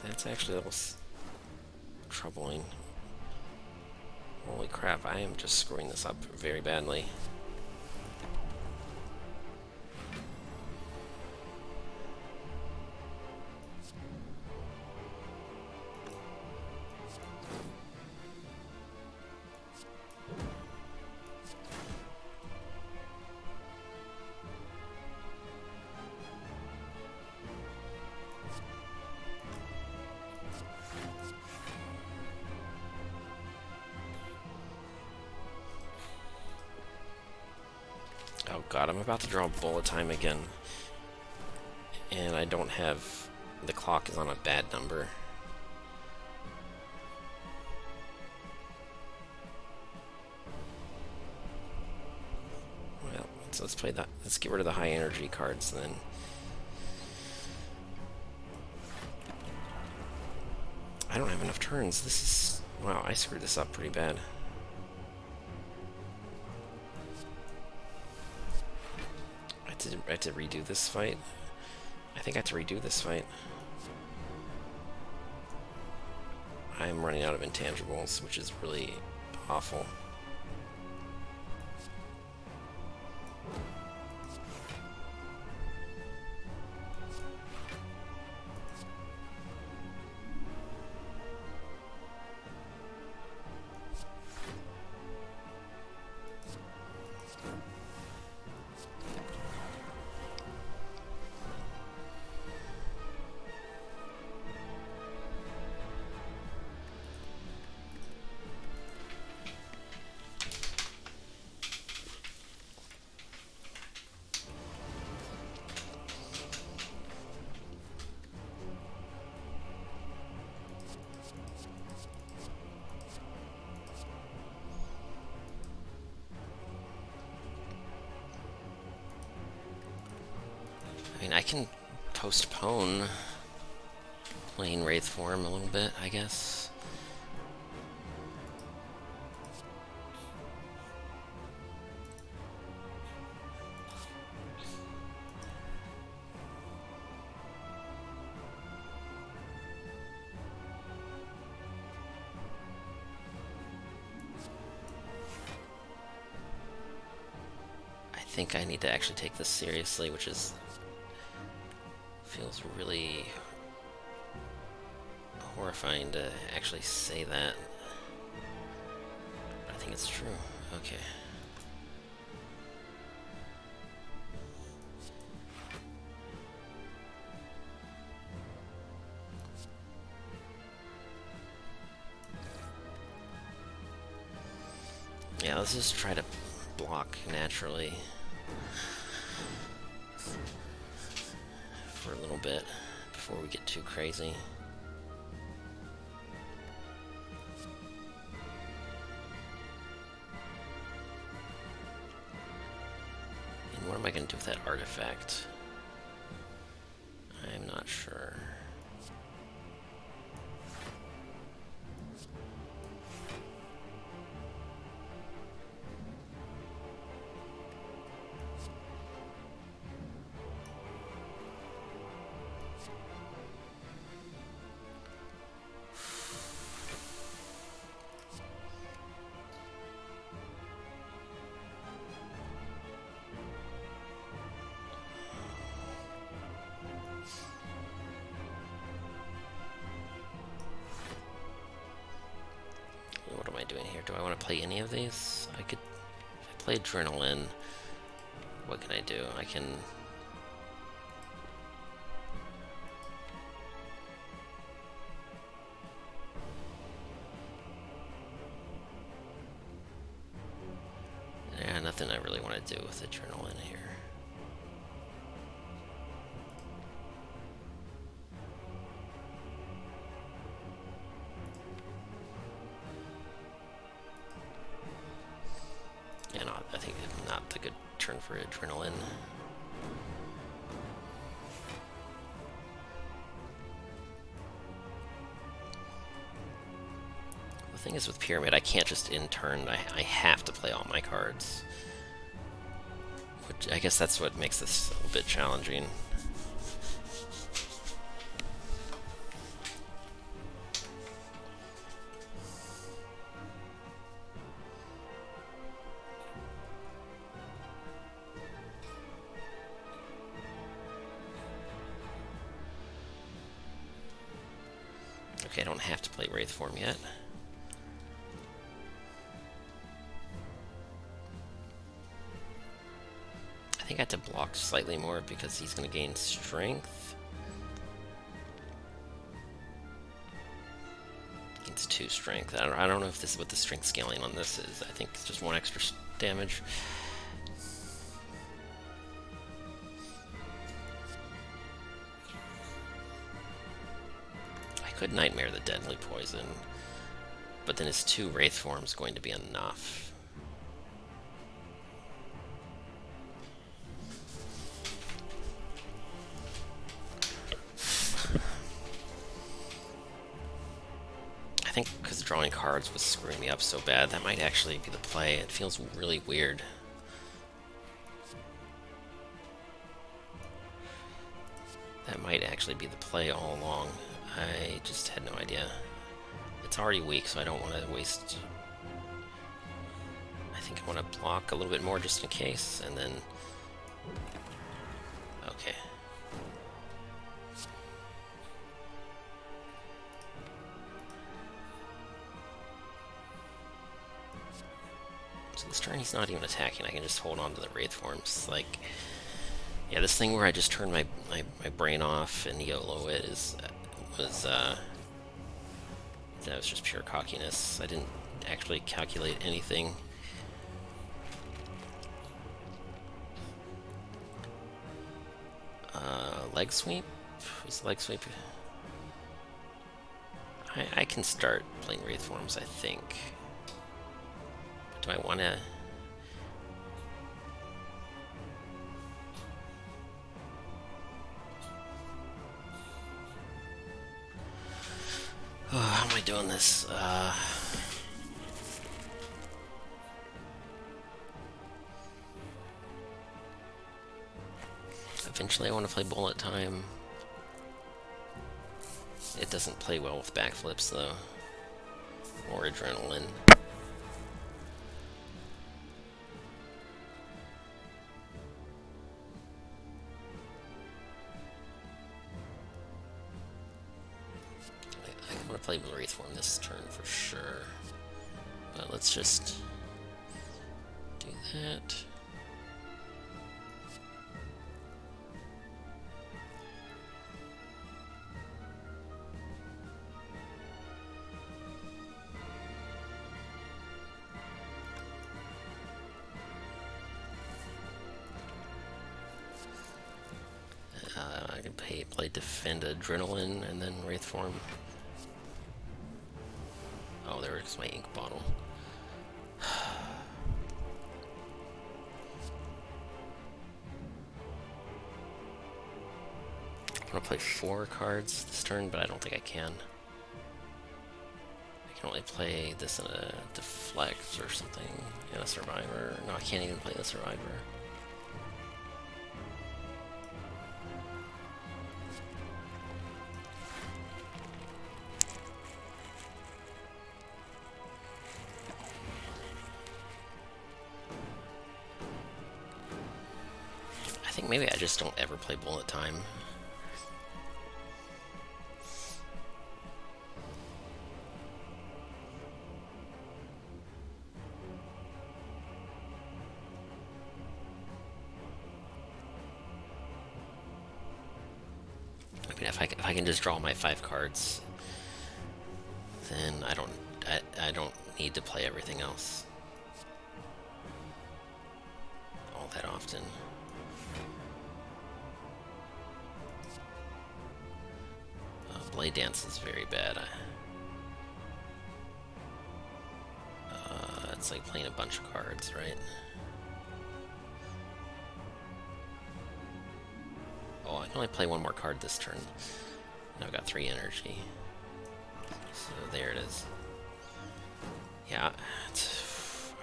That's actually a little troubling. Holy crap, I am just screwing this up very badly. Oh god, I'm about to draw bullet time again. And I don't have... the clock is on a bad number. Well, let's play that. Let's get rid of the high energy cards then. I don't have enough turns. This is... wow, I screwed this up pretty bad. I had to redo this fight. I think I have to redo this fight. I'm running out of intangibles, which is really awful. I mean, I can postpone playing Wraith form a little bit, I guess. I think I need to actually take this seriously, which is... feels really horrifying to actually say that. But I think it's true. Okay. Yeah, let's just try to block naturally for a little bit before we get too crazy. And what am I going to do with that artifact? I'm not sure. What am I doing here? Do I want to play any of these? I could... if I play Adrenaline, what can I do? I can... yeah, nothing I really want to do with Adrenaline here. Yeah, no, I think it's not the good turn for Adrenaline. The thing is with Pyramid, I can't just in turn, I have to play all my cards. Which I guess that's what makes this a little bit challenging. Okay, I don't have to play Wraith form yet. I think I have to block slightly more because he's going to gain strength. Gains 2 strength. I don't know if this is what the strength scaling on this is. I think it's just 1 extra damage. I could Nightmare the Deadly Poison, but then his 2 Wraith forms going to be enough. I think because drawing cards was screwing me up so bad, that might actually be the play. It feels really weird. That might actually be the play all along. I just had no idea. It's already weak, so I don't want to waste... I think I want to block a little bit more just in case, and then... Okay. So this turn he's not even attacking. I can just hold on to the Wraith forms. Like, yeah, this thing where I just turn my brain off and YOLO it that was just pure cockiness. I didn't actually calculate anything. Leg sweep? Is leg sweep? I can start playing Wraith forms, I think. Do I want to... Oh, how am I doing this? Eventually I want to play Bullet Time. It doesn't play well with backflips, though. Or Adrenaline. I want to play Wraith form this turn for sure. But let's just do that. I can play Defend Adrenaline and then Wraith form. Oh, there's my ink bottle. I'm gonna play 4 cards this turn, but I don't think I can. I can only play this in a Deflect or something, and a Survivor. No, I can't even play the Survivor. I think maybe I just don't ever play Bullet Time. I mean, if I can just draw my 5 cards, then I don't need to play everything else all that often. Blade Dance is very bad. It's like playing a bunch of cards, right? Oh, I can only play 1 more card this turn. Now I've got 3 energy. So there it is. Yeah,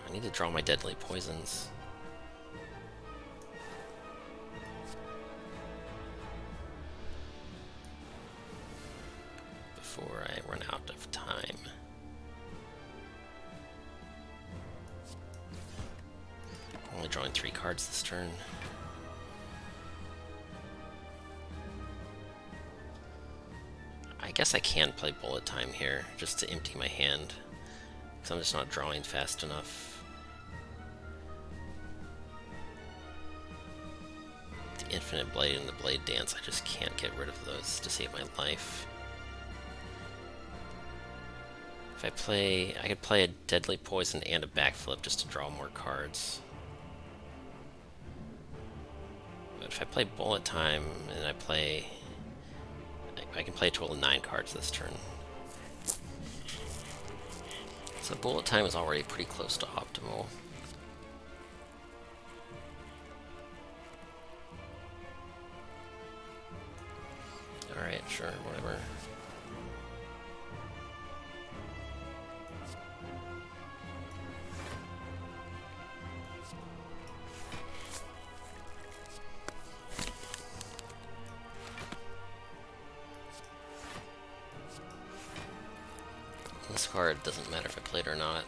I need to draw my deadly poisons. Before I run out of time. I'm only drawing 3 cards this turn. I guess I can play bullet time here just to empty my hand, because I'm just not drawing fast enough. The infinite blade and the blade dance, I just can't get rid of those to save my life. If I play, I could play a deadly poison and a backflip just to draw more cards. But if I play bullet time and I can play a total of 9 cards this turn. So bullet time is already pretty close to optimal. Alright, sure, whatever. This card doesn't matter if I play it or not.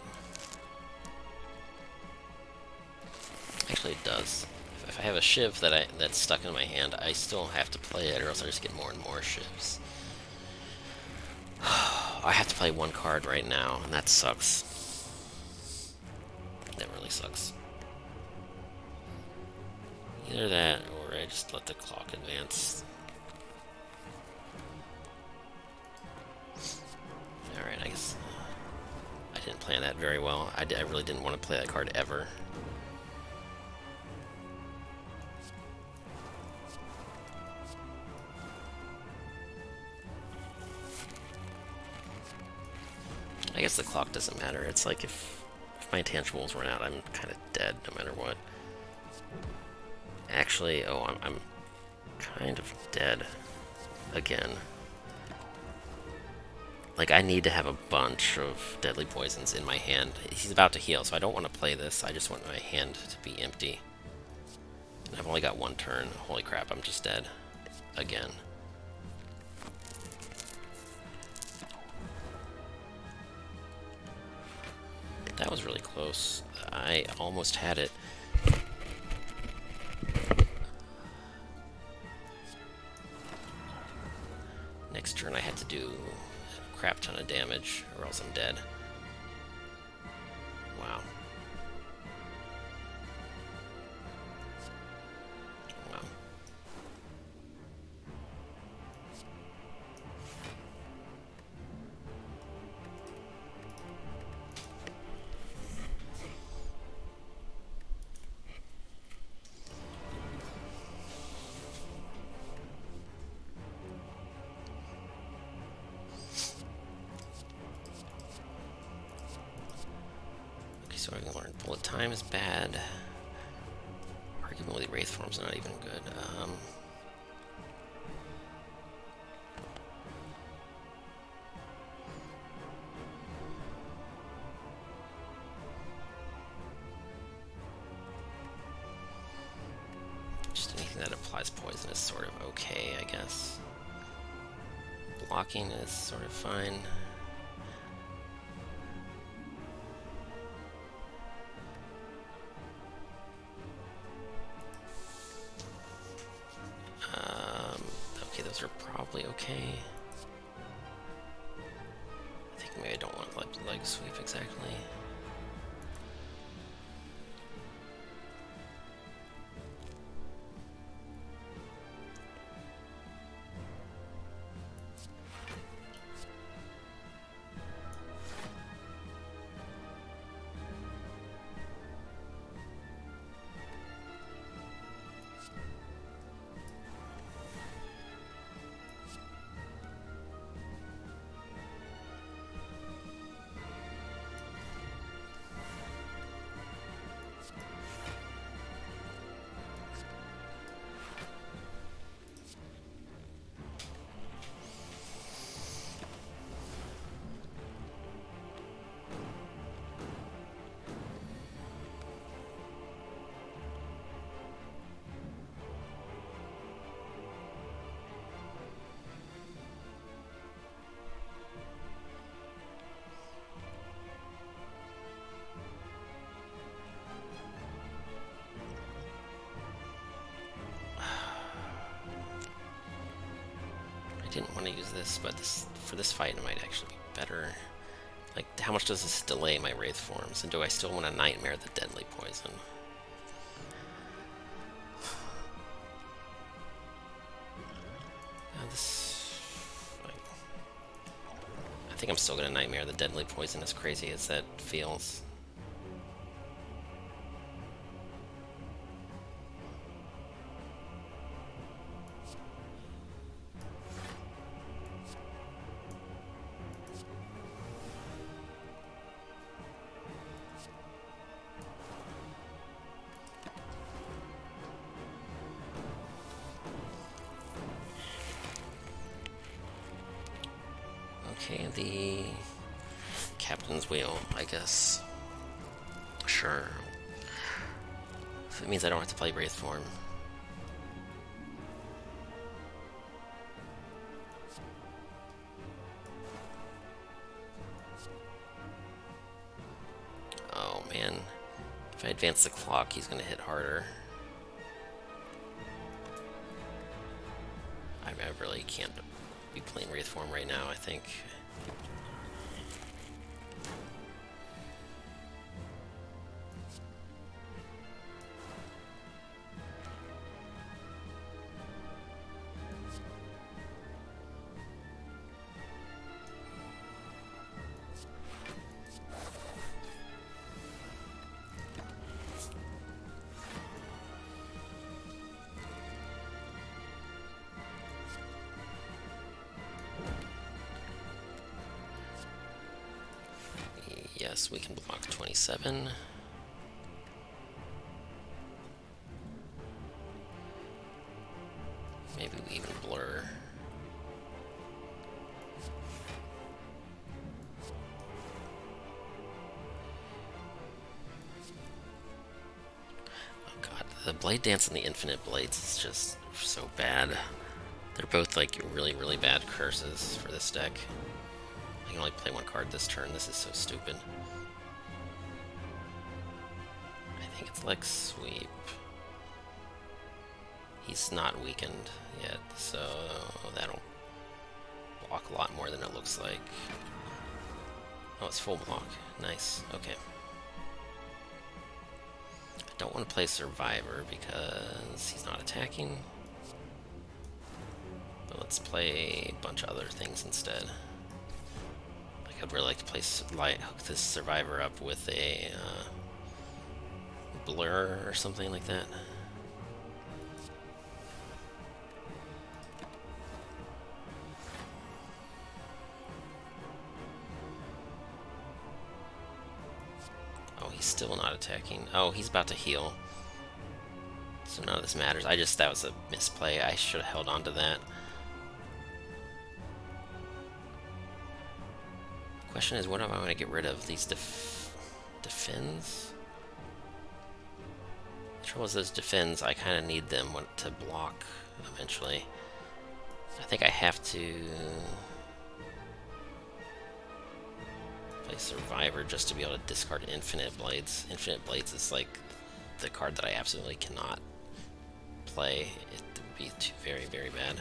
Actually, it does. If I have a shiv that's stuck in my hand, I still have to play it, or else I just get more and more shivs. I have to play 1 card right now, and that sucks. That really sucks. Either that, or I just let the clock advance. Alright, I guess I didn't plan that very well. I really didn't want to play that card ever. I guess the clock doesn't matter. It's like if my intangibles run out, I'm kind of dead no matter what. Actually, oh, I'm kind of dead again. Like, I need to have a bunch of deadly poisons in my hand. He's about to heal, so I don't want to play this. I just want my hand to be empty. And I've only got 1 turn. Holy crap, I'm just dead. Again. That was really close. I almost had it. Next turn I had to do a crap ton of damage, or else I'm dead. Wow. Wow. So I can learn bullet time is bad. Arguably, Wraith form's not even good. Just anything that applies poison is sort of okay, I guess. Blocking is sort of fine. Okay, those are probably okay. I think maybe I don't want leg sweep exactly. didn't want to use this, but for this fight it might actually be better. Like, how much does this delay my Wraith forms? And do I still want to Nightmare the deadly poison? I think I'm still going to Nightmare the deadly poison, as crazy as that feels. Okay, the Captain's Wheel, I guess. Sure. If it means I don't have to play Wraith form. Oh man. If I advance the clock, he's gonna hit harder. I really can't be playing Wraith form right now, I think. Yes, we can block 27. Maybe we even blur. Oh god, the Blade Dance and the Infinite Blades is just so bad. They're both like really, really bad curses for this deck. I can only play one card this turn. This is so stupid. I think it's Lex Sweep. He's not weakened yet, so that'll block a lot more than it looks like. Oh, it's full block. Nice. Okay. I don't want to play Survivor because he's not attacking. But let's play a bunch of other things instead. Like, I'd really like to play hook this Survivor up with a Blur or something like that. Oh, he's still not attacking. Oh, he's about to heal. So none of this matters. That was a misplay. I should have held on to that. Question is, what do I want to get rid of? These defends? The trouble is those defends, I kind of need them to block eventually. I think I have to play Survivor just to be able to discard Infinite Blades. Infinite Blades is like the card that I absolutely cannot play. It would be very, very bad.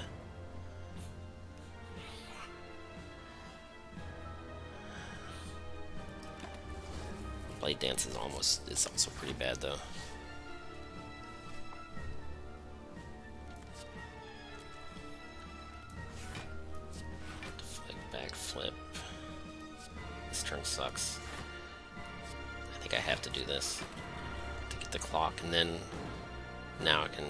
Blade Dance is also pretty bad though. Backflip. This turn sucks. I think I have to do this to get the clock, and then now I can.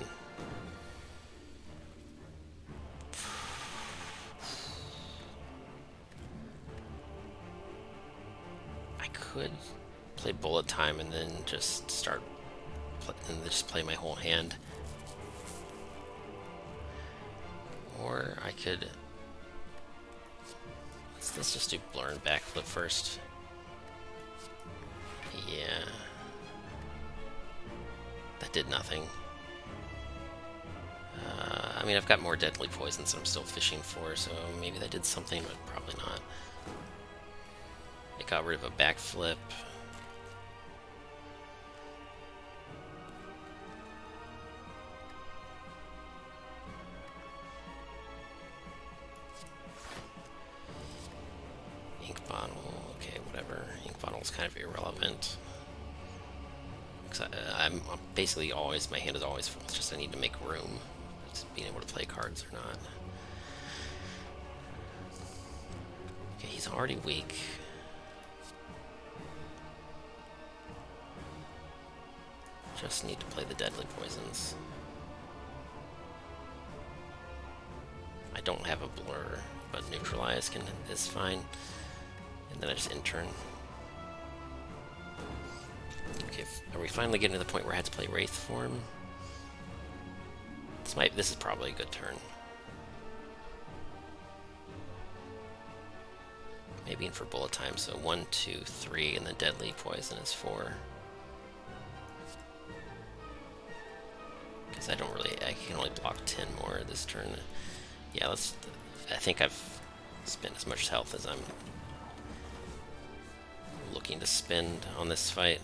I could play Bullet Time and then just just play my whole hand, or I could. Let's just do Blur and Backflip first. Yeah. That did nothing. I mean, I've got more Deadly Poisons that I'm still fishing for, so maybe that did something, but probably not. It got rid of a Backflip. battle's kind of irrelevant. I'm basically always, my hand is always full. It's just I need to make room. Just being able to play cards or not. Okay, he's already weak. Just need to play the deadly poisons. I don't have a blur, but neutralize is fine. And then I just intern. Okay, are we finally getting to the point where I had to play Wraith form? This is probably a good turn. Maybe in for bullet time, so 1, 2, 3, and the deadly poison is 4. Because I can only block 10 more this turn. Yeah, I think I've spent as much health as I'm looking to spend on this fight.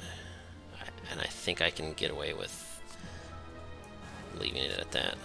And I think I can get away with leaving it at that.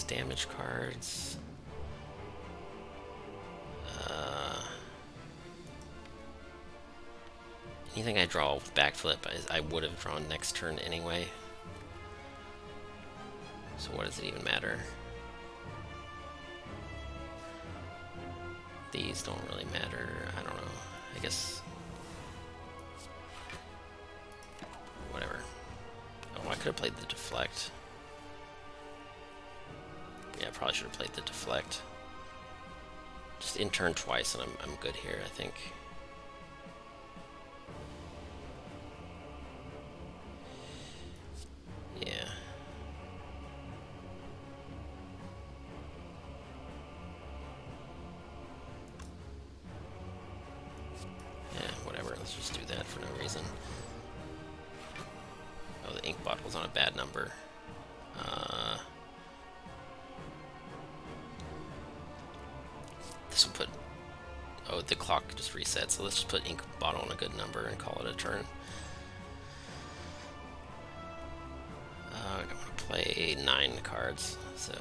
Damage cards. Anything I draw with backflip, I would have drawn next turn anyway. So what does it even matter? These don't really matter. I don't know. I guess. Whatever. Oh, I could have played the deflect. Yeah, I probably should have played the deflect. Just intern twice and I'm good here, I think. Yeah. Yeah, whatever, let's just do that for no reason. Oh, the ink bottle's on a bad number. This will put... Oh, the clock just reset, so let's just put ink bottle on a good number and call it a turn. I want to play 9 cards, so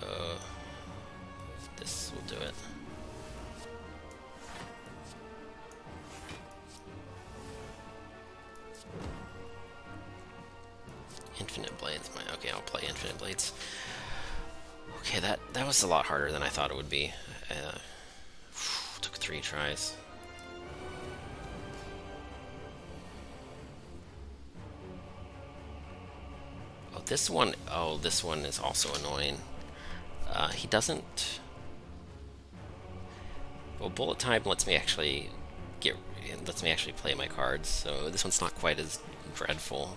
this will do it. Infinite Blades, okay, I'll play Infinite Blades. Okay, that was a lot harder than I thought it would be. Took 3 tries. Oh, this one is also annoying. He doesn't... Well, bullet time lets me actually play my cards, so this one's not quite as dreadful.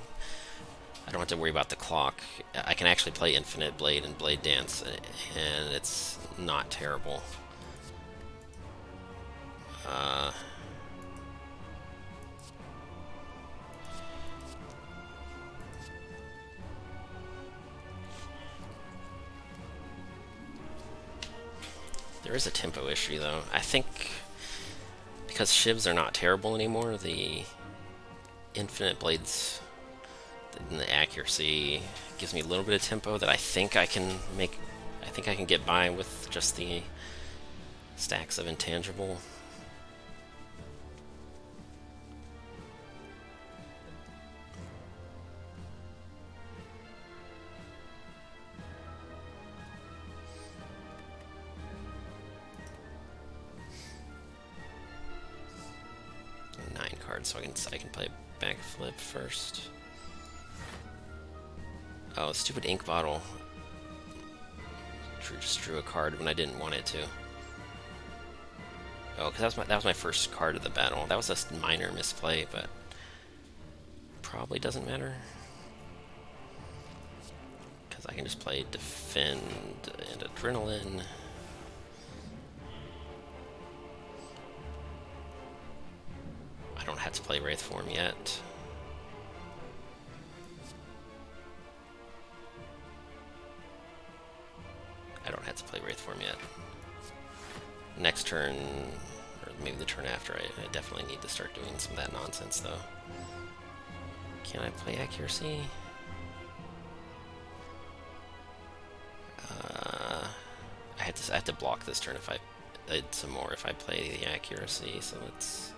I don't have to worry about the clock. I can actually play Infinite Blade and Blade Dance, and it's not terrible. There is a tempo issue, though. I think because shivs are not terrible anymore, the Infinite Blades and the accuracy gives me a little bit of tempo that I think I can make. I think I can get by with just the stacks of intangible. So I can play backflip first. Oh, stupid ink bottle. Just drew a card when I didn't want it to. Oh, because that was my first card of the battle. That was a minor misplay, but probably doesn't matter. Because I can just play defend and adrenaline. play Wraith form yet. I don't have to play Wraith form yet. Next turn, or maybe the turn after, I definitely need to start doing some of that nonsense, though. Can I play accuracy? I have to block this turn if I did some more if I play the accuracy, so let's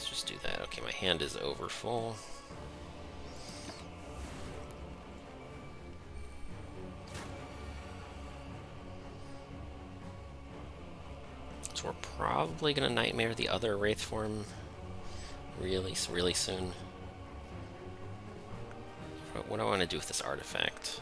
just do that. Okay, my hand is over full. So we're probably gonna nightmare the other Wraith form really soon. What do I want to do with this artifact?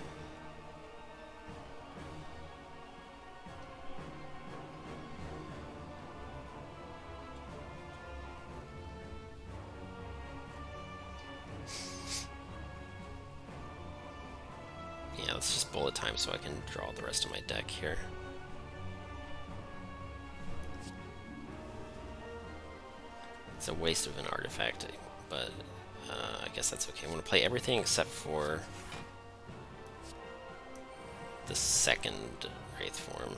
Yeah, let's just bullet time so I can draw the rest of my deck here. It's a waste of an artifact, but I guess that's okay. I want to play everything except for the second Wraith form.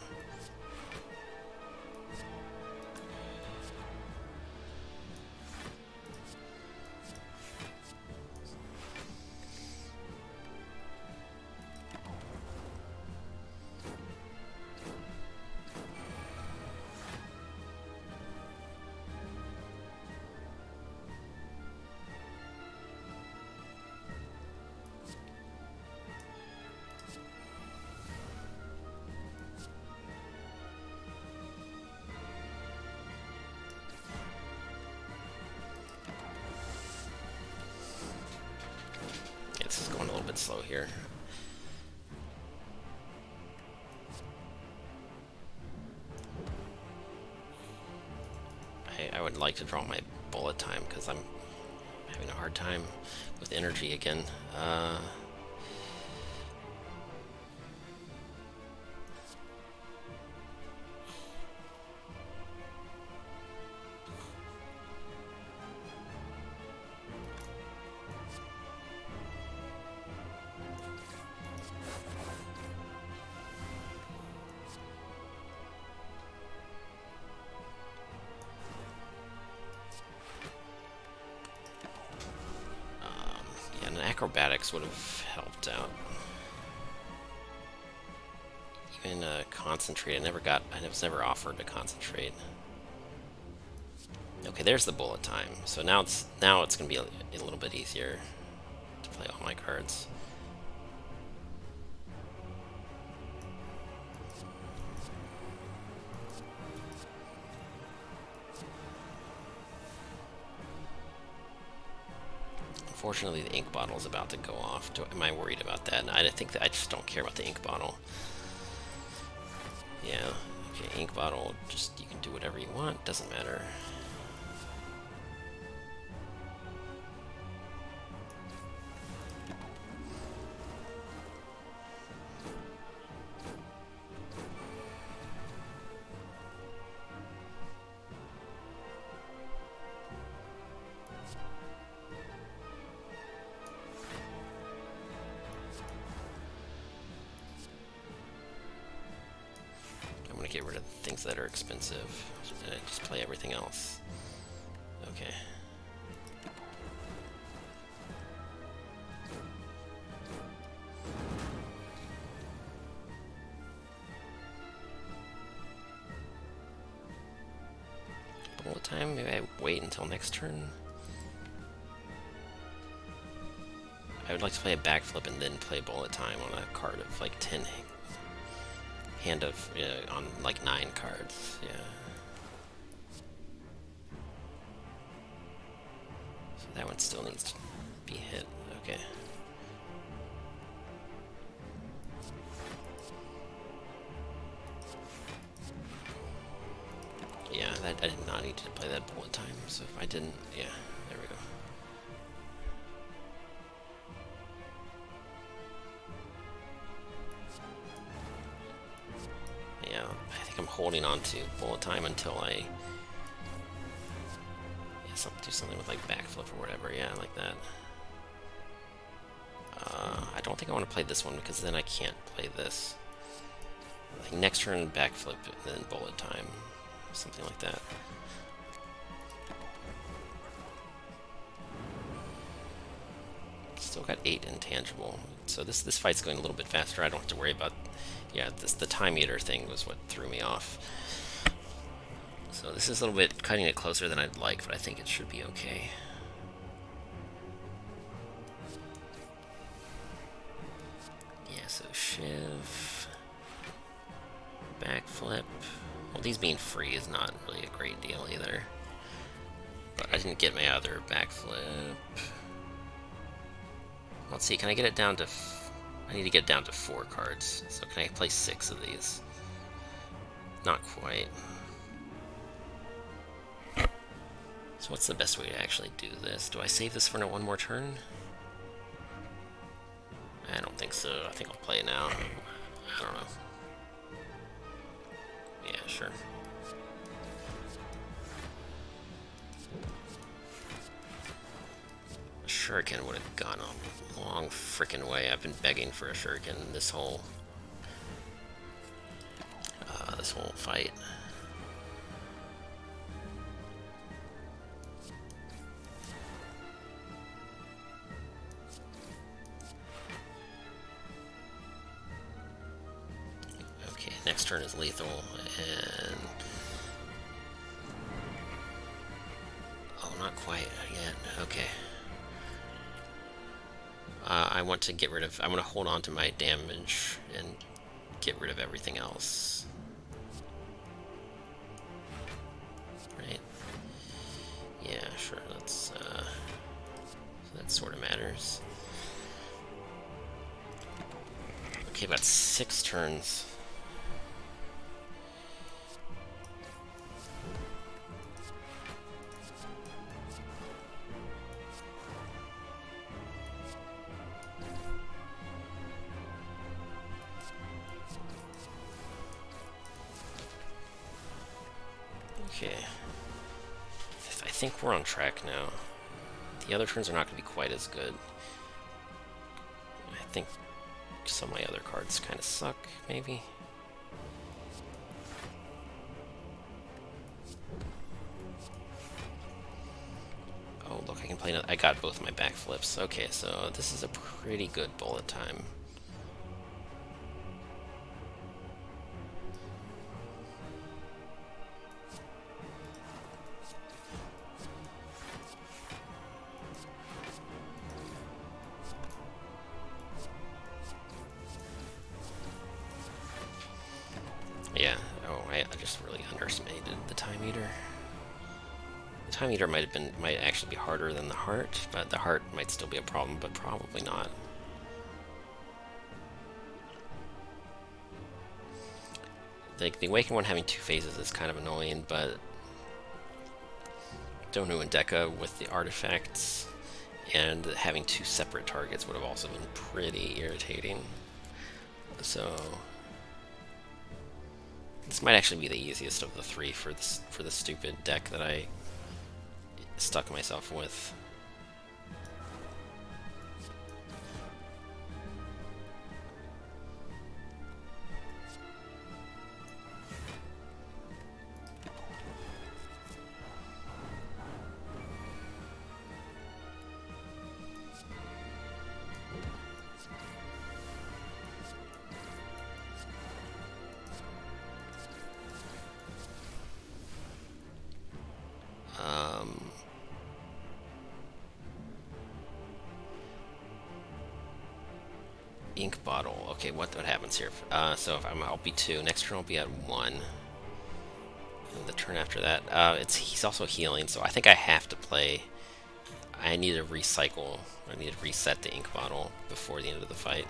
This is going a little bit slow here. I would like to draw my bullet time because I'm having a hard time with energy again. Acrobatics would have helped out. Even concentrate, I was never offered to concentrate. Okay, there's the bullet time. So now it's gonna be a little bit easier to play all my cards. Unfortunately, the ink bottle is about to go off. Am I worried about that? I think that I just don't care about the ink bottle. Yeah, okay, ink bottle, just you can do whatever you want, doesn't matter. Get rid of the things that are expensive and just play everything else. Okay. Bullet time? Maybe I wait until next turn. I would like to play a backflip and then play bullet time on a card of like 10 hand of on like 9 cards. Yeah. So that one still needs to be hit. Okay. Yeah, I did not need to play that bullet time. So if I didn't, yeah, there we go. Yeah, I think think I'm holding on to bullet time until I do something with like backflip or whatever. Yeah, like that. I don't think I want to play this one because then I can't play this. Like next turn backflip and then bullet time, something like that. Still got 8 intangible, so this fight's going a little bit faster. I don't have to worry about, yeah, the time eater thing was what threw me off. So this is a little bit cutting it closer than I'd like, but I think it should be okay. Yeah, so shiv, backflip. Well, these being free is not really a great deal either. But I didn't get my other backflip. Let's see, can I get it down to... I need to get down to 4 cards. So can I play 6 of these? Not quite. So what's the best way to actually do this? Do I save this for one more turn? I don't think so. I think I'll play it now. I don't know. Yeah, sure. A shuriken would have gone a long frickin' way. I've been begging for a shuriken this whole fight. Okay, next turn is lethal, and oh, not quite yet. Okay. I want to get rid of... I want to hold on to my damage and get rid of everything else. Right? Yeah, sure. That sort of matters. Okay, about 6 turns. Okay. I think we're on track now. The other turns are not going to be quite as good. I think some of my other cards kind of suck, maybe. Oh, look, I can play another... I got both my backflips. Okay, so this is a pretty good bullet time. Yeah, oh, I just really underestimated the time eater. The time eater might actually be harder than the heart, but the heart might still be a problem, but probably not. The Awakened one having 2 phases is kind of annoying, but Donu and Deka with the artifacts and having 2 separate targets would have also been pretty irritating. So this might actually be the easiest of the 3 for the stupid deck that I stuck myself with. Ink bottle. Okay, what happens here? So if I'll be 2. Next turn I'll be at 1. And the turn after that, he's also healing, so I think I have to play. I need to recycle. I need to reset the ink bottle before the end of the fight,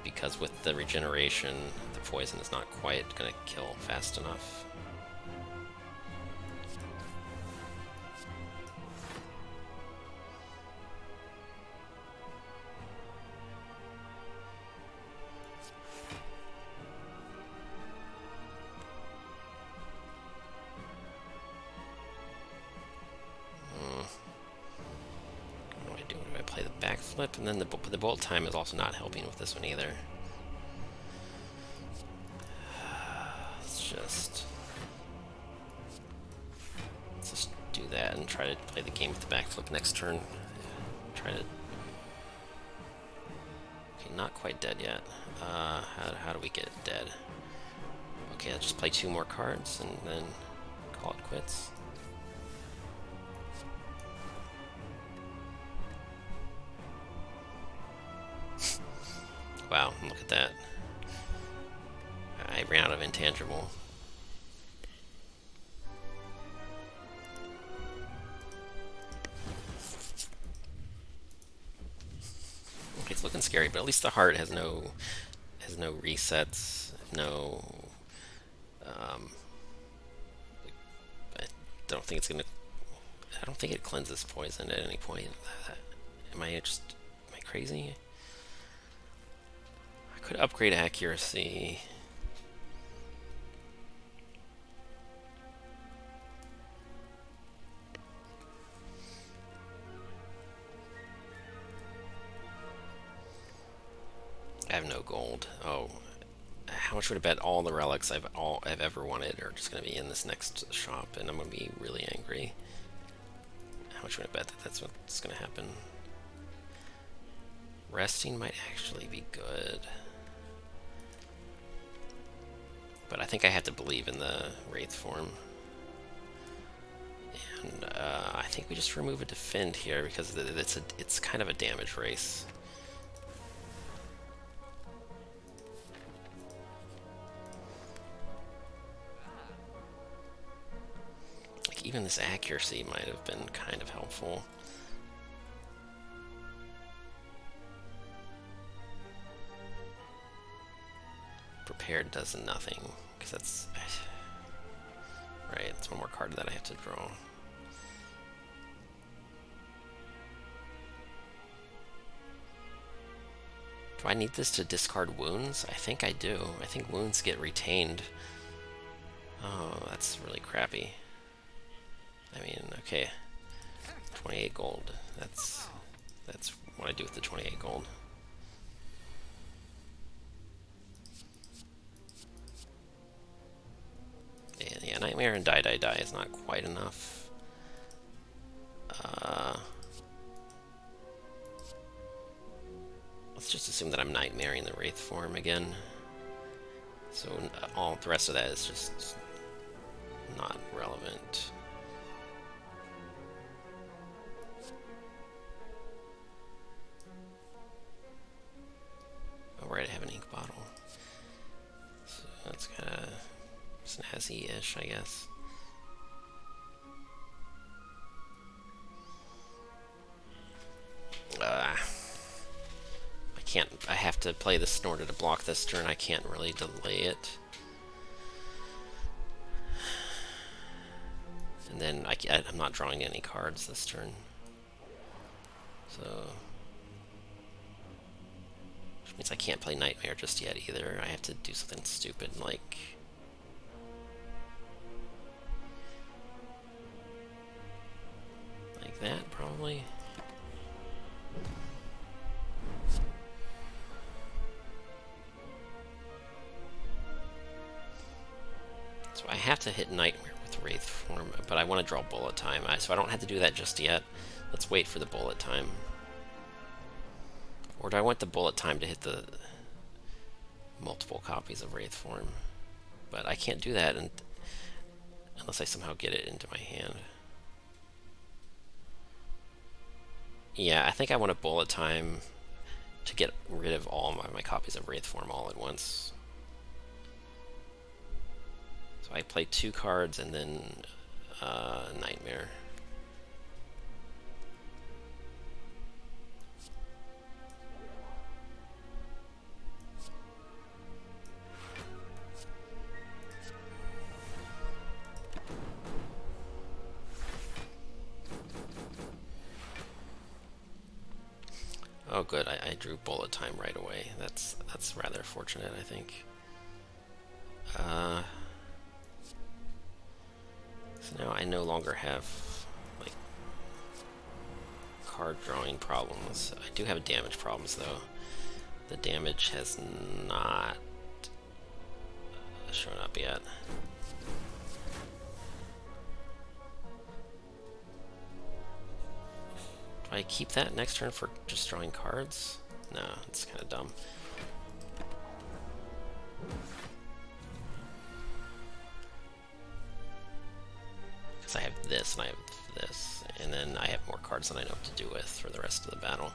because with the regeneration, the poison is not quite gonna kill fast enough. backflip, and then the bullet time is also not helping with this one either. Let's just do that and try to play the game with the backflip next turn. Try to. Okay, not quite dead yet. How do we get it dead? Okay, let's just play 2 more cards and then call it quits. Wow, look at that. I ran out of intangible. Okay, it's looking scary, but at least the heart has no resets, no. I don't think it's gonna. I don't think it cleanses poison at any point. Am I crazy? I could upgrade accuracy. I have no gold. Oh, how much would I bet all the relics I've ever wanted are just going to be in this next shop, and I'm going to be really angry. How much would I bet that that's what's going to happen? Resting might actually be good, but I think I have to believe in the Wraith form. And I think we just remove a defend here because it's kind of a damage race. Even this accuracy might have been kind of helpful. Prepared does nothing, because that's... Right, it's one more card that I have to draw. Do I need this to discard wounds? I think I do. I think wounds get retained. Oh, that's really crappy. I mean, okay, 28 gold. That's what I do with the 28 gold. And yeah, Nightmare and Die is not quite enough. Let's just assume that I'm Nightmaring the Wraith form again. So all the rest of that is just not relevant. Oh, right, I have an ink bottle. So that's kind of snazzy-ish, I guess. I have to play this in order to block this turn. I can't really delay it. And then I'm not drawing any cards this turn. So... which means I can't play Nightmare just yet either. I have to do something stupid like... like that, probably. So I have to hit Nightmare with Wraith form, but I want to draw bullet time, so I don't have to do that just yet. Let's wait for the bullet time. Or do I want the bullet time to hit the multiple copies of Wraith form? But I can't do that unless I somehow get it into my hand. Yeah, I think I want a bullet time to get rid of all my copies of Wraith form all at once. So I play 2 cards and then Nightmare. Oh good, I drew bullet time right away. That's rather fortunate, I think. So now I no longer have like card drawing problems. I do have damage problems though. The damage has not shown up yet. Do I keep that next turn for just drawing cards? No, it's kind of dumb. Because I have this and I have this, and then I have more cards than I know what to do with for the rest of the battle.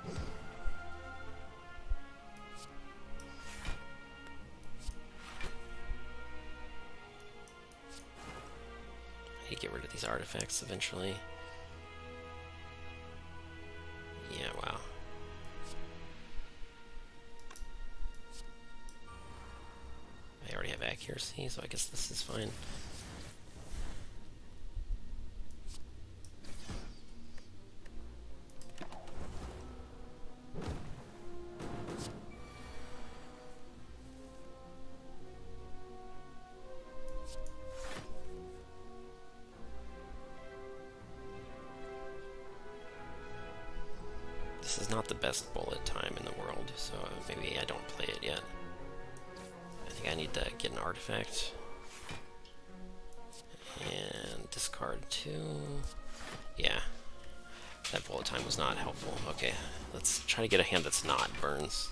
I need to get rid of these artifacts eventually. Yeah, wow. I already have accuracy, so I guess this is fine. This is not the best bullet time in the world, so maybe I don't play it yet. I think I need to get an artifact. And discard 2. Yeah. That bullet time was not helpful. Okay, let's try to get a hand that's not burns.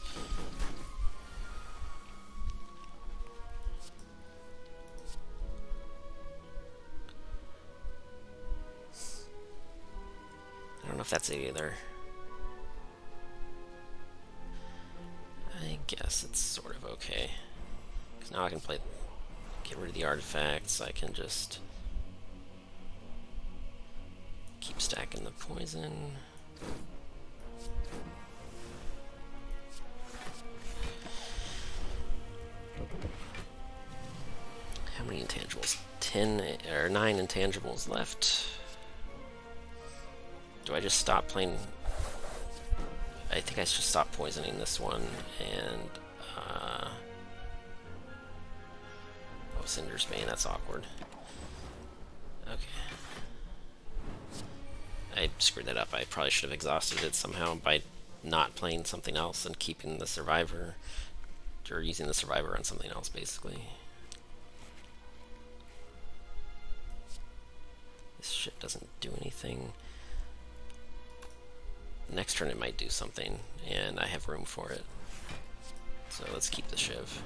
I don't know if that's it either. I guess it's sort of okay. Because now I can play, get rid of the artifacts, I can just keep stacking the poison. How many intangibles? 10 or 9 intangibles left. Do I just stop playing? I think I should stop poisoning this one, and oh, Cinder's Bane, that's awkward. Okay. I screwed that up. I probably should have exhausted it somehow by not playing something else and keeping the survivor, or using the survivor on something else, basically. This shit doesn't do anything. Next turn it might do something, and I have room for it. So let's keep the Shiv.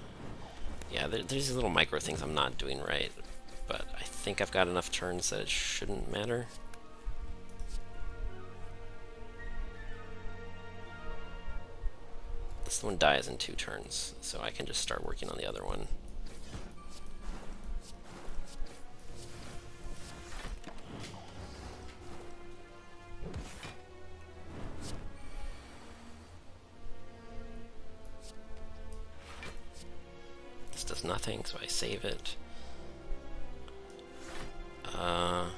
Yeah, there's these little micro things I'm not doing right, but I think I've got enough turns that it shouldn't matter. This one dies in 2 turns, so I can just start working on the other one. Does nothing, so I save it. What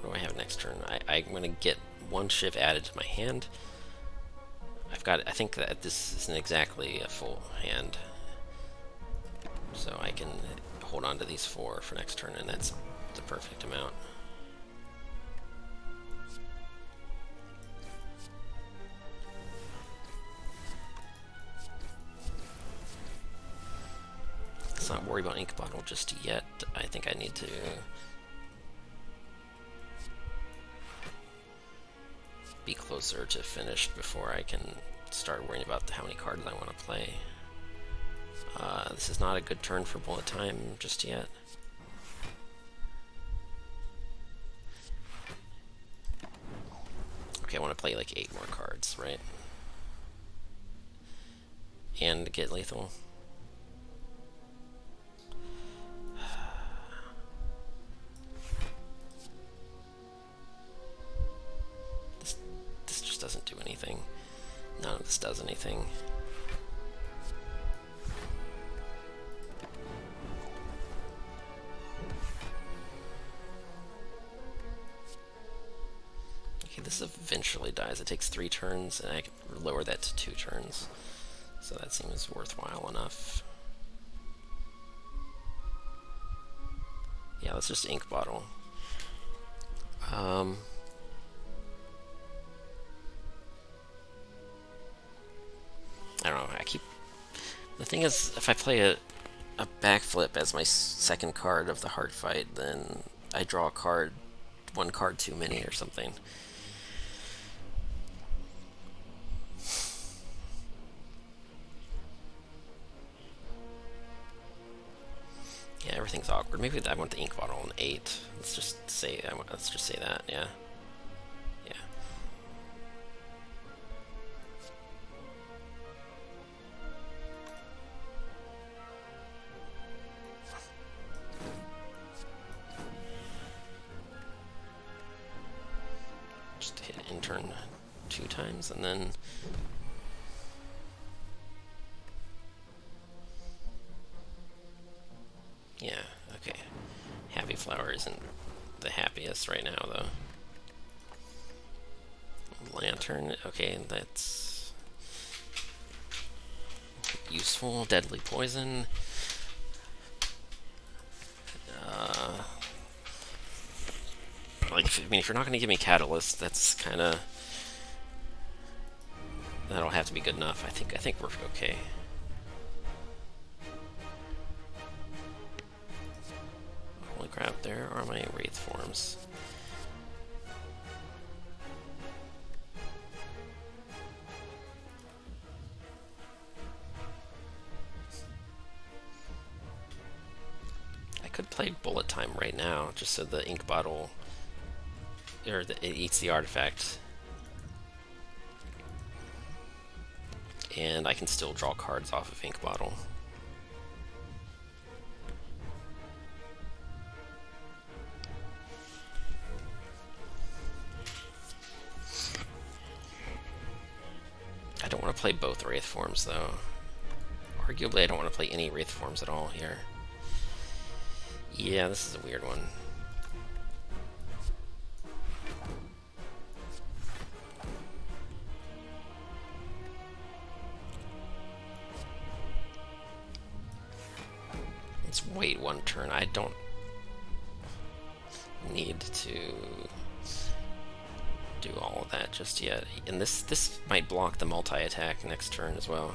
do I have next turn? I'm going to get 1 Shiv added to my hand. I've got, I think that this isn't exactly a full hand, so I can hold on to these 4 for next turn, and that's the perfect amount. Let's not worry about ink bottle just yet. I think I need to be closer to finished before I can start worrying about how many cards I want to play. This is not a good turn for bullet time just yet. Okay, I want to play like 8 more cards, right? And get lethal. This just doesn't do anything. None of this does anything. Okay, this eventually dies. It takes 3 turns, and I can lower that to 2 turns. So that seems worthwhile enough. Yeah, let's just ink bottle. I keep... The thing is, if I play a backflip as my second card of the hard fight, then I draw a card, one card too many or something. Yeah, everything's awkward. Maybe I want the ink bottle on 8. Let's just say that. Yeah. Yeah. Just hit intern 2 times and then. Yeah, okay. Happy Flower isn't the happiest right now, though. Lantern, okay, that's useful. Deadly Poison. Like, if you're not going to give me Catalyst, that's kind of... That'll have to be good enough. I think we're okay. Holy crap, there are my Wraith forms. I could play Bullet Time right now, just so the ink bottle, or it eats the artifact. And I can still draw cards off of ink bottle. I don't want to play both Wraith forms, though. Arguably, I don't want to play any Wraith forms at all here. Yeah, this is a weird one. Let's wait 1 turn. I don't need to do all of that just yet. And this might block the multi-attack next turn as well.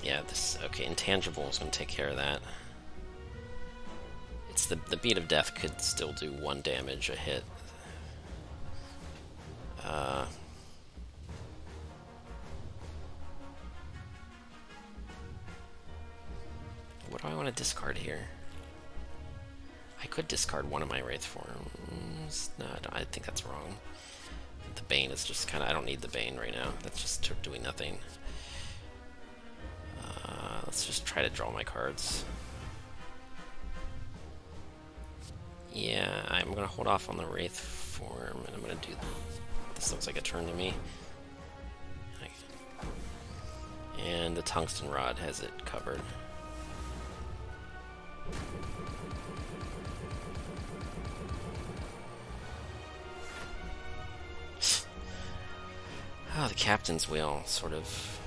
Yeah, okay, Intangible is going to take care of that. It's the Beat of Death could still do 1 damage a hit. What do I want to discard here? I could discard one of my Wraith forms. No, I think that's wrong. The Bane is just kind of... I don't need the Bane right now. That's just doing nothing. Let's just try to draw my cards. Yeah, I'm going to hold off on the Wraith form, and I'm going to do... This looks like a turn to me. And the Tungsten Rod has it covered. Oh, the Captain's Wheel, sort of...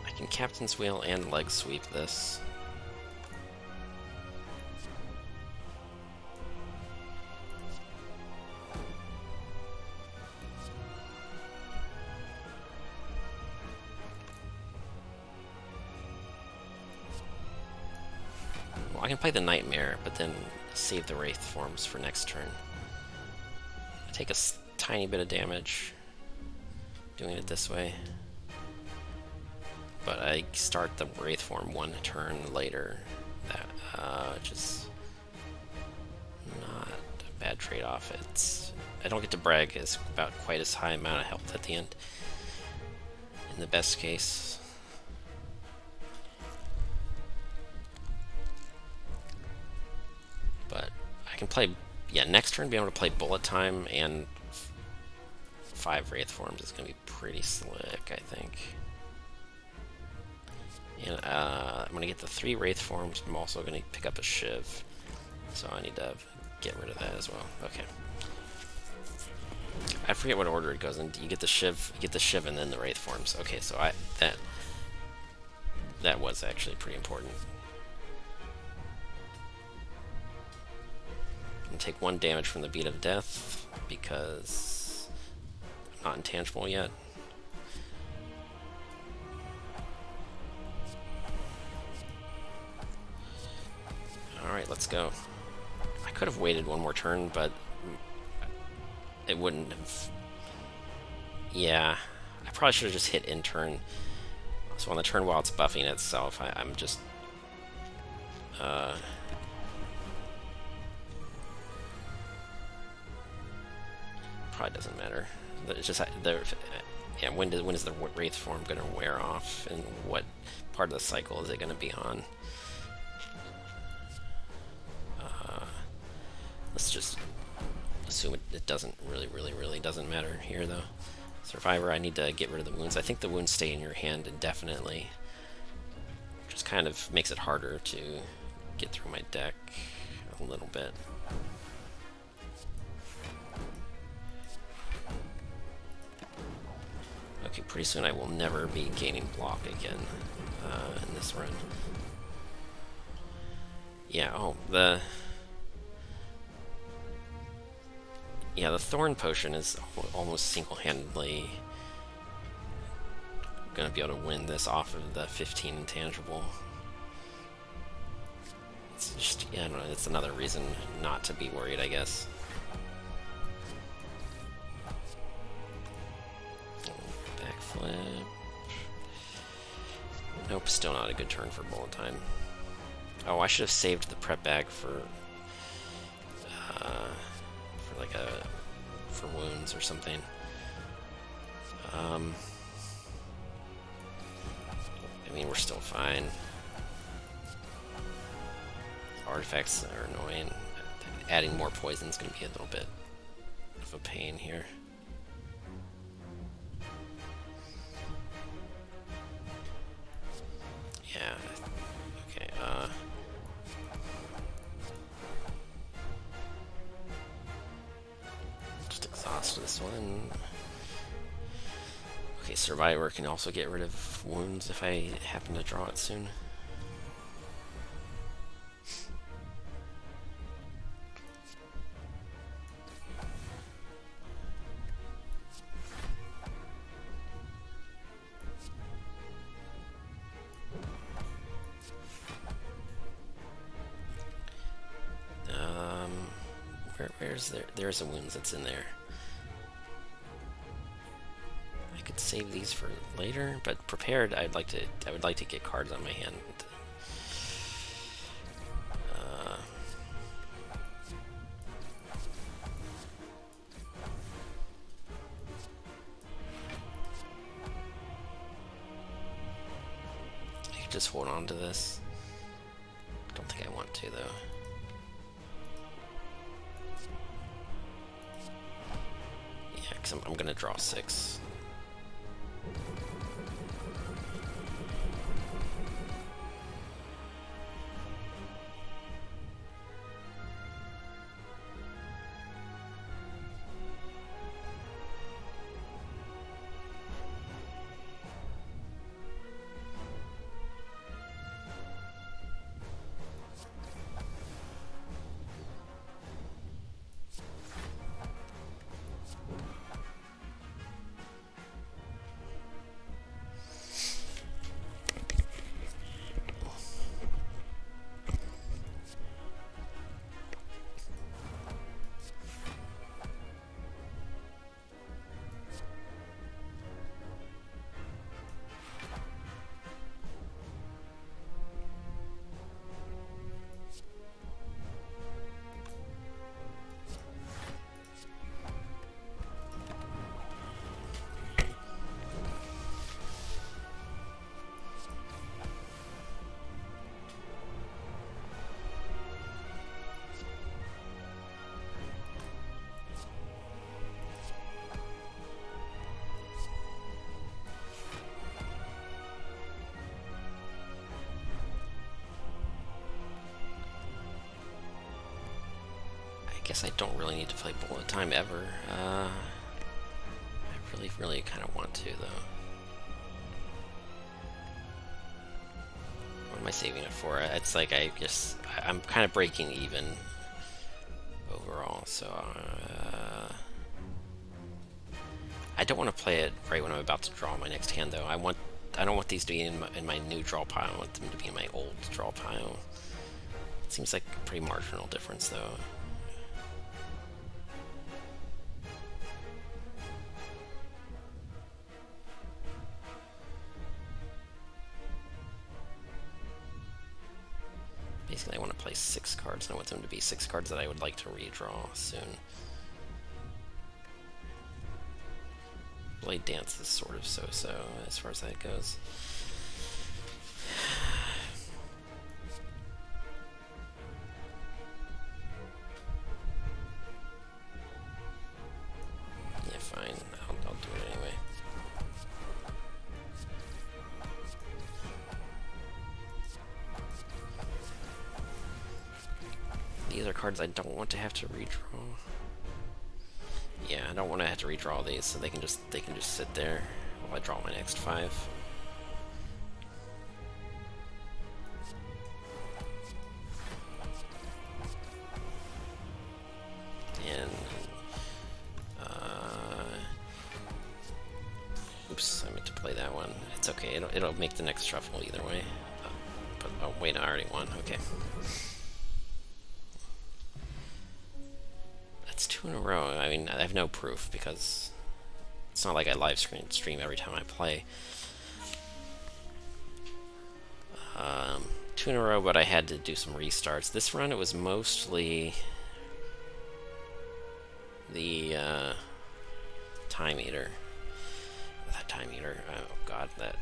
I can Captain's Wheel and leg sweep this. Well, I can play the Nightmare, but then save the Wraith forms for next turn. I take a tiny bit of damage doing it this way, but I start the Wraith form 1 turn later, which is not a bad trade-off. I don't get to brag as about quite as high amount of health at the end in the best case. But I can play, yeah, next turn be able to play Bullet Time and 5 Wraith forms is going to be pretty slick, I think. And I'm going to get the 3 Wraith forms, but I'm also going to pick up a Shiv. So I need to get rid of that as well. Okay. I forget what order it goes in. You get the Shiv, and then the Wraith forms. Okay, so that was actually pretty important. And take 1 damage from the Beat of Death because I'm not intangible yet. Alright, let's go. I could have waited 1 more turn, but it wouldn't have... Yeah, I probably should have just hit in turn. So on the turn while it's buffing itself, I'm just... probably doesn't matter. It's just yeah. When is the Wraith form going to wear off, and what part of the cycle is it going to be on? Let's just assume it doesn't really doesn't matter here, though. Survivor, I need to get rid of the wounds. I think the wounds stay in your hand indefinitely, which kind of makes it harder to get through my deck a little bit. Okay, pretty soon I will never be gaining block again in this run. Yeah, oh, the Thorn Potion is almost single-handedly gonna be able to win this off of the 15 intangible. It's just, yeah, I don't know, it's another reason not to be worried, I guess. Backflip. Nope, still not a good turn for bullet time. Oh, I should have saved the prep bag for wounds or something. I mean, we're still fine. Artifacts are annoying. Adding more poison is going to be a little bit of a pain here. Yeah. Okay, just exhaust this one. Okay, Survivor can also get rid of wounds if I happen to draw it soon. There's a wounds that's in there. I could save these for later, but prepared, I would like to get cards on my hand. I could just hold on to this. Don't think I want to, though. I'm gonna draw 6. I guess I don't really need to play bullet time ever. I really kind of want to, though. What am I saving it for? It's like I'm kind of breaking even. Oh, overall. So I don't want to play it right when I'm about to draw my next hand, though. I don't want these to be in my new draw pile. I want them to be in my old draw pile. It seems like a pretty marginal difference, though. Basically, I want to play 6 cards, and I want them to be 6 cards that I would like to redraw soon. Blade Dance is sort of so-so as far as that goes. Yeah, fine. I'll do it anyway. These are cards I don't want to have to redraw. Yeah, I don't want to have to redraw these, so they can just sit there while I draw my next 5. And oops, I meant to play that one. It's okay. It'll make the next shuffle either way. But oh wait, I already won. Okay. That's 2 in a row. I mean, I have no proof because it's not like I live stream every time I play. 2 in a row, but I had to do some restarts. This run, it was mostly the time eater. That time eater. Oh god, that.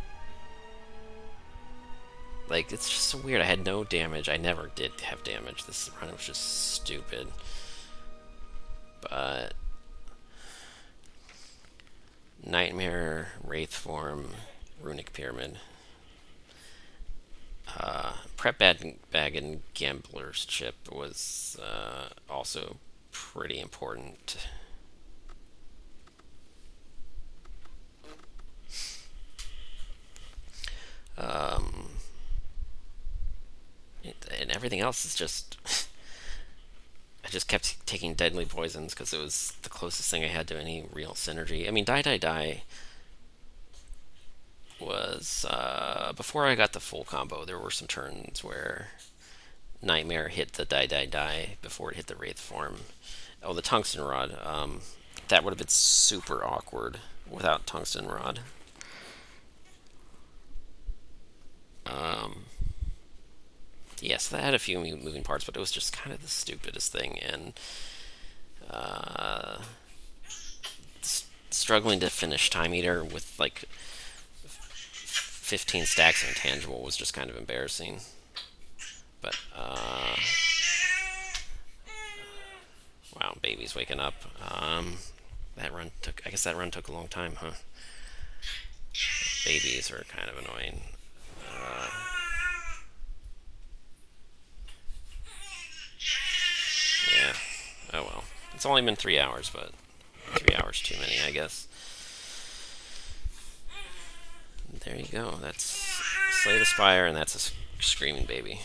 Like, it's just so weird. I had no damage. I never did have damage. This run was just stupid. But Nightmare, Wraith Form, Runic Pyramid. Prep Bag and Gambler's Chip was also pretty important. And everything else is just... I just kept taking deadly poisons because it was the closest thing I had to any real synergy. I mean, Die was... before I got the full combo, there were some turns where Nightmare hit the Die before it hit the Wraith form. Oh, the Tungsten Rod. That would have been super awkward without Tungsten Rod. Yes, that had a few moving parts, but it was just kind of the stupidest thing, and struggling to finish Time Eater with like 15 stacks of intangible was just kind of embarrassing. But wow, baby's waking up. That run took. I guess that run took a long time, huh? Babies are kind of annoying. Yeah. Oh well. It's only been 3 hours, but 3 hours too many, I guess. There you go. That's Slay the Spire, and that's a screaming baby.